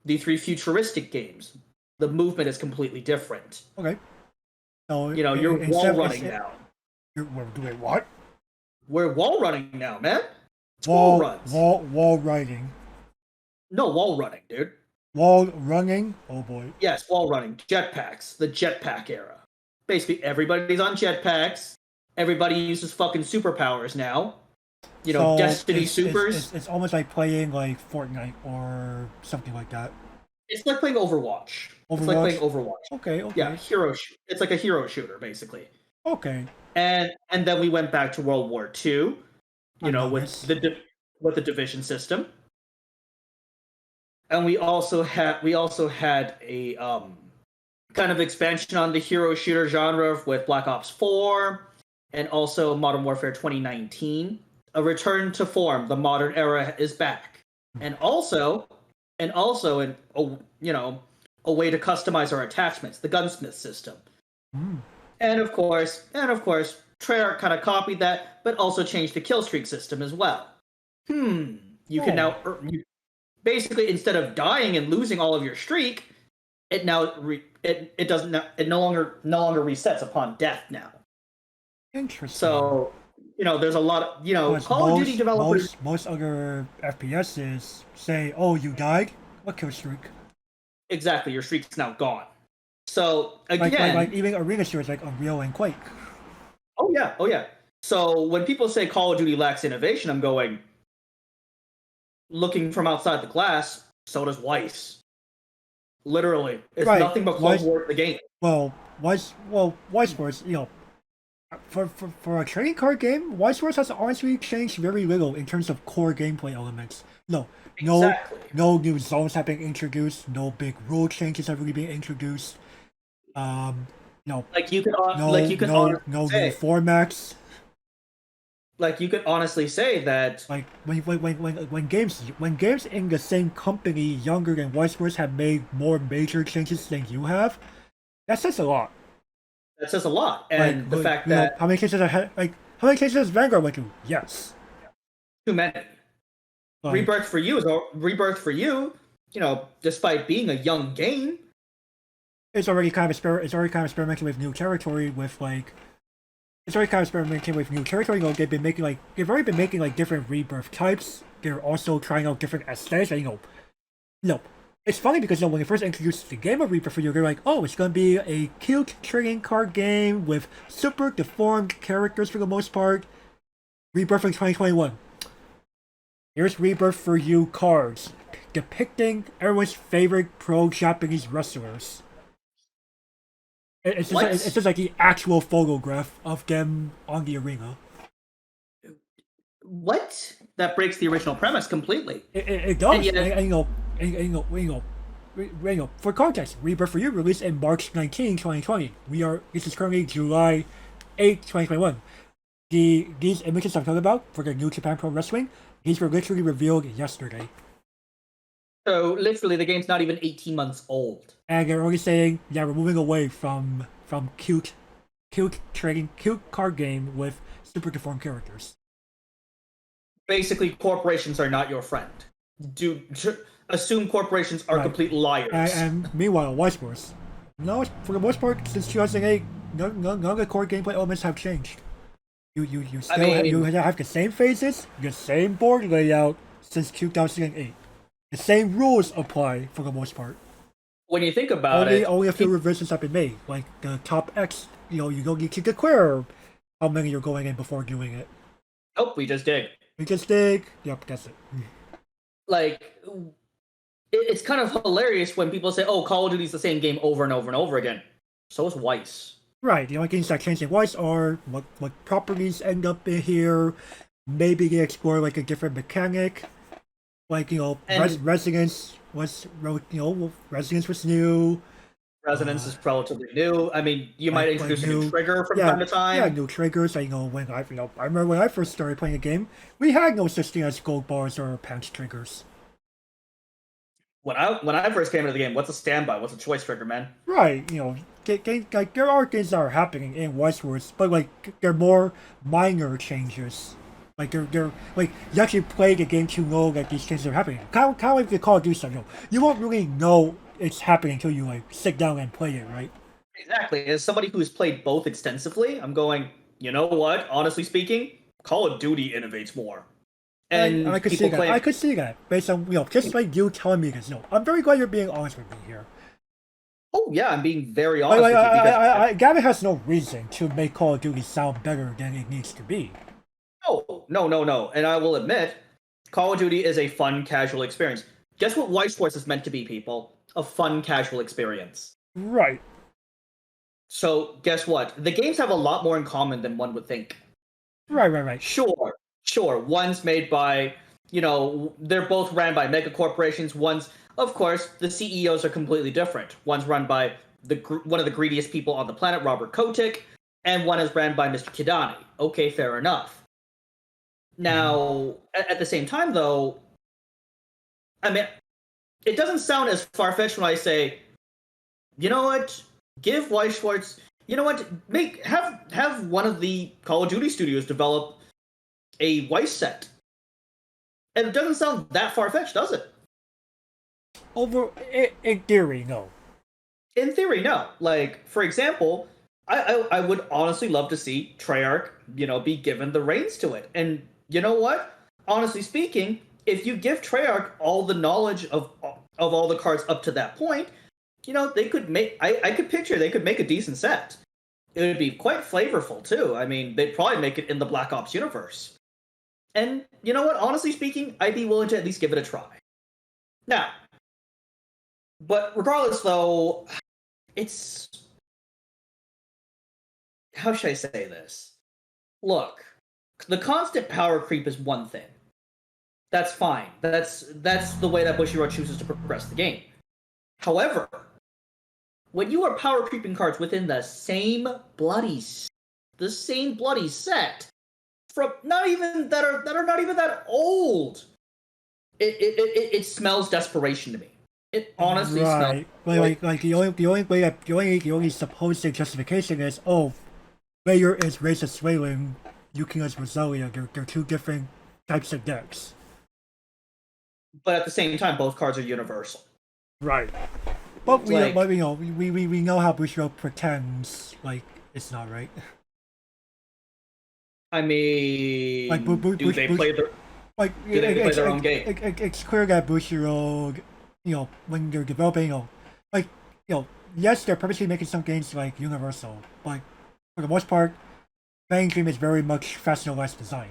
futuristic games. The movement is completely different. Okay. So You know, you're wall running now. We're doing what? We're wall running now, man. It's wall runs. Wall riding. No, wall running, dude. Wall running. Oh boy. Yes, wall running. Jetpacks. The jetpack era. Basically, everybody's on jetpacks. Everybody uses fucking superpowers now. You know, So Destiny Supers. It's almost like playing like Fortnite or something like that. It's like playing Overwatch. It's like playing Overwatch. Okay. Yeah, it's like a hero shooter, basically. Okay. And then we went back to World War II, you know, with Nice. the division system, and we also had a kind of expansion on the hero shooter genre with Black Ops 4, and also Modern Warfare 2019. A return to form. The modern era is back, and also a way to customize our attachments, the gunsmith system. Mm. And of course, Treyarch kind of copied that, but also changed the kill streak system as well. You can now basically, instead of dying and losing all of your streak, it now it no longer resets upon death now. Interesting. So there's a lot of Because Call of Duty developers. most other FPSs say, "Oh, you died? What kill streak?" Exactly, your streak's now gone. So again, like even arena shooters like Unreal and Quake. oh yeah. So when people say Call of Duty lacks innovation, I'm going, looking from outside the glass, so does Weiss. Literally, it's Right. nothing but close work the game. Weiss Schwarz, for a trading card game, Weiss Schwarz has honestly changed very little in terms of core gameplay elements. Exactly. No new zones have been introduced. No big rule changes have really been introduced. No You could no new formats. Like you could honestly say that Like when games in the same company younger than Weiss Schwarz have made more major changes than you have, that says a lot. that says a lot, and the fact that how many changes how many changes has Vanguard went through? Yes. too many. Like, Rebirth for you. Despite being a young game, it's already kind of experimenting with new territory with it's already kind of experimenting with new territory. They've already been making like different rebirth types. They're also trying out different aesthetics. And, it's funny because when they first introduced the game of Rebirth for you, they're like, oh, it's gonna be a cute trading card game with super deformed characters for the most part. Rebirth in 2021. Here's Rebirth for You cards depicting everyone's favorite pro-Japanese wrestlers. It's just like the actual photograph of them on the arena. what? That breaks the original premise completely. It does. And For context, Rebirth for You released in March 19, 2020. This is currently July 8, 2021. These images I'm talking about for the New Japan Pro Wrestling, these were literally revealed yesterday. So literally, the game's not even 18 months old. And they're only saying, yeah, we're moving away from cute card game with super deformed characters. Basically, corporations are not your friend. Assume corporations are complete liars. And meanwhile, Weiss Schwarz, no, for the most part, since 2008, none of the core gameplay elements have changed. You still have the same phases, the same board layout since 2008. The same rules apply for the most part. When you think about only a few revisions have been made, like the top X. You don't need to declare how many you're going in before doing it. Nope, we just dig. You just dig. Yep, that's it. Like, it's kind of hilarious when people say, "Oh, Call of Duty's the same game over and over and over again." So is Weiss. Right. The only things that change in Weiss are what properties end up in here. Maybe they explore like a different mechanic. Like And- Resonance was Resonance was new. Resonance is relatively new. I mean, you might like introduce a new- new trigger from Yeah, time to time. yeah, new triggers. I when I I remember when I first started playing the game, we had no such thing as gold bars or pants triggers. When I first came into the game, what's a standby? What's a choice trigger, man? Right, like there are things that are happening in Weiss Schwarz, but like they're more minor changes. Like they're like you actually play the game to know that these changes are happening. Kind of like the Call of Duty stuff. You won't really know it's happening until you like sit down and play it, right? Exactly. As somebody who's played both extensively, I'm going, you know what? Honestly speaking, Call of Duty innovates more. And I could see people that. claim, I could see that based on just like you telling me this. I'm very glad you're being honest with me here. oh yeah, I'm being very honest Like, with you because Gavin has no reason to make Call of Duty sound better than it needs to be. no. And I will admit, Call of Duty is a fun, casual experience. Guess what Weiss Schwarz is meant to be, people? A fun, casual experience. Right. So guess what? The games have a lot more in common than one would think. Right. Sure. One's made by, they're both ran by mega corporations. One's, of course, the CEOs are completely different. One's run by one of the greediest people on the planet, Robert Kotick, and one is ran by Mr. Kidani. Okay, fair enough. Now, at the same time, though, I mean, it doesn't sound as far-fetched when I say, you know what? Give Weiss Schwarz, you know what? Have one of the Call of Duty studios develop a Weiss set. And it doesn't sound that far-fetched, does it? In theory, no. In theory, no. Like, for example, I would honestly love to see Treyarch, be given the reins to it. And you know what? Honestly speaking, if you give Treyarch all the knowledge of all the cards up to that point, they could make. I could picture they could make a decent set. It would be quite flavorful too. I mean, they'd probably make it in the Black Ops universe. And you know what? Honestly speaking, I'd be willing to at least give it a try. Now, but regardless, though, it's how should I say this? Look, the constant power creep is one thing. That's fine. That's the way that Bushiroad chooses to progress the game. However, when you are power creeping cards within the same bloody set from not even that are not even that old, it smells desperation to me. It honestly smells like the only supposed justification is Layer is Racist Swayling, Yuki is Roselia. They're two different types of decks. But at the same time, both cards are universal. Right. But we know how Bushiroad pretends like it's not right. I mean, Like, do they play their own game? It's clear that Bushiroad, when they're developing, yes, they're purposely making some games like universal, but for the most part, Bang Dream is very much Fascinolized design.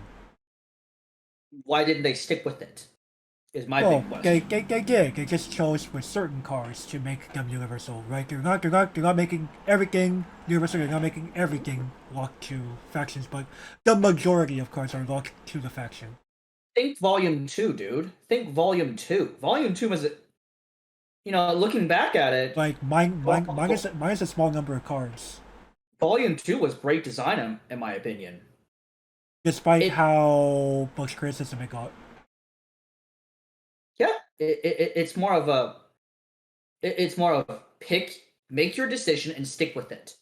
Why didn't they stick with it? Is my big question. They did. They just chose with certain cards to make them universal, right? They're not making everything universal. They're not making everything locked to factions, but the majority of cards are locked to the faction. Think Volume 2, dude. Think Volume 2. Volume 2 was, looking back at it, Like mine is a small number of cards, Volume 2 was great design, in my opinion. despite how much criticism it got. Yeah, it's more of a make your decision and stick with it.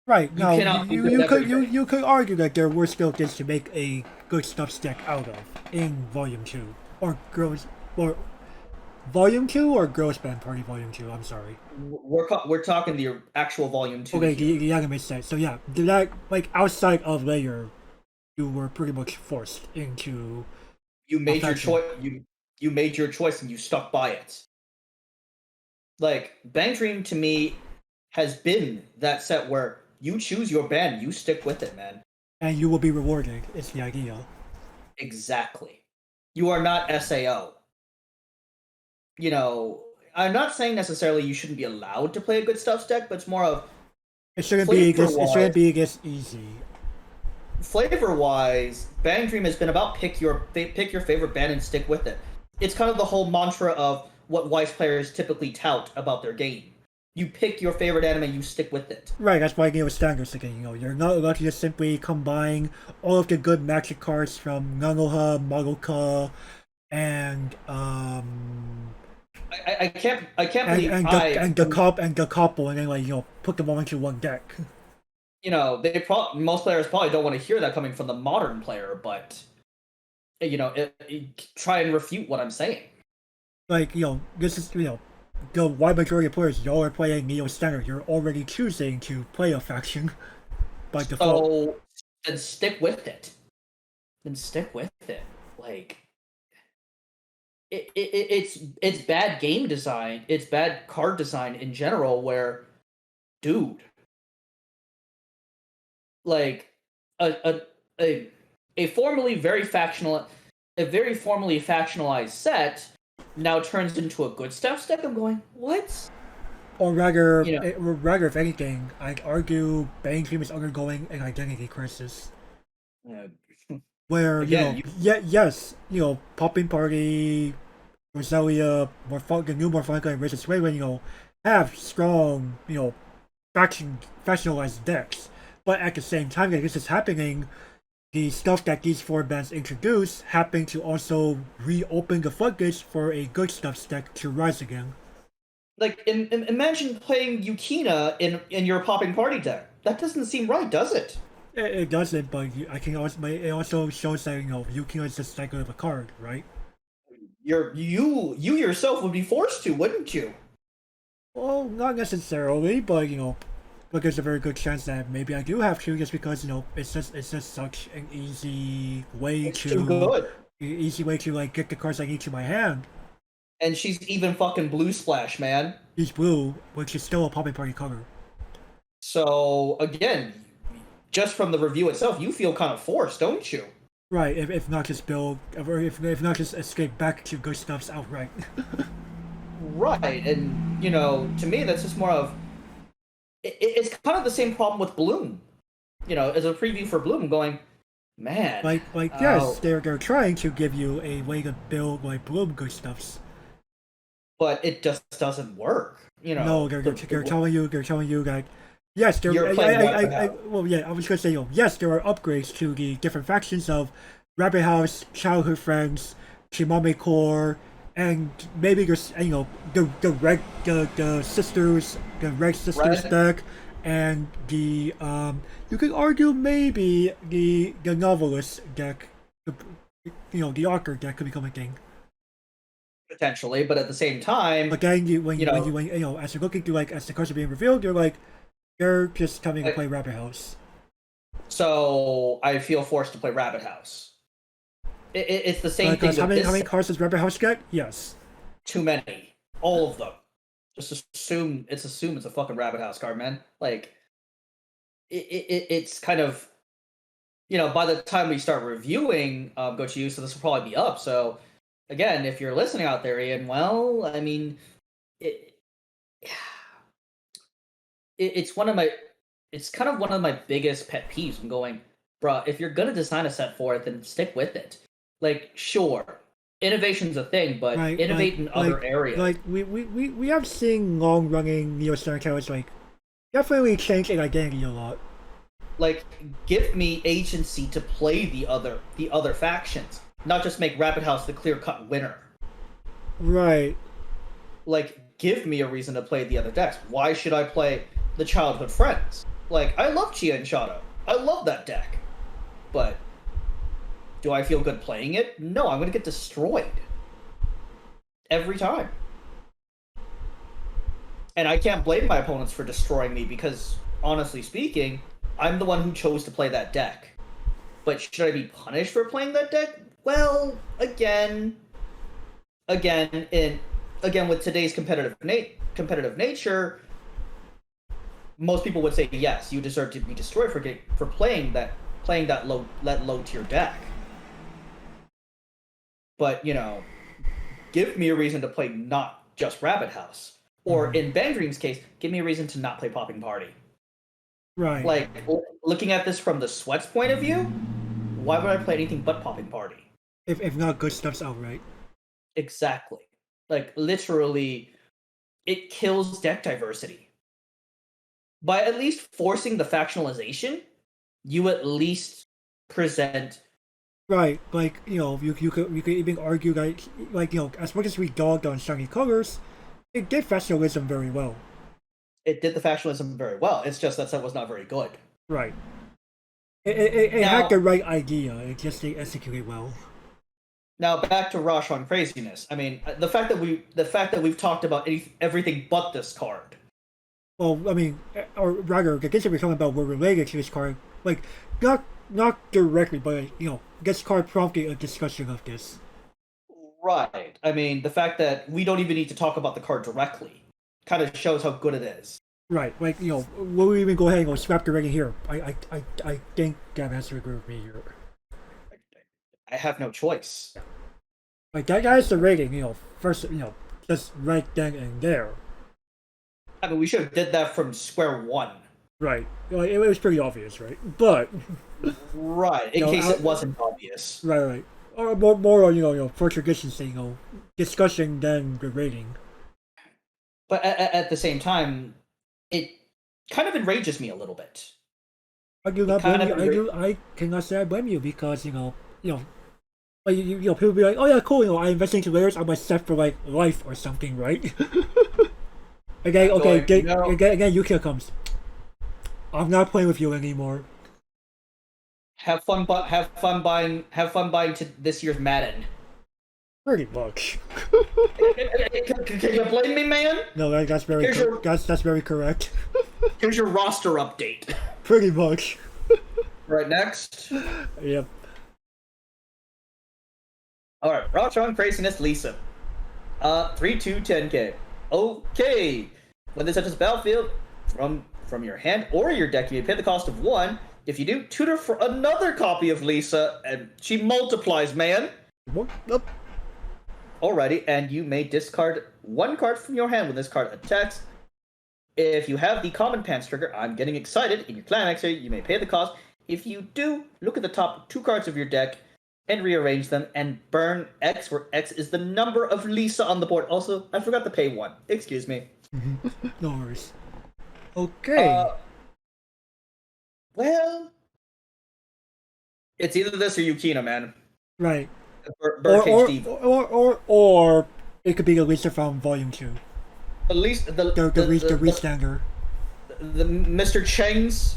Right. You Now cannot be you good at could everything. you could argue that there were still things to make a good stuff deck out of in Volume 2 or Volume 2 or Girls Band Party Volume 2. I'm sorry. We're talking the actual Volume 2. Okay, the anime set. So yeah, that outside of Layer, you were pretty much forced into. You made your faction. choice. You made your choice and you stuck by it. Like Bang Dream to me has been that set where you choose your band, you stick with it, man. And you will be rewarded. It's the idea. Exactly. You are not SAO. You know, I'm not saying necessarily you shouldn't be allowed to play a good stuff deck, but it's more of It shouldn't be this. It flavor-wise- shouldn't be this easy. flavor-wise, Bang Dream has been about pick your favorite band and stick with it. It's kind of the whole mantra of what Weiss players typically tout about their game. You pick your favorite anime, you stick with it. Right, that's why game of standards again. You're not allowed to just simply combine all of the good magic cards from Nanoha, Madoka, and I can't believe the couple, and then put them all into one deck. You know, most players probably don't want to hear that coming from the modern player, but try and refute what I'm saying. This is the wide majority of players, y'all are playing Neo Standard. You're already choosing to play a faction by default. So then stick with it. Like it's bad game design. It's bad card design in general. Where, dude, like a formally very factionalized set now turns into a good stuff deck. I'm going, what? Or rather, if anything, I'd argue Bang Dream is undergoing an identity crisis. Where, yes, Poppin'Party, Roselia, the new Morphonica, and Racist Way, have strong, factionalized decks. But at the same time that this is happening, the stuff that these four bands introduce happen to also reopen the floodgates for a good stuff deck to rise again. Like, imagine playing Yukina in your Poppin'Party deck. That doesn't seem right, does it? It doesn't, but it also shows that Yukina is just that good of a card, right? You yourself would be forced to, wouldn't you? Well, not necessarily, but but there's a very good chance that maybe I do have to, just because it's just such an easy way too good. Easy way to get the cards I need to my hand. And she's even fucking blue splash, man. She's blue, which is still a Poppin'Party cover. So again, just from the review itself, you feel kind of forced, don't you? Right, if not just if not just escape back to good stuffs outright. Right, and to me, that's just more of. It's kind of the same problem with Bloom. As a preview for Bloom, going, man. Yes, they're trying to give you a way to build Bloom good stuffs. But it just doesn't work. No, they're telling you that. Yes, I was gonna say, yes, there are upgrades to the different factions of Rabbit House, Childhood Friends, Shimame Core, and maybe there's the Red Sisters deck, and the you could argue maybe the Novelist deck, the Archer deck could become a thing. Potentially, but at the same time. But then as you're looking through as the cards are being revealed, they're just coming to play Rabbit House. So I feel forced to play Rabbit House. It's the same thing. How many cards does Rabbit House get? Yes. Too many. All of them. Just assume it's a fucking Rabbit House card, man. It's kind of, by the time we start reviewing Go To You, so this will probably be up. So again, if you're listening out there, Ian, well, I mean, it's kind of one of my biggest pet peeves. I'm going, bruh, if you're gonna design a set for it, then stick with it. Sure, innovation's a thing, but innovate in other areas. We have seen long running Neo Standard cards definitely change in identity a lot. Give me agency to play the other factions, not just make Rabbit House the clear-cut winner. Right. Give me a reason to play the other decks. Why should I play the Childhood Friends? I love Chia and Shadow. I love that deck. But do I feel good playing it? No, I'm going to get destroyed. Every time. And I can't blame my opponents for destroying me because, honestly speaking, I'm the one who chose to play that deck. But should I be punished for playing that deck? Well, again, with today's competitive nature, most people would say yes, you deserve to be destroyed for playing playing that low tier deck. But give me a reason to play not just Rabbit House, or in Bang Dream's case, give me a reason to not play Poppin'Party. Right. Like looking at this from the Sweat's point of view, why would I play anything but Poppin'Party? If not good stuff's outright. Exactly. Like literally, it kills deck diversity. By at least forcing the factionalization, you at least present. Right, like you could even argue like as much as we dogged on shiny colors, it did factionalism very well. It did the factionalism very well. It's just that set was not very good. Right. It had the right idea. It just didn't execute it well. Now back to Roshan craziness. I mean, the fact that we've talked about everything but this card. Well, I mean, or rather, the things that we're talking about were related to this card. Like, not directly, but this card prompted a discussion of this. Right. I mean, the fact that we don't even need to talk about the card directly kind of shows how good it is. Right. Like, we'll even go ahead and scrap the rating here. I think Gavin has to agree with me here. I have no choice. Yeah. Like, that is the rating, first, just right then and there. I mean, we should have did that from square one. Right. It was pretty obvious, right? But... Right, in case it wasn't obvious. Right. Or more for tradition's sake, discussion than the rating. But at the same time, it kind of enrages me a little bit. I do not blame you. I cannot say I blame you because like people be like, oh yeah, cool. I invested into layers. I'm set for like life or something, right? Again, Yukio comes. I'm not playing with you anymore. Have fun buying to this year's Madden. Pretty much. Can you blame me, man? No, that's very that's very correct. Here's your roster update. Pretty much. Right, next. Yep. Alright, Roshan Craziness Lisa. 3/2/10k. Okay. When this enters the battlefield, from your hand or your deck, you may pay the cost of 1. If you do, tutor for another copy of Lisa, and she multiplies, man. Nope. Alrighty, and you may discard 1 card from your hand when this card attacks. If you have the Common Pants trigger, I'm getting excited, in your climax area, you may pay the cost. If you do, look at the top 2 cards of your deck and rearrange them and burn X, where X is the number of Lisa on the board. Also, I forgot to pay 1. Excuse me. No worries. Okay. Well, it's either this or Yukina, man. Right. Birdcage Diva. Or it could be the Lisa from Volume 2. At least the restander. The Mr. Cheng's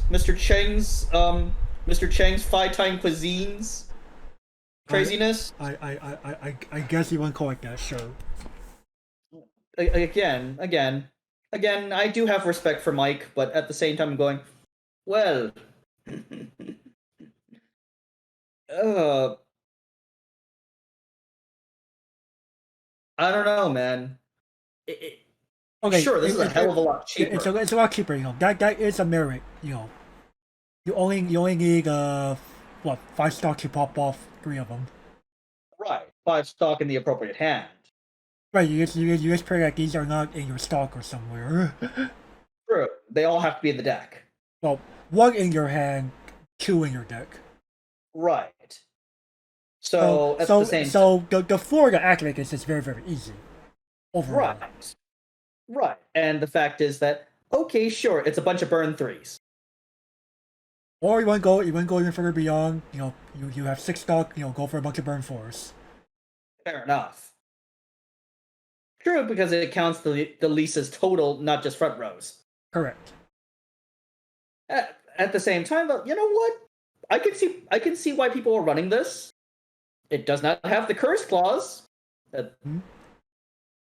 5-time cuisines craziness. I guess you wouldn't call it that, sure. Again, I do have respect for Mike, but at the same time I'm going, well, I don't know, man. Okay, sure, this is a hell of a lot cheaper. It's a lot cheaper, That is a merit, You only need 5 stock to pop off 3 of them. Right, 5 stock in the appropriate hand. Right, you just pray that these are not in your stock or somewhere. True, they all have to be in the deck. Well, 1 in your hand, 2 in your deck. Right. So at the same time, the floor to activate this is very, very easy. Overall. Right. And the fact is that, okay, sure, it's a bunch of burn 3s. Or you want to go even further beyond, you have 6 stock, go for a bunch of burn 4s. Fair enough. True, because it counts the Lisa's total, not just front rows. Correct. At the same time, though, you know what? I can see why people are running this. It does not have the curse clause. And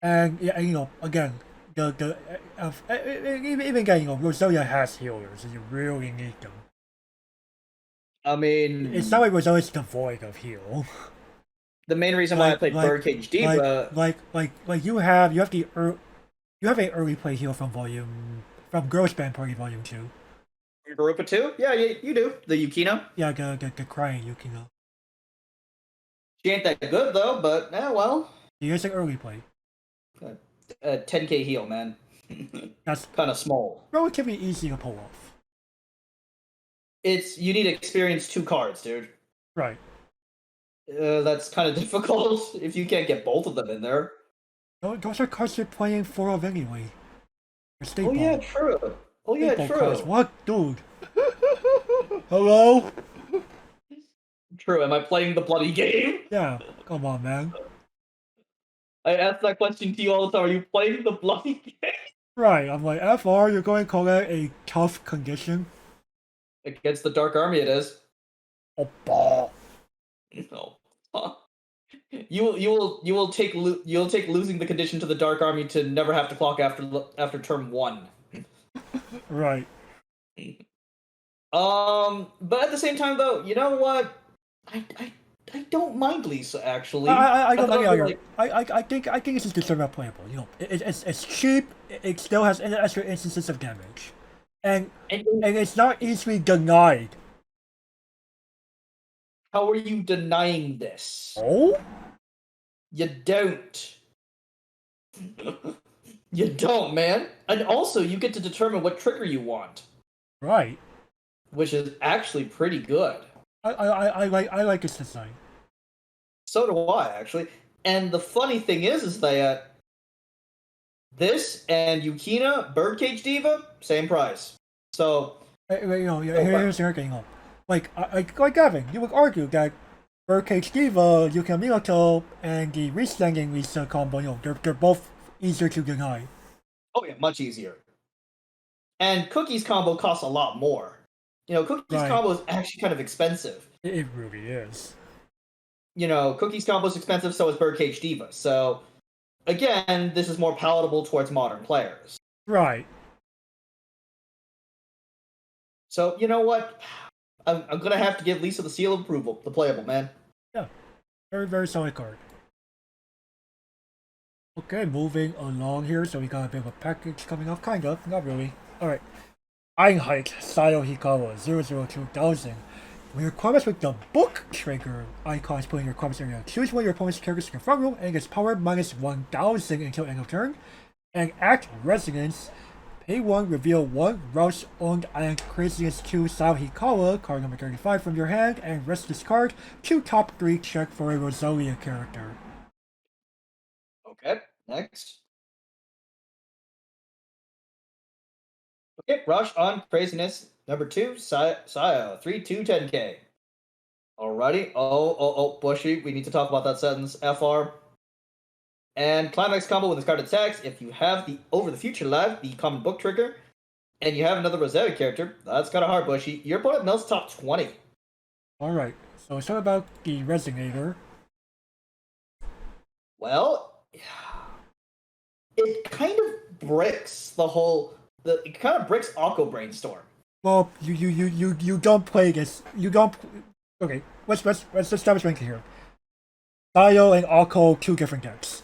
again, even again, Roselia has healers, and you really need them. I mean, it's not like Roselia's devoid of heal. The main reason why I played Birdcage Diva, you have an early play heal from Girls Band Party Volume 2. Garupa too? Yeah, you do. The Yukino. Yeah, the crying Yukino. She ain't that good though, but well. He is an early play. 10k heal, man. That's kind of small. relatively easy to pull off. You need to experience 2 cards, dude. Right. That's kind of difficult if you can't get both of them in there. Those are cards you're playing 4 of anyway. Oh yeah, true. Oh yeah, Staple true. cards. What, dude? Hello? True. Am I playing the bloody game? Yeah. Come on, man. I ask that question to you all the time. Are you playing the bloody game? Right. I'm like, FR, you're going to call that a tough condition? Against the Dark Army, it is. Oh, ball. No. You will take losing the condition to the Dark Army to never have to clock after turn 1. Right. But at the same time, though, you know what? I don't mind Lisa actually. I don't thought like. I think it's just deserved playable. You know, it's cheap. It still has extra instances of damage, and it's not easily denied. How are you denying this? Oh, you don't. You don't, man. And also, you get to determine what trigger you want. Right. Which is actually pretty good. I like this design. So do I, actually. And the funny thing is that this and Yukina, Birdcage Diva, same price. So, here's the thing. Like Gavin, you would argue that Birdcage Diva, Yukina Minato, and the Reslanging Lisa combo, they're both easier to deny. Oh yeah, much easier. And Cookie's combo costs a lot more. Cookie's combo is actually kind of expensive. It really is. Cookie's combo is expensive, so is Birdcage Diva. So, again, this is more palatable towards modern players. Right. So, you know what? I'm gonna have to give Lisa the seal of approval. The playable, man. Yeah. Very, very solid card. Okay, moving along here. So we got a bit of a package coming off. Kind of. Not really. Alright. Einheit Sayo Hikawa 002,000. When your comments with the book trigger icons put in your comments area, choose one of your opponent's characters in your front row and it gets power minus 1,000 until end of turn. And act Resonance. Pay 1, reveal 1 Rush owned and Craziest 2 Sayo Hikawa, card number 35 from your hand, and rest this card to top 3 check for a Roselia character. Okay, next. Okay, Rush on Craziness. Number 2, Sayo. 3/2/10k. Alrighty. Oh, Bushy. We need to talk about that sentence. FR. And Climax combo with this card attacks. If you have the Over the Future Live, the common book trigger, and you have another Roselia character, that's kind of hard, Bushy. Your opponent melts top 20. Alright, so it's all about the Resonator. Well, it kind of bricks it kind of bricks Aqua Brainstorm. Well, you don't play this. You don't. Okay, let's establish ranking here. Sayo and Akko, 2 different decks.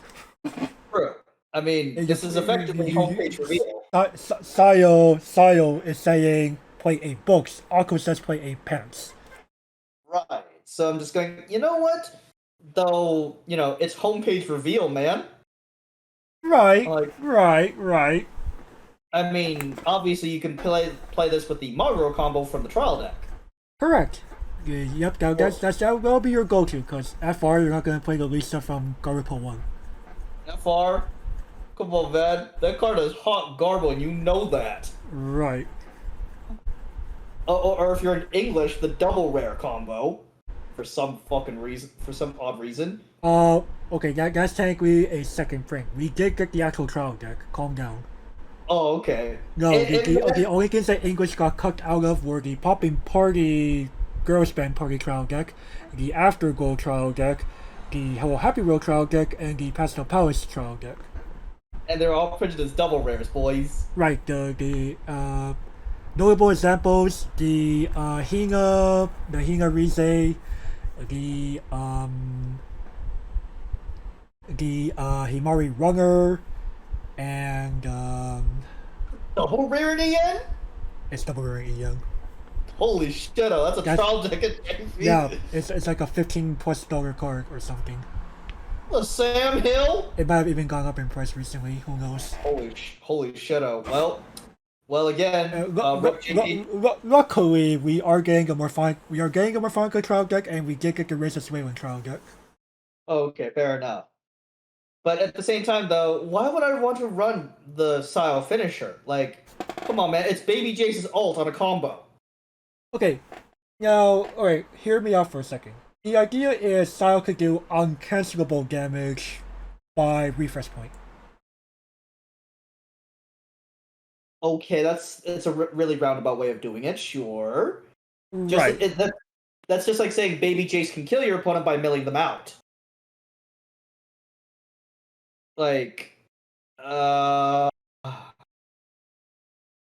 True. I mean, this is effectively homepage reveal. Sayo is saying play a books. Akko says play a pants. Right. So I'm just going. You know what? Though it's homepage reveal, man. Right. Right. I mean, obviously you can play this with the Maguro combo from the trial deck. Correct. Yep, that will be your go-to, because FR, you're not going to play the Lisa from Garupa 1. FR? Come on, man. That card is hot garbo, and you know that. Right. Or if you're in English, the double rare combo. For some odd reason. Okay, that's technically a second frame. We did get the actual trial deck. Calm down. Oh, okay. No, the only things that English got cut out of were the Poppin'Party Girls Band Party trial deck, the Afterglow trial deck, the Hello Happy World trial deck, and the Pastel Palace trial deck. And they're all printed as double rares, boys. Right, the notable examples, the Hina Rize, the Himari Runner, and double rare again? it's double rare again. Holy shit! Oh, that's a That's- trial deck at 10 feet. Yeah, it's like a $15+ card or something. The Sam Hill. It might have even gone up in price recently. Who knows? Holy shit! Oh, well again. Rip JP. Luckily, we are getting a Morphonica trial deck, and we did get the Razor Swayland trial deck. Okay, fair enough. But at the same time, though, why would I want to run the Sile finisher? Like, come on, man! It's Baby Jace's ult on a combo. Okay, now, alright, hear me out for a second. The idea is Sile could do uncancelable damage by refresh point. Okay, it's a really roundabout way of doing it. Sure. Right. That's just like saying Baby Jace can kill your opponent by milling them out. Like,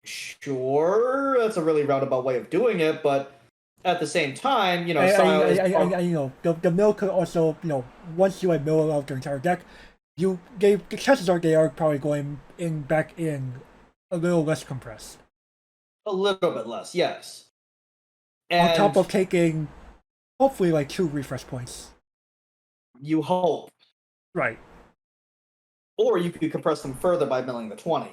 sure, that's a really roundabout way of doing it, but at the same time, you know, the mill could also, once you mill out your entire deck, the chances are they are probably going back in a little less compressed. A little bit less, yes. And on top of taking, hopefully, like 2 refresh points. You hope. Right. Or you could compress them further by milling the 20.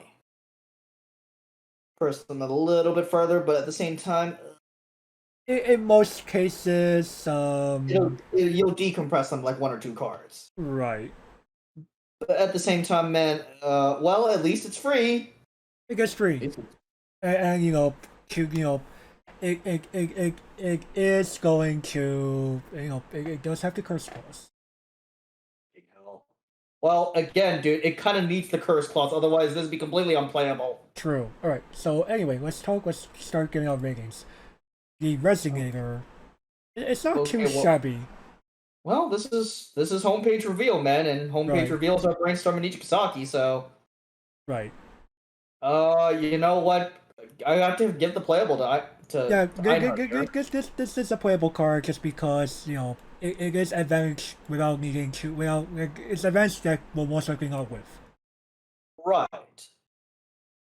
Compress them a little bit further, but at the same time, in most cases, you'll decompress them like 1 or 2 cards. Right. But at the same time, man, well, at least it's free. It gets free, and it is going to, it does have the curse clause. Well, again, dude, it kind of needs the curse clause, otherwise this would be completely unplayable. True. Alright, so anyway, let's start giving out ratings. The Resonator, it's not too shabby. Well, this is homepage reveal, man, and homepage reveals are Brainstorm and Ichikasaki, so... Right. You know what? I have to give the playable this is a playable card just because, it is advantage without needing to, it's advantage that will most likely not with. Right.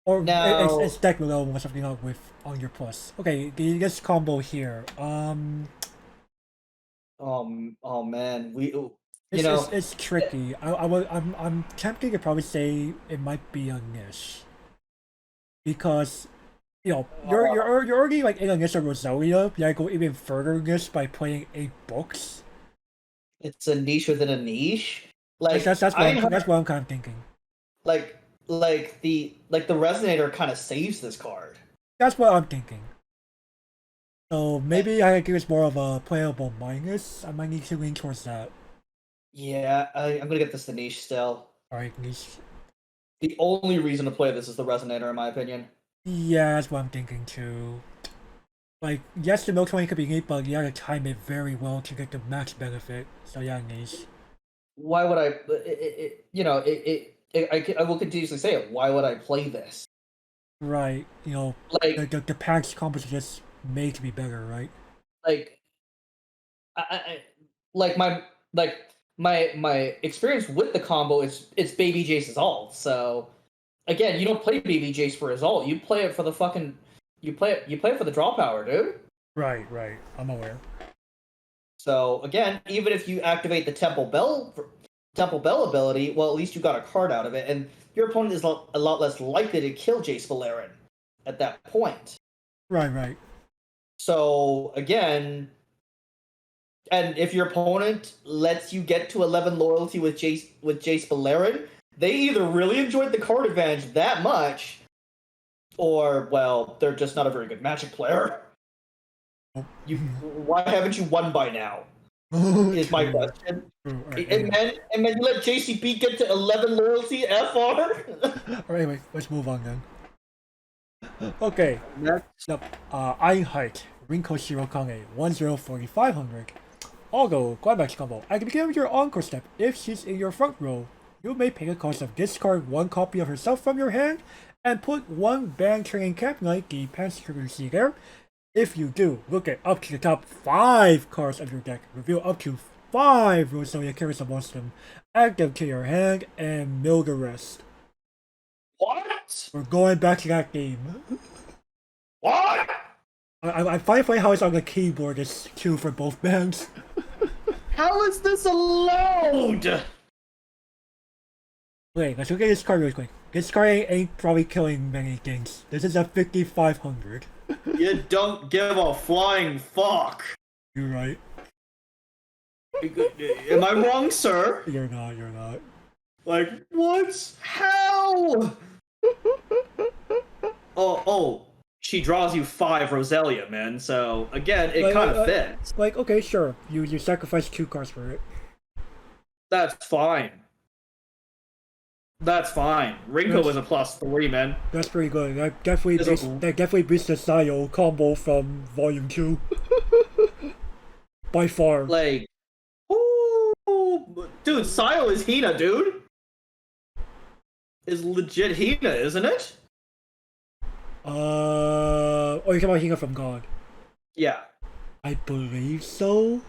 Or now, it's deck will most likely not with on your plus. Okay, this combo here, oh man, it's tricky. I'm tempted to probably say it might be a niche. Because, you're already like in a niche of Roselia. You gotta go even further niche by playing 8 books. It's a niche within a niche. Like that's what I'm kind of thinking. Like the Resonator kind of saves this card. That's what I'm thinking. So maybe I think it's more of a playable minus. I might need to lean towards that. Yeah, I'm gonna get this the niche still. Alright, niche. The only reason to play this is the Resonator, in my opinion. Yeah, that's what I'm thinking too. Like, yes, the Milk 20 could be neat, but you gotta time it very well to get the max benefit. So yeah, niche. Why would I? I will continuously say it. Why would I play this? Right. Like the package combos are just made to be better, right? Like, my experience with the combo is it's Baby Jace's ult. So again, you don't play Baby Jace for his ult. You play it for the fucking. You play it for the draw power, dude. Right. I'm aware. So again, even if you activate the Temple Bell ability, well, at least you got a card out of it, and your opponent is a lot less likely to kill Jace Valerian at that point. Right. So again, and if your opponent lets you get to 11 loyalty with Jace Valerian, they either really enjoyed the card advantage that much, or well, they're just not a very good Magic player. Why haven't you won by now? Is my question. And then you let JCP get to 11 loyalty FR? Alright, anyway, let's move on then. Okay. Next up, Einheit, Rinko Shirokage, 104500. Although, climax combo. At the beginning of your encore step, if she's in your front row, you may pick a cost of discard 1 copy of herself from your hand and put 1 band training cap like the Panzer you see there. If you do, look at up to the top 5 cards of your deck, reveal up to 5 Roselia cards amongst them, add them to your hand, and mill the rest. What? We're going back to that game. What? I find funny how it's on the keyboard. It's 2 for both bands. How is this allowed? Wait, let's look at this card really quick. This card ain't probably killing many things. This is a 5500. You don't give a flying fuck. You're right. Am I wrong, sir? You're not. Like, what? How? Oh, she draws you 5 Roselia, man. So, again, it kind of fits. Like, okay, sure. You sacrifice 2 cards for it. That's fine. That's fine. Rinko is a +3, man. That's pretty good. That definitely beats the Sayo combo from Volume 2. By far. Like, ooh, dude, Sayo is Hina, dude. Is legit Hina, isn't it? Oh, you're talking about Hina from God? Yeah. I believe so.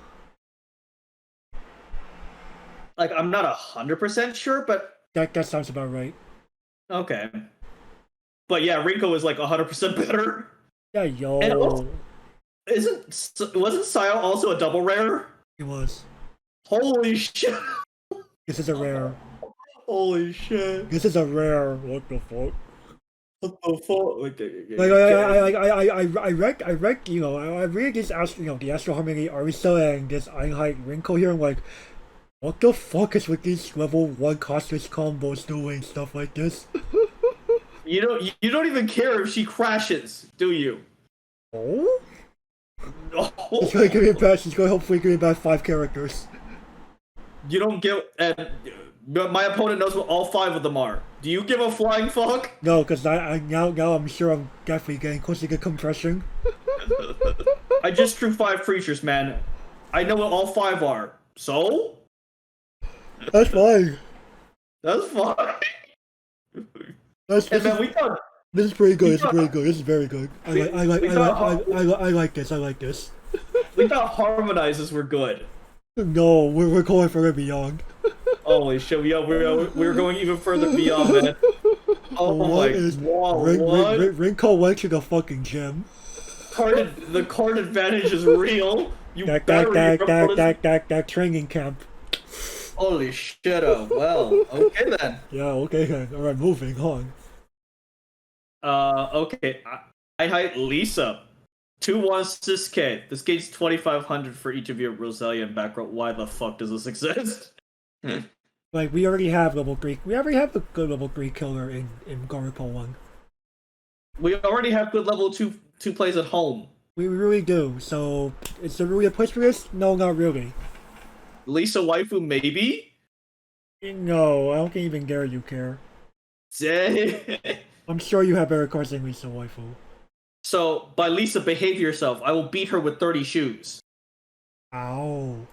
Like, I'm not 100% sure, but That sounds about right. okay. But yeah, Rinko is like 100% better. Yeah, yo. And also, wasn't Sayo also a double rare? It was. Holy shit! This is a rare. Holy shit! This is a rare. What the fuck? What the fuck? I read, you know, I read this the Astro Harmony Arisa and this Einheit Rinko here. I'm like, what the fuck is with these level 1 costless combos doing stuff like this? You don't even care if she crashes, do you? Oh? Oh. She's gonna give me a patch. She's gonna hopefully give me about 5 characters. You don't give, and my opponent knows what all 5 of them are. Do you give a flying fuck? No, because now I'm sure I'm definitely getting close to get compression. I just drew 5 creatures, man. I know what all 5 are. So? That's fine. That's fine. This is pretty good. This is pretty good. This is very good. I like this. I like this. We thought harmonizes were good. No, we're going further beyond. Holy shit! We're going even further beyond, man. Oh my god! Rinko went to the fucking gym. The card advantage is real. That training camp. Holy shit! Oh well. Okay then. Yeah. Okay then. All right. Moving on. Okay. I height Lisa. 2/1 Siskate. This gains 2,500 for each of your Roselia and back row. Why the fuck does this exist? Like, we already have level 3. We already have a good level 3 killer in Garupo 1. We already have good level 2 plays at home. We really do. So, is there really a push for this? No, not really. Lisa waifu, maybe? No, I don't think even Gary you care. Dang. I'm sure you have better cards than Lisa waifu. So, by Lisa, behave yourself. I will beat her with 30 shoes. Ow.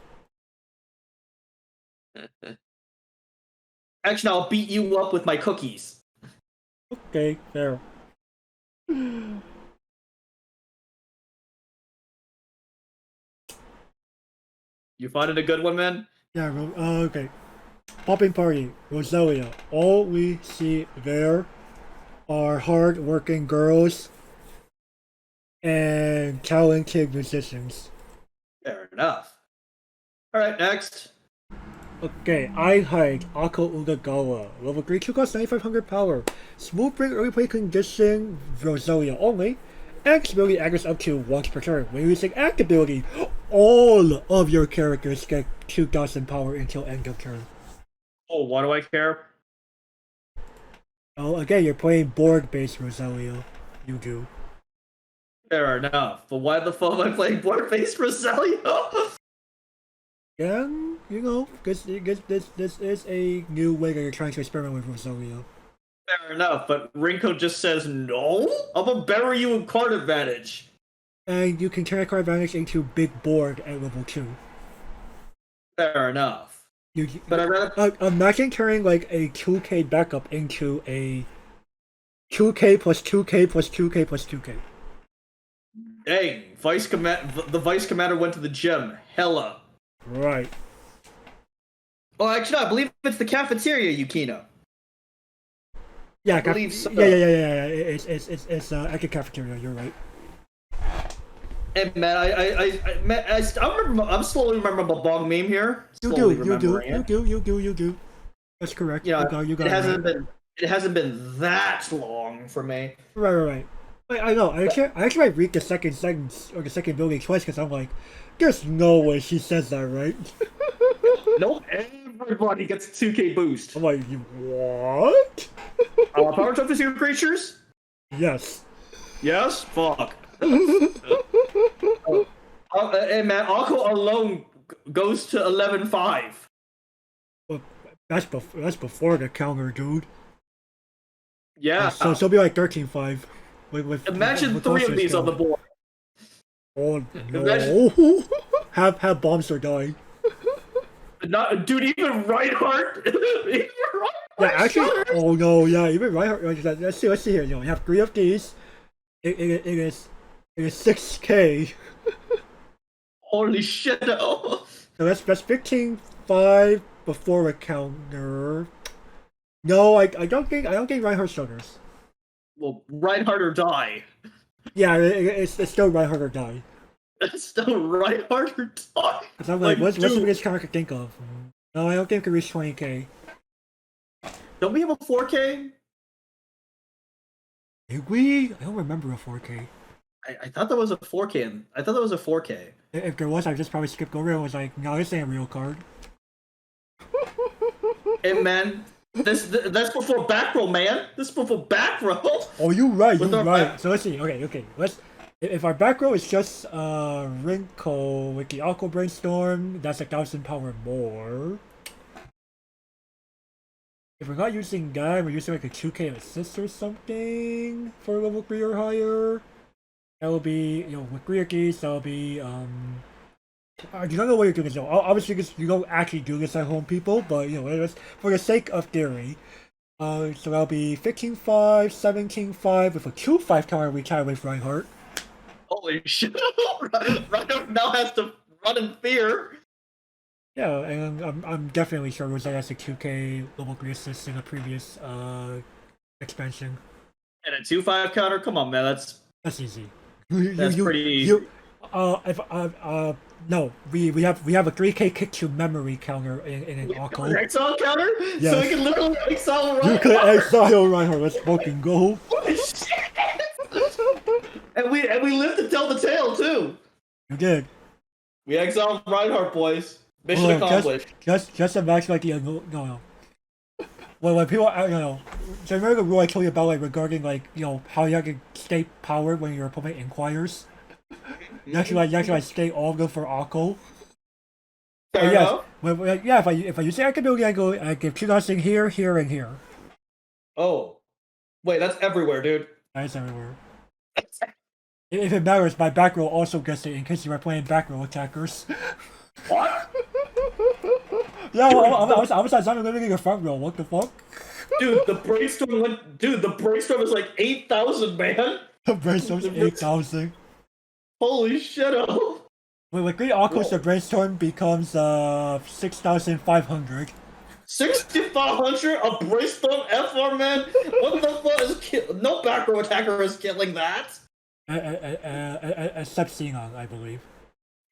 Actually, I'll beat you up with my cookies. Okay, fair. You finding a good one, man? Yeah, okay. Poppin'Party, Roselia. All we see there are hard-working girls and talented musicians. Fair enough. Alright, next. Okay, I hide Ako Udagawa. Level 3, 2 cost 9,500 power. Smooth break early play condition, Roselia only. Act ability aggro's up to once per turn. When using act ability, all of your characters get 2,000 power until end of turn. Oh, why do I care? Oh, again, you're playing board-based Roselia. You do. Fair enough. But why the fuck am I playing board-based Roselia? Yeah, you know, this is a new way that you're trying to experiment with Roselia. Fair enough, but Rinko just says no? I'm gonna bury you in card advantage. And you can turn card advantage into big board at level 2. Fair enough. But I rather... imagine turning like a 2k backup into a 2k plus 2k plus 2k plus 2k. Dang, the vice commander went to the gym. Hella. Right. Oh, actually, no, I believe it's the cafeteria, Yukino. Yeah, I believe so. Yeah. It's at the cafeteria. You're right. Hey man, I'm slowly remembering a bug meme here. You Slowly do. remembering it. You do. That's correct. You know, You got it hasn't right. been it hasn't been that long for me. Right. I know. I actually might read the second sentence or the second building twice because I'm like, there's no way she says that, right? Nope, everybody gets a 2K boost. I'm like, what? Power jump to secret creatures? Yes. Yes? Fuck. And man, Akko alone goes to 11-5. Well, that's before the counter, dude. Yeah. So it'll be like 13-5. Imagine with three of Monsters these on the going. board. Oh no! Imagine- have bombs or die. Not, dude, even Reinhardt. Even Yeah, actually. Reinhardt. Oh no! Yeah, even right. Let's see here. You have 3 of these. It is 6K. Holy shit! Oh. So that's 15-5 before a counter. No, I don't think Reinhardt starters. Well, Reinhardt or die. Yeah, it's still Reinhardt or die. It's still Reinhardt or die. Cause I'm like, what's the dude, biggest counter I could think of? No, I don't think it could reach 20K. don't we have a 4K? Did we? I don't remember a 4K. I thought there was a 4K. I thought there was a 4K. If there was, I just probably skipped over it and was like, no, this ain't a real card. Hey man, that's before back row, man. This is before back row. Oh, you're right. With our Right. back- So let's see. Okay. If our back row is just Wrinkle with the Aqua Brainstorm, that's 1,000 power more. If we're not using that, we're using like a 2K assist or something for level 3 or higher. That will be, with Griakis, that'll be, you don't know what you're doing, so obviously you don't actually do this at home, people, but, it's for the sake of theory. So that'll be 15-5, 17-5 with a 2-5 counter retire with Reinhardt. Holy shit! Reinhardt now has to run in fear. Yeah, and I'm definitely sure Rosetta has a 2K level 3 assist in a previous expansion. And a 2-5 counter. Come on, man. That's easy. That's pretty. No, we have a 3K kick to memory counter in an Akko. An exile counter, Yes. so we can literally exile Reinhardt. You could exile Reinhardt. Let's fucking go. Holy shit! and we lived to tell the tale too. You did. We exiled Reinhardt, boys. Mission accomplished. Just imagine like the no. When people so remember the rule I told you about regarding how you have to stay powered when your opponent inquires. You actually stay all good for Akko. Fair enough. If I use the ability, I give 2,000 here, and here. Oh, wait, that's everywhere, dude. That's everywhere. If it matters, my back row also gets it in case you are playing back row attackers. What? Yeah, I was living in the front row. What the fuck? Dude, the brainstorm is like 8,000, man. The brainstorm's 8,000. Holy shit! Oh. With Great Akko's, the brainstorm becomes 6,500. 6,500 a brainstorm FR, man. What the fuck no back row attacker is killing that. Except Xenon, I believe.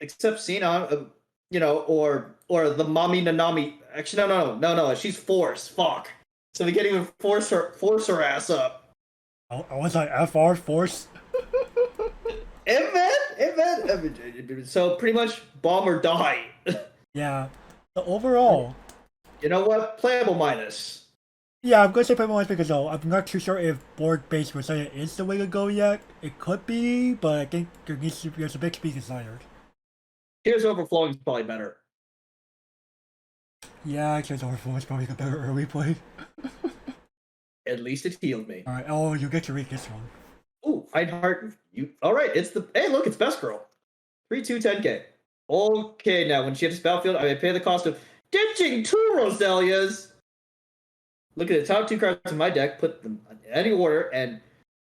Except Xenon, or the Mami Nanami. Actually, no. She's Force. Fuck. So we can't even force her ass up. Oh, was I FR Force? Evan. So pretty much bomb or die. Yeah. So overall. You know what? Playable minus. Yeah, I'm gonna say playable minus because I'm not too sure if board-based Roselia is the way to go yet. It could be, but I think there's a bit to be desired. Here's Overflowing is probably better. Yeah, Tears Overflow is probably a better early play. At least it healed me. Alright, oh, you get to read this one. Ooh, Einhart. Alright, hey, look, it's Best Girl. 3-2-10K. Okay, now when she hits Battlefield, I may pay the cost of ditching 2 Roselias. Look at the top 2 cards in my deck, put them in any order, and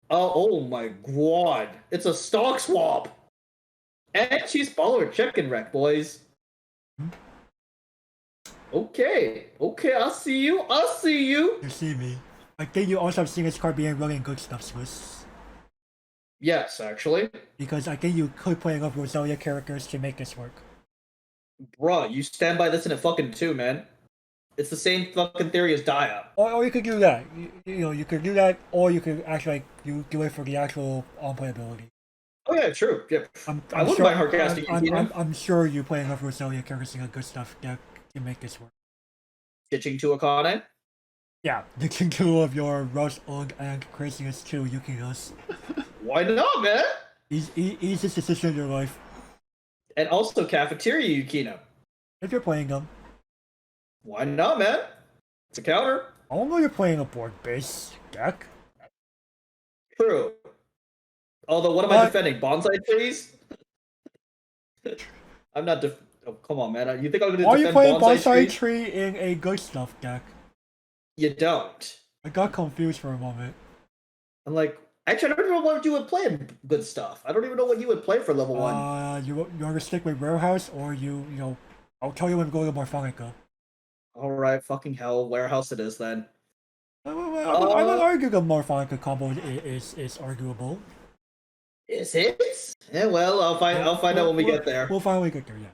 oh my god, it's a stock swap. And she's following check-in wreck, boys. Okay, I'll see you. You see me. I think you also have seen this card being really good stuff, Swiss. Yes, actually. Because I think you could play enough Roselia characters to make this work. Bruh, you stand by this in a fucking 2, man. It's the same fucking theory as Dia. Or you could do that. You could do that, or you could actually you do it for the actual playability. Oh yeah, true. Yeah, I wouldn't sure, mind hardcasting. I'm sure you play enough Roselia characters and good stuff that can make this work. Ditching to Akane. Yeah, the two of your Rush Ugg and craziest two Yukinos. Why not, man? Easiest decision in your life. And also Cafeteria Yukino. If you're playing them. Why not, man? It's a counter. I don't know you're playing a board-based deck. True. Although, what am I defending? Bonsai trees? I'm not oh, come on, man. You think I'm going to defend Are you playing bonsai trees? tree in a good stuff deck? You don't. I got confused for a moment. I'm like, actually, I don't even know what you would play in good stuff. I don't even know what you would play for level 1. You want to stick with Warehouse, or you know, I'll tell you when to go to Morphonica. Alright, fucking hell. Warehouse it is, then. I would argue the Morphonica combo is arguable. Is it? Yeah, well, I'll find out when we get there. We'll finally get there, yeah.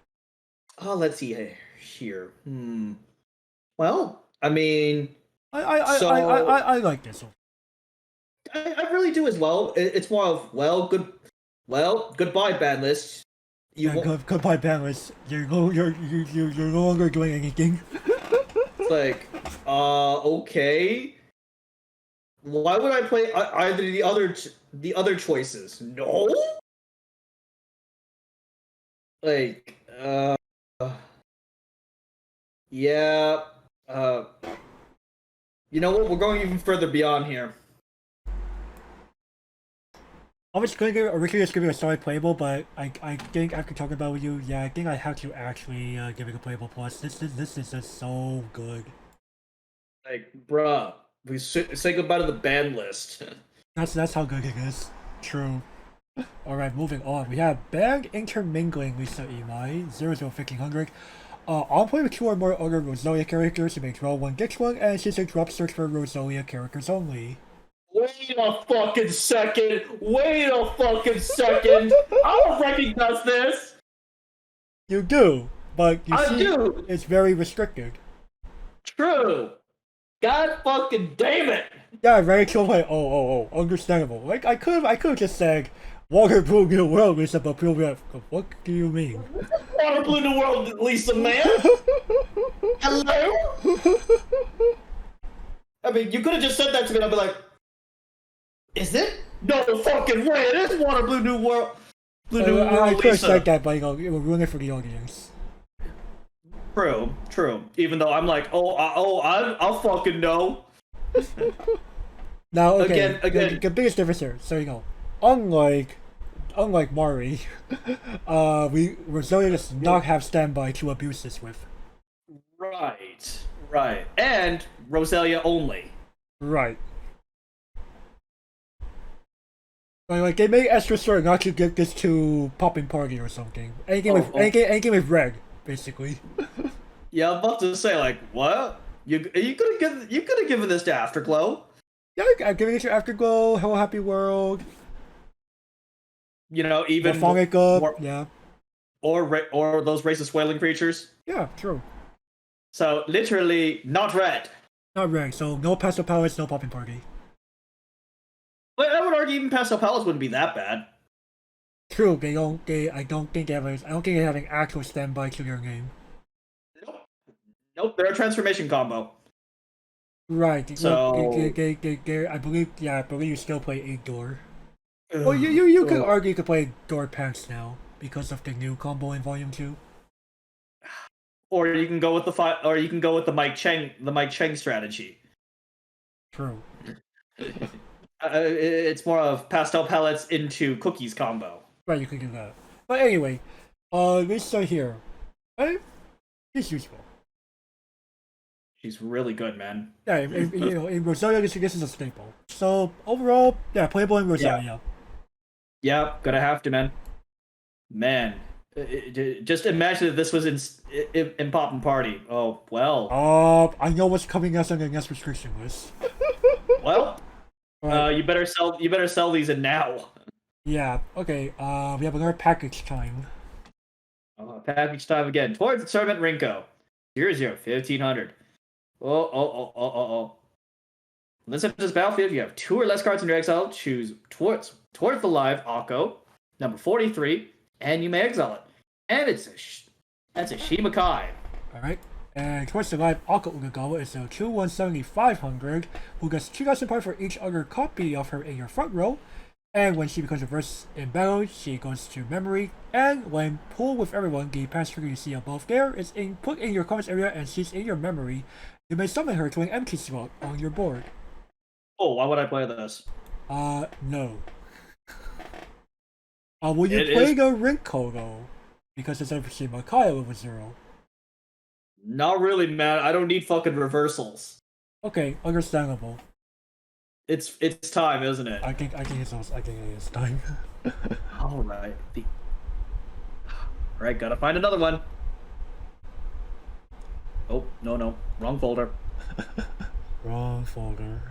Oh, let's see here. Well, I mean, I like this one. I really do as well. It's more of goodbye ban list. Goodbye, Banless. You're no longer doing anything. It's like, okay. Why would I play either the other choices? No. Like, yeah. You know what? We're going even further beyond here. I was going to originally just give it a solid playable, but I think after talking about it with you, yeah, I think I have to actually give it a playable plus. This is just so good. Like, bruh, we say goodbye to the ban list. That's how good it is. True. Alright, moving on. We have Band Intermingling Lisa Imai, 001500. I'll play with 2 or more other Roselia characters. You may draw 1, get 1, and she's a drop search for Roselia characters only. Wait a fucking second! Wait a fucking second! I don't recognize this! You do, but you I see, do! it's very restricted. True! God fucking damn it! Yeah, very cool. Like, oh, understandable. Like, I could have just said, Water Blue New World, Lisa, but people be like, what do you mean? Water Blue New World, Lisa, man! Hello? I mean, you could have just said that to me and I'd be like, is it? No fucking way, it is Water Blue New World! I could have Lisa. said that, but you know, it would ruin it for the audience. True. Even though I'm like, I'll fucking know. Now, okay, Again. the biggest difference here, so you know, unlike Mari, Roselia does not have standby to abuse this with. Right. And Roselia only. Right. Like they made extra sure not to give this to Poppin'Party or something. Anything with red, basically. Yeah, I'm about to say, like, what? You could have given this to Afterglow. Yeah, I'm giving it to Afterglow, Hello Happy World. You know, even Morphonica, yeah. Or those racist whaling creatures. Yeah, true. So literally not red. Not red, so no Pastel Palace, no Poppin'Party. But I would argue even Pastel Palace wouldn't be that bad. True, I don't think they're having actual standby to their name. Nope, they're a transformation combo. Right. So I believe you still play Igor. Well, you could argue you could play Door Pants now because of the new combo in Volume 2. Or you can go with the Mike Cheng strategy. True. It's more of pastel palettes into cookies combo. Right, you could do that. But anyway, Lisa here. She's useful. She's really good, man. Yeah, in Roselia, this is a staple. So overall, yeah, playable in Roselia. Yeah, gonna have to, man. Man, just imagine if this was in Poppin'Party. Oh well. I know what's coming as on the next restriction list. Well, Right. you better sell these in now. Yeah, okay, we have another package time. Package time again. Towards the tournament, Rinko. 0-0, 1500. Oh. Let's enter this battlefield. You have 2 or less cards in your exile. Choose towards the live Akko, number 43, and you may exile it. And that's a Shimakai. Alright, and towards the live Aka Unagawa is a 2-1-7500 who gets 2,000 points for each other copy of her in your front row. And when she becomes reversed in battle, she goes to memory. And when pulled with everyone, the past trigger you see above there is put in your comments area and she's in your memory. You may summon her to an empty slot on your board. Oh, why would I play this? No. Will you play the Rinko though? Because it's over Shimakai level 0. Not really, man. I don't need fucking reversals. Okay, understandable. It's time, isn't it? I think it's time. All right. All right, gotta find another one. Oh, no. Wrong folder. Wrong folder.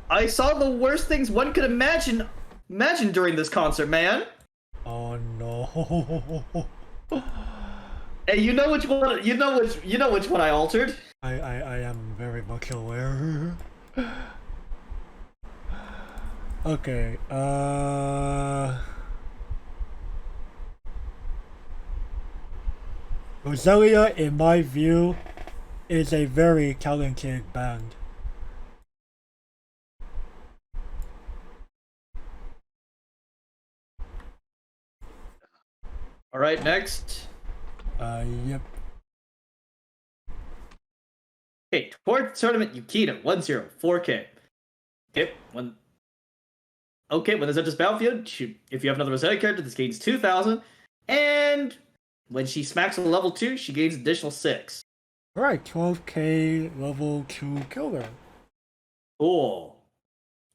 I saw the worst things one could imagine during this concert, man. Oh no. Hey, you know which one I altered? I am very much aware. Okay, Roselia, in my view, is a very talented band. All right, next. Yep. Okay, towards tournament, Yukita, 1-0, 4K. Okay, when there's this battlefield, if you have another Roselia character, this gains 2,000, and when she smacks a level 2, she gains additional 6. Alright, 12k level 2 killer. Cool.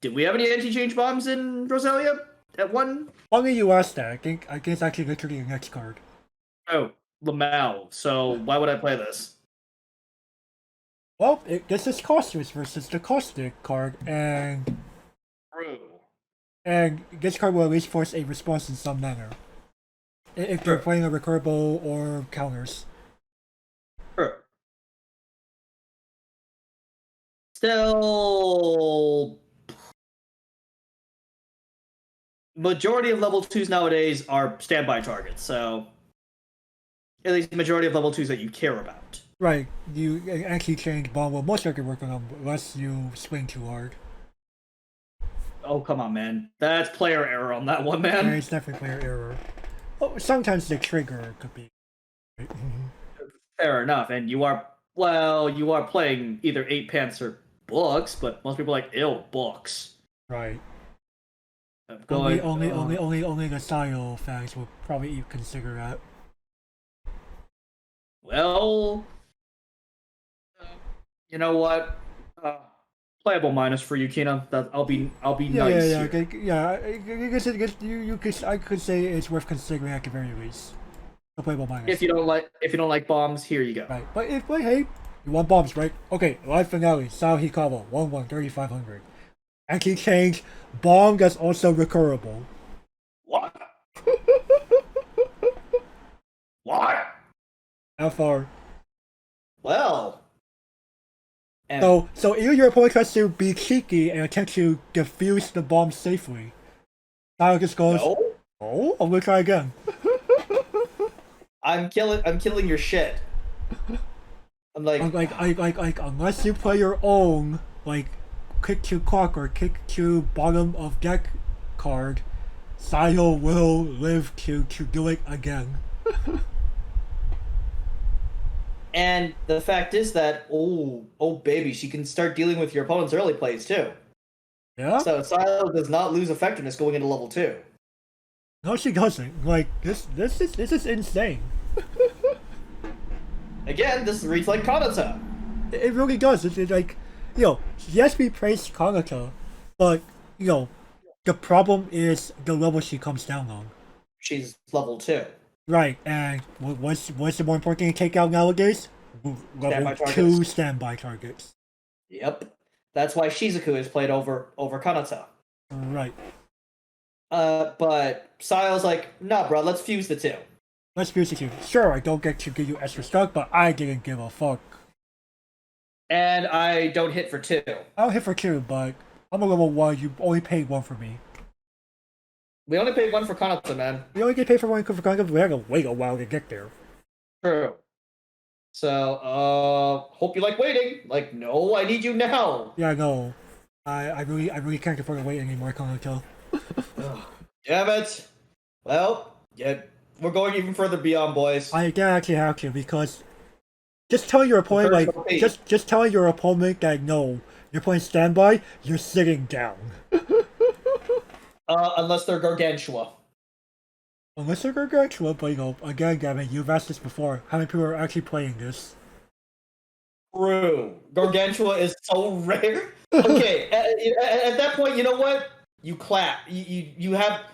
Did we have any anti-change bombs in Roselia at 1? Funny you asked that. I think it's actually literally the next card. Oh, Lamau. So why would I play this? Well, this is Cautious versus the Caustic card, and True. And this card will at least force a response in some manner. If they're playing a recurable or counters. Sure. Still, majority of level 2s nowadays are standby targets, so at least the majority of level 2s that you care about. Right, you actually change bomb will most likely work on them unless you swing too hard. Oh, come on, man. That's player error on that one, man. Yeah, it's definitely player error. Oh, sometimes the trigger could be. Fair enough, and you are playing either 8 pants or books, but most people are like, ew, books. Right. Only Only the style fans will probably consider that. Well, you know what? Playable minus for Yukina. That I'll be nice. I could say it's worth considering at the very least. A playable minus. If you don't like bombs, here you go. Right, but hey, you want bombs, right? Okay, live finale, Sao Hikawa, 1-1, 3,500. Anti-change, bomb that's also recurable. What? What? FR. Well. So either your opponent tries to be cheeky and attempt to defuse the bomb safely. Sao just goes, no? Oh, I'm gonna try again. I'm killing your shit. I'm like unless you play your own, like, kick to clock or kick to bottom of deck card, Sayo will live to do it again. And the fact is that, oh baby, she can start dealing with your opponent's early plays too. Yeah? So Sayo does not lose effectiveness going into level 2. No, she doesn't. Like, this is insane. Again, this reads like Kanata. It really does. It's like, yes, we praised Kanata, but, the problem is the level she comes down on. She's level 2. Right, and what's the more important thing to take out nowadays? Level 2 standby targets. Yep. That's why Shizuku is played over Kanata. Right. But Sayo's like, nah, bro, let's fuse the two. Let's fuse the two. Sure, I don't get to give you extra stuff, but I didn't give a fuck. And I don't hit for 2. I'll hit for 2, but I'm a level 1. You only paid 1 for me. We only paid 1 for Kanata, man. We only get paid for 1 for Kanata. We had to wait a while to get there. True. So, hope you like waiting. Like, no, I need you now. Yeah, no. I really can't afford to wait anymore, Kanata. Damn it. Well, yeah, we're going even further beyond, boys. I actually have to, because just telling your opponent, like, just telling your opponent that no, you're playing standby, you're sitting down. Unless they're Gargantua. Unless they're Gargantua, but you know, again, Gavin, you've asked this before. How many people are actually playing this? True. Gargantua is so rare. Okay, at that point, you know what? You clap. You have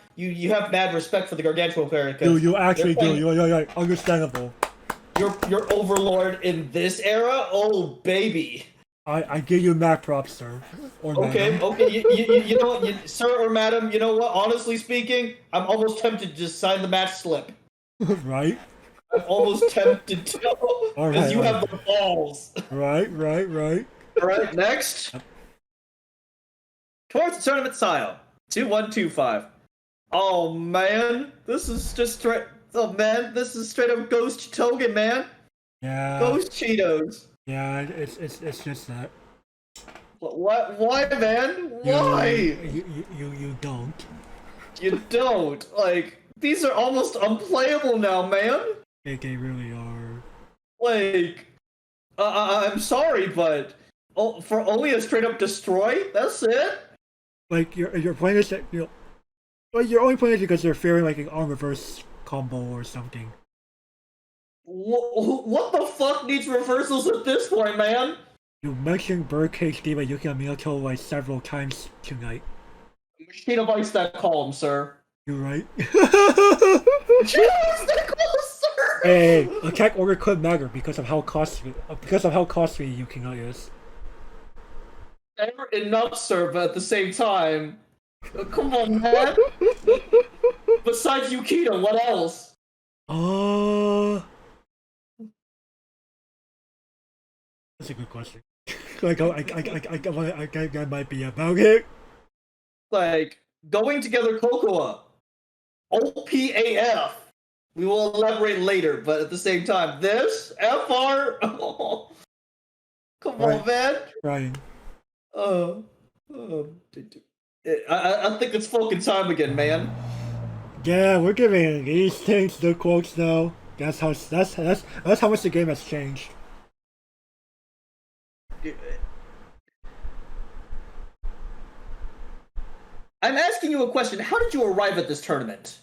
mad respect for the Gargantua player. You actually do. You're understandable. Your overlord in this era? Oh, baby. I give you mad props, sir. Or okay, madam. okay. You know what, sir or madam, you know what? Honestly speaking, I'm almost tempted to just sign the match slip. Right? I'm almost tempted to. Because you have the balls. Right. Alright, next. Towards the tournament style. 2125. Oh man, this is just straight. Oh man, this is straight up Ghost Togen, man. Yeah. Ghost Cheetos. Yeah, it's just that. What? Why, man? Why? You don't. You don't. Like, these are almost unplayable now, man. They really are. Like, I'm sorry, but for only a straight up destroy, that's it. Like you're playing this, like you're only playing it because they're fearing like an on reverse combo or something. What the fuck needs reversals at this point, man? You mentioned Birdcage Diva Yuki Minato like several times tonight. Machine of Ice that calm, sir. You're right. that calm, sir. Hey, attack order could matter because of how costly Yuki is. Never enough, sir, but at the same time. Come on, man. Besides Yukino, what else? That's a good question. Like, I think that might be about it. Like, going together Kokoa. OPAF. We will elaborate later, but at the same time, this? FR? Oh, come on, man. Ryan. I think it's fucking time again, man. Yeah, we're giving these things the quotes now. That's how much the game has changed. I'm asking you a question. How did you arrive at this tournament?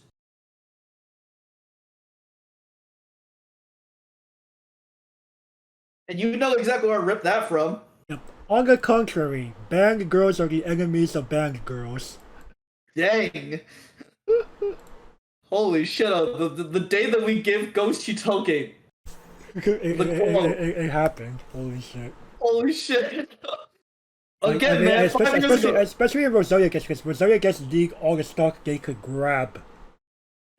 And you know exactly where I ripped that from. Yep. On the contrary, band girls are the enemies of band girls. Dang. Holy shit, the day that we give Ghost Chitoge. It happened. Holy shit. Holy shit. Again, I mean, man, especially in Roselia gets, because Roselia gets league all the stock they could grab.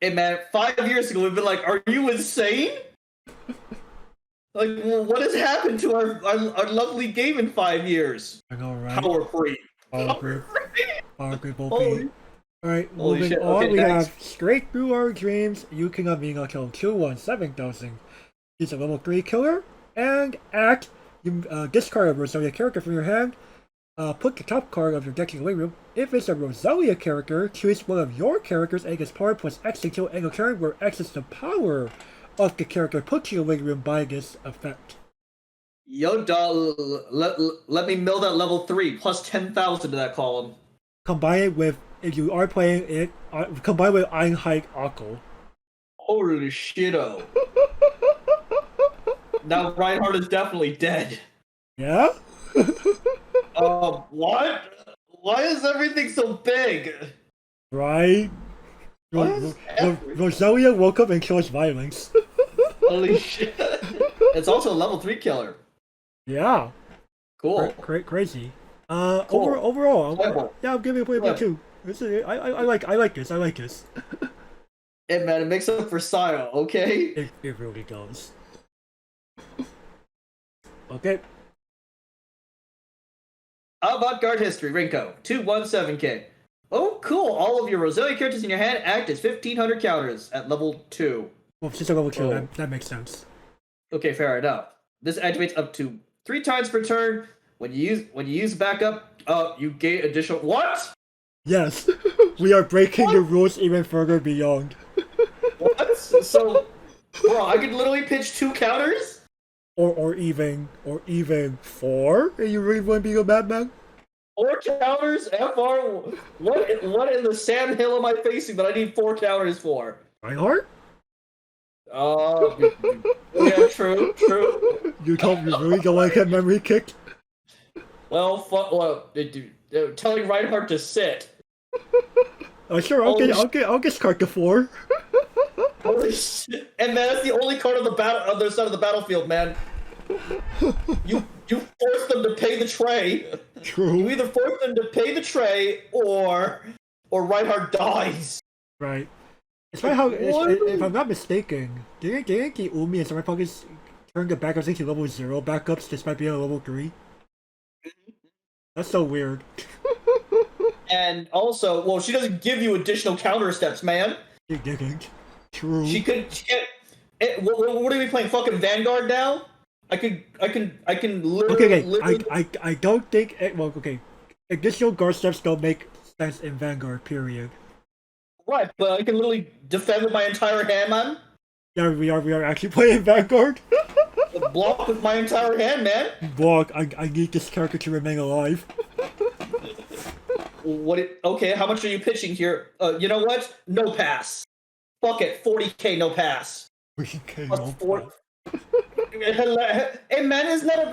Hey man, 5 years ago we've been like, are you insane? Like, well, what has happened to our lovely game in 5 years? I know, right? Power free. Power group OP. Alright, Holy moving shit, on, okay, we next. have Straight Through Our Dreams, Yuki no Minato 217,000. He's a level 3 killer, and act, you discard a Roselia character from your hand, put the top card of your deck in the living room. If it's a Roselia character, choose one of your characters and its power plus X until end of turn, where X is the power of the character put to your living room by this effect. Yo, let me mill that level 3, plus 10,000 to that column. Combine it with, if you are playing it, combine with Einheit Akko. Holy shit-o. Now Reinhardt is definitely dead. Yeah? What? Why is everything so big? Right? Roselia woke up and chose violence. Holy shit. It's also a level 3 killer. Yeah. Cool. Crazy. Cool. Overall, Playable. yeah, I'll give it a playable Yeah. too. I like this. I like this. Hey man, it makes up for style, okay? It really does. Okay. Avant-garde history, Rinko, 217k. Oh, cool. All of your Roselia characters in your hand act as 1500 counters at level 2. Well, since a level 2, Oh. that makes sense. Okay, fair enough. This activates up to 3 times per turn. When you use backup, you gain additional. What? Yes, we are breaking the rules even further beyond. What? So, bro, I could literally pitch 2 counters? Or even 4. And you really want to be a madman? 4 counters? FR? What in the Sam Hill am I facing that I need 4 counters for? Reinhardt? Yeah, true. You told me you really don't want to get memory kicked? Well, telling Reinhardt to sit. Oh sure, I'll discard the 4. Holy shit! And man, that's the only card on the other side of the battlefield, man. You force them to pay the tray. True. You either force them to pay the tray, or Reinhardt dies. Right. It's funny how, if I'm not mistaken, didn't the Umi and Summerpunkers turn the backups into level 0 backups despite being a level 3? That's so weird. And also, well, she doesn't give you additional counter steps, man. She didn't. True. She can't. What are we playing? Fucking Vanguard now? I can literally. Okay, I don't think well, okay. Additional guard steps don't make sense in Vanguard, period. Right, but I can literally defend with my entire hand, man. Yeah, we are actually playing Vanguard. Block with my entire hand, man. Block, I need this character to remain alive. Okay, how much are you pitching here? You know what? No pass. Fuck it, 40k no pass. Okay, Plus no four- problem. Hey man, isn't that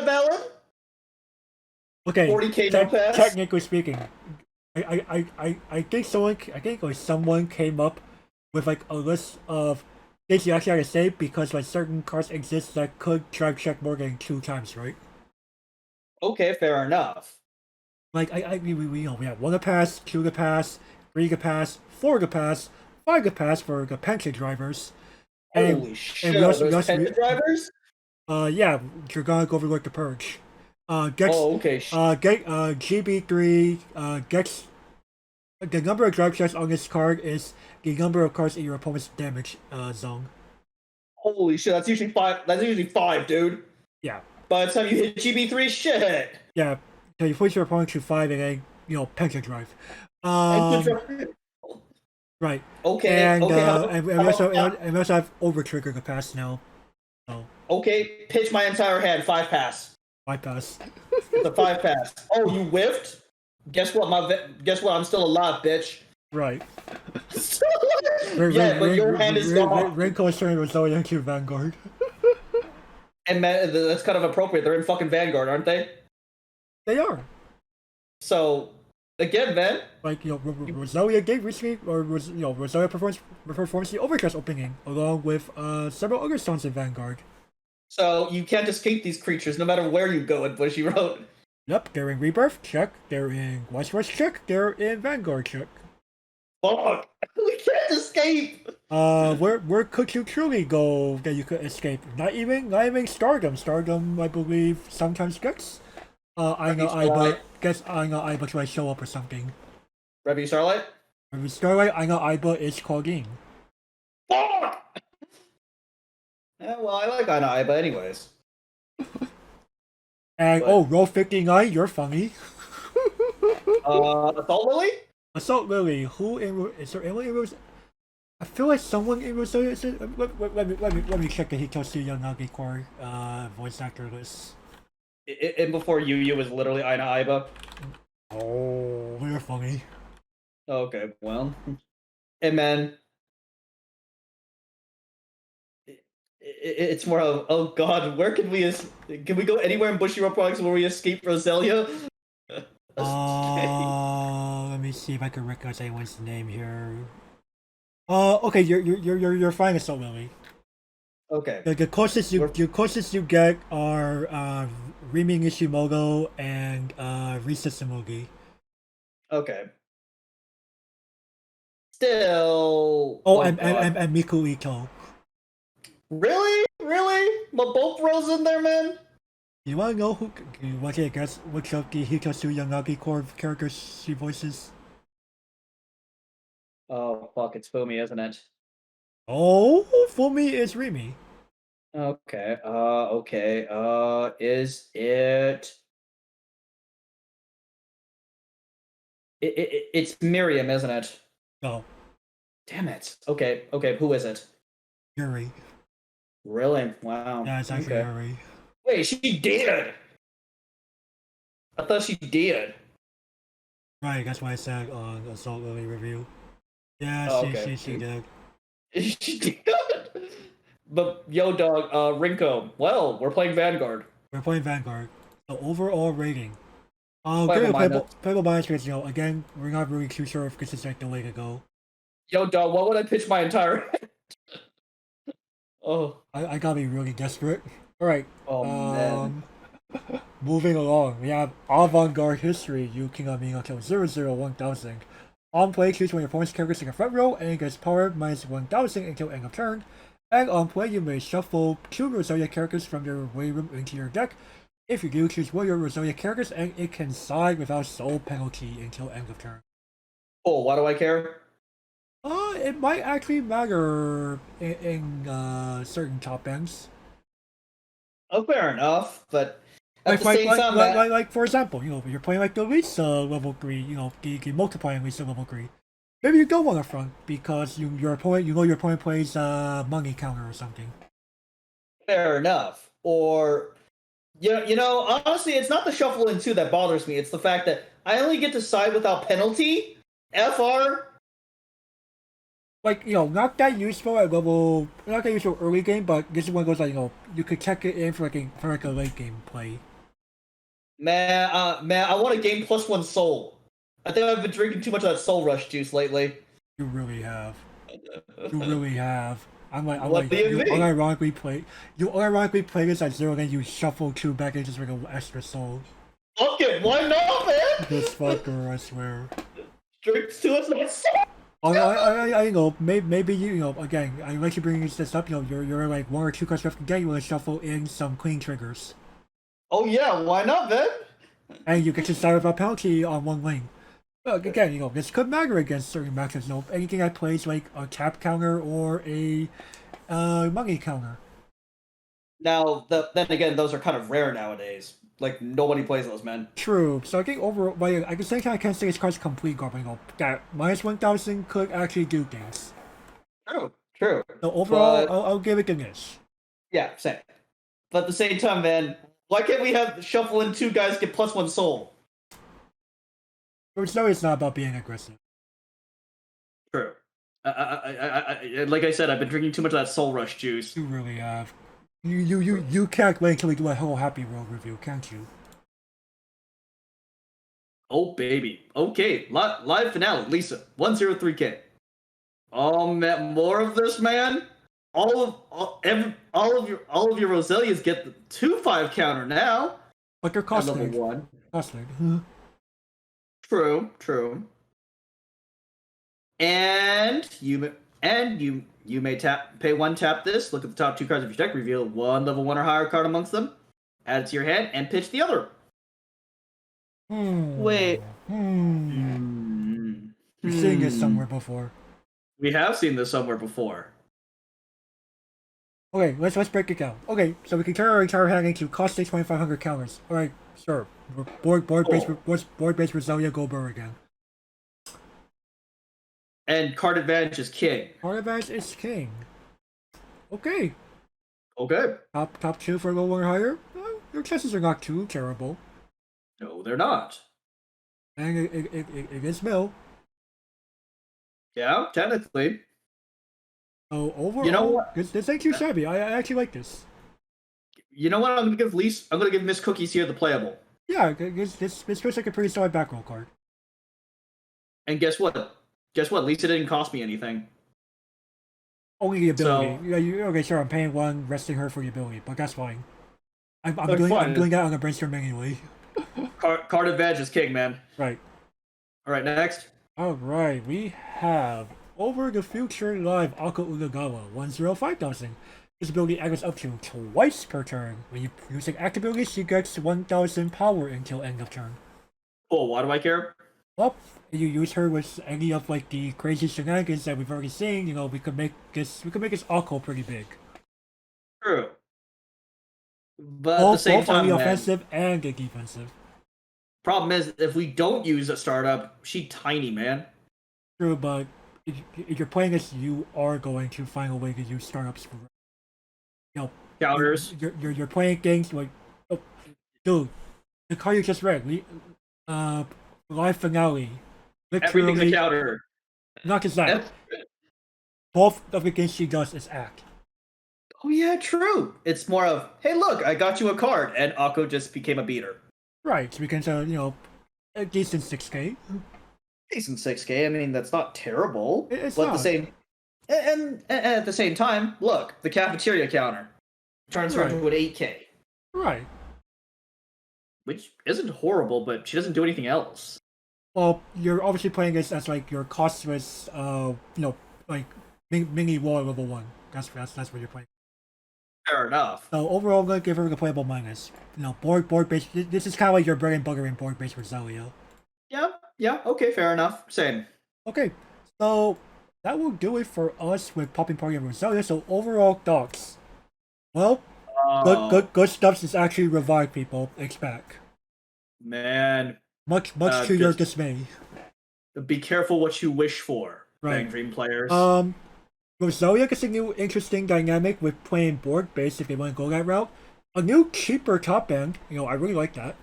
valid? Okay, 40k no pass? technically speaking, I think someone came up with like a list of things you actually had to save because like certain cards exist that could drive check more than 2 times, right? Okay, fair enough. Like we have 1 to pass, 2 to pass, 3 to pass, 4 to pass, 5 to pass for the pension drivers. Holy shit, we also- those pension drivers? Yeah, you're gonna go overlook the purge. Okay. GB3 gets the number of drive checks on this card is the number of cards in your opponent's damage zone. Holy shit, that's usually 5. That's usually 5, dude. Yeah, By the time you hit GB3, shit. yeah. So you push your opponent to 5 and then pension drive. Right. Okay. And okay. and we also have over trigger to pass now. So Okay, pitch my entire hand. 5 pass. bypass. It's a 5 pass. Oh, you whiffed? Guess what? I'm still alive, bitch. Right. Yeah, but your hand is gone. Rinko is turning Roselia into Vanguard. And man, that's kind of appropriate. They're in fucking Vanguard, aren't they? They are. So, again, man. Like, Roselia gave recently, Roselia performs the Overcast opening, along with several other songs in Vanguard. So, you can't escape these creatures no matter where you go in Bushy Road. Yep, they're in Rebirth, check. They're in Weiss Schwarz, check. They're in Vanguard, check. Fuck! We can't escape! Where could you truly go that you could escape? Not even Stardom. Stardom, I believe, sometimes gets. I know Aiba try to show up or something. Revy Starlight? Revy Starlight, I know Aiba is Claudine. Fuck! Yeah, well, I like Aina Aiba anyways. And roll 59, you're funny. Assault Lily? Assault Lily, is there anyone in Roselia? I feel like someone in Roselia is let me check the Hitoshi Yanagi core voice actor list. And before Yu was literally Aina Aiba. Oh, you're funny. Okay, well. Hey man. It's more of, oh god, where can we go anywhere in Bushiroad Products where we escape Roselia? Let me see if I can recognize anyone's name here. Okay, you're fine, Assault Lily. Okay. The closest you get are Rimi Nishimoto and Risa Samugi. Okay. Still. Oh, Oh god. and Miku Ito. Really? Really? But both roles in there, man? You wanna know who? You want to guess which of the Hikasu Yanagi core characters she voices? Oh fuck, it's Fumi, isn't it? Oh, for me, it's Rimi. Okay. Okay. Is it? It's Miriam, isn't it? No, Damn it. Okay. Okay. Who is it? Yuri. Really? Wow. Yeah, it's actually Okay. Yuri. Wait, she did. I thought she did. Right, that's what I said on Assault Lily review. Yeah, Oh, she okay. did. She did. But yo, dog, Rinko. Well, we're playing Vanguard. We're playing Vanguard. The overall rating. Playable minus. Playable minus because, you know, again, we're not really too sure if this is like the way to go. Yo, dog, what would I pitch my entire? Oh. I gotta be really desperate. Alright. Oh man. Moving along, we have Avant-Garde History, you King of Ming until 001,000. On play, choose one of your opponent's characters in the front row and gets power minus 1,000 until end of turn. And on play, you may shuffle 2 Roselia characters from your way room into your deck. If you do, choose one of your Roselia characters and it can side without soul penalty until end of turn. Oh, why do I care? It might actually matter in certain top ends. Oh, fair enough. But at Like, the like, same like, time, like, man, like, for example, you know, if you're playing like the Lisa level 3, you know, the multiplying Lisa level 3, maybe you don't want to front because your opponent plays money counter or something. fair enough. Or you know, honestly, it's not the shuffle in two that bothers me. It's the fact that I only get to side without penalty. FR. Like, you know, not that useful at level, not that useful early game, but this is one of those, like, you know, you could check it in for like a late game play. Man, I want to gain +1 soul. I think I've been drinking too much of that soul rush juice lately. You really have. You really have. What do you mean? unironically play this at 0, then you shuffle 2 back and just like an extra soul. Fuck it, why not, man? This fucker, I swear. Drinks too much of that soul. I know, maybe you know, again, I like you bringing this up, you know, you're like 1 or 2 cards left to get, you want to shuffle in some clean triggers. Oh yeah, why not, man? And you get to start with a penalty on 1 lane. But again, you know, this could matter against certain matchups, you know, anything that plays like a tap counter or a money counter. Now, then again, those are kind of rare nowadays. Like, nobody plays those, man. True. So I think overall, but at the same time, I can't say this card's complete garbage. You know, that minus 1,000 could actually do things. True, true. So overall, But, I'll give it a miss. yeah, same. But at the same time, man, why can't we have shuffle in 2 guys get +1 soul? But no, it's not about being aggressive. True. Like I said, I've been drinking too much of that soul rush juice. You really have. You can't wait until we do a whole Happy World review, can't you? Oh baby. Okay, live finale. Lisa, 103K. Oh man, more of this, man. All of your Roselias get the 2/5 counter now. But they're At costly. level 1. Costly. True. And you may pay 1 tap this, look at the top 2 cards of your deck, reveal 1 level 1 or higher card amongst them, add it to your hand, and pitch the other. Wait. We've seen this somewhere before. We have seen this somewhere before. Okay, let's break it down. Okay, so we can turn our entire hand into costly 2,500 counters. Alright, sure. Board based Roselia Goldberg again. And card advantage is king. Card advantage is king. Okay. Okay. Top 2 for a little one higher. Well, your chances are not too terrible. No, they're not. And it is mill. Yeah, technically. So overall, You know what? this ain't too shabby. I actually like this. You know what? I'm gonna give Miss Cookies here the playable. Yeah, this feels like a pretty solid back roll card. And guess what? Lisa didn't cost me anything. Only the ability. So- Yeah, okay, sure. I'm paying one, resting her for the ability, but that's fine. I'm That's doing fine. I'm doing that on the brainstorm anyway. Card advantage is king, man. Right. All right, next. All right. We have Over the Future Live Ako Ulagawa 105,000. This ability acts up to twice per turn. When you use an active ability, she gets 1,000 power until end of turn. Oh, why do I care? Well, if you use her with any of like the crazy shenanigans that we've already seen, you know, we could make this Ako pretty big. True. But at the Both, same both on time, the man, offensive and the defensive. problem is if we don't use a startup, she tiny, man. True, but if you're playing this, you are going to find a way to use startups for, you know, Counters. you're playing things like, oh, dude, the card you just read, live finale, Everything's a literally, counter. not just that, Ev- both of the things she does is act. Oh yeah, true. It's more of, hey, look, I got you a card, and Akko just became a beater. Right, so we can, you know, a decent 6k. Decent 6K. I mean, that's not terrible. It's but not. the same, and at the same time, look, the cafeteria counter turns her Right. into an 8K, Right. which isn't horrible, but she doesn't do anything else. Well, you're obviously playing this as like your costless, you know, like mini war level 1. That's what you're playing. Fair enough. So overall, I'm gonna give her the playable minus. You know, board based. This is kind of like your bread and butter in board based Roselia. Yeah, okay, fair enough. Same. Okay, so that will do it for us with Poppin'Party and Roselia. So overall thoughts. Well, good stuff is actually revived. People, it's back. Man, Much to your just- dismay. be careful what you wish for, Right. Bang Dream players. Roselia gets a new interesting dynamic with playing board based if they want to go that route. A new cheaper top end, you know, I really like that.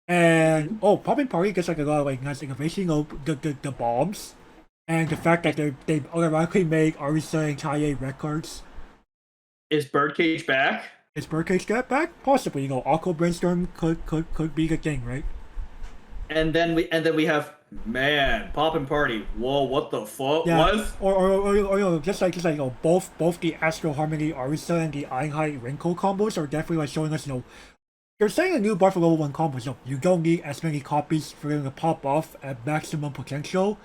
And Poppin'Party gets like a lot of like nice innovation, you know, the bombs, and the fact that they automatically make Arisa and Taye red cards. Is Birdcage back? Is Birdcage get back? Possibly, you know, Aqua Brainstorm could be the thing, right? And then we have Poppin'Party. Whoa, what the fuck? Yeah. What? Or you know, just like you know, both the Astro Harmony Arisa and the Einheit Rinko combos are definitely like showing us, you know, you're saying a new bar for level 1 combos. So you don't need as many copies for them to pop off at maximum potential,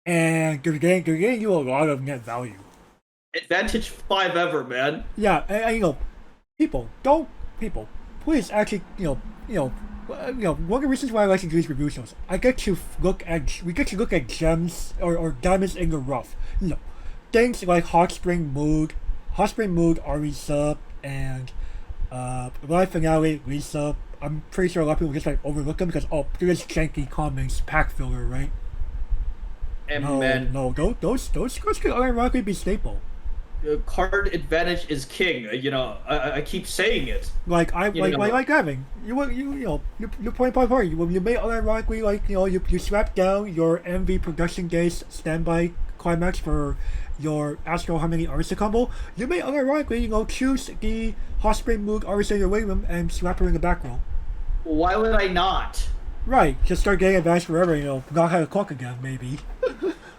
and they're getting you a lot of net value. Advantage 5 ever, man. Yeah, and you know, people, please actually, you know, one of the reasons why I like to do these review shows, we get to look at gems or diamonds in the rough. You know, things like Hot Spring Mood, Arisa, and Live Finale, Lisa. I'm pretty sure a lot of people just like overlook them because there is janky comics pack filler, right? And No, man, those cards could unironically be staple. card advantage is king. You know, I keep saying it. Like You know. like having you're playing Poppin'Party. You may unironically like you slap down your MV production days standby climax for your Astro Harmony Arisa combo. You may unironically choose the Hot Spring Mood Arisa in your waiting room and slap her in the back row. Why would I not? Right, just start getting advanced forever. Not have a clock again, maybe.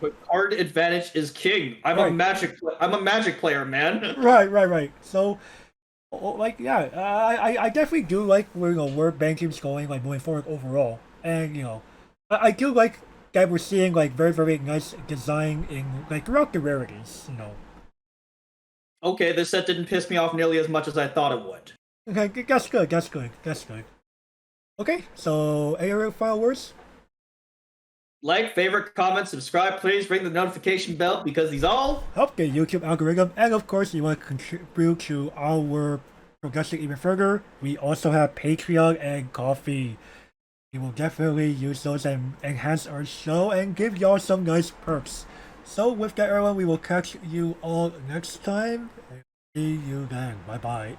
But card advantage is king. I'm Right. a magic player, man. Right. So, like, yeah, I definitely do like where Bang Team's going, like moving forward overall, and I do like that we're seeing like very nice design in like throughout the rarities. Okay, this set didn't piss me off nearly as much as I thought it would. Okay, that's good. Okay, so any other final words? Like, favorite, comment, subscribe. Please ring the notification bell because these all Help the YouTube algorithm, and of course, you want to contribute to our progression even further. We also have Patreon and Coffee. We will definitely use those and enhance our show and give y'all some nice perks. So with that, everyone, we will catch you all next time. See you then. Bye bye.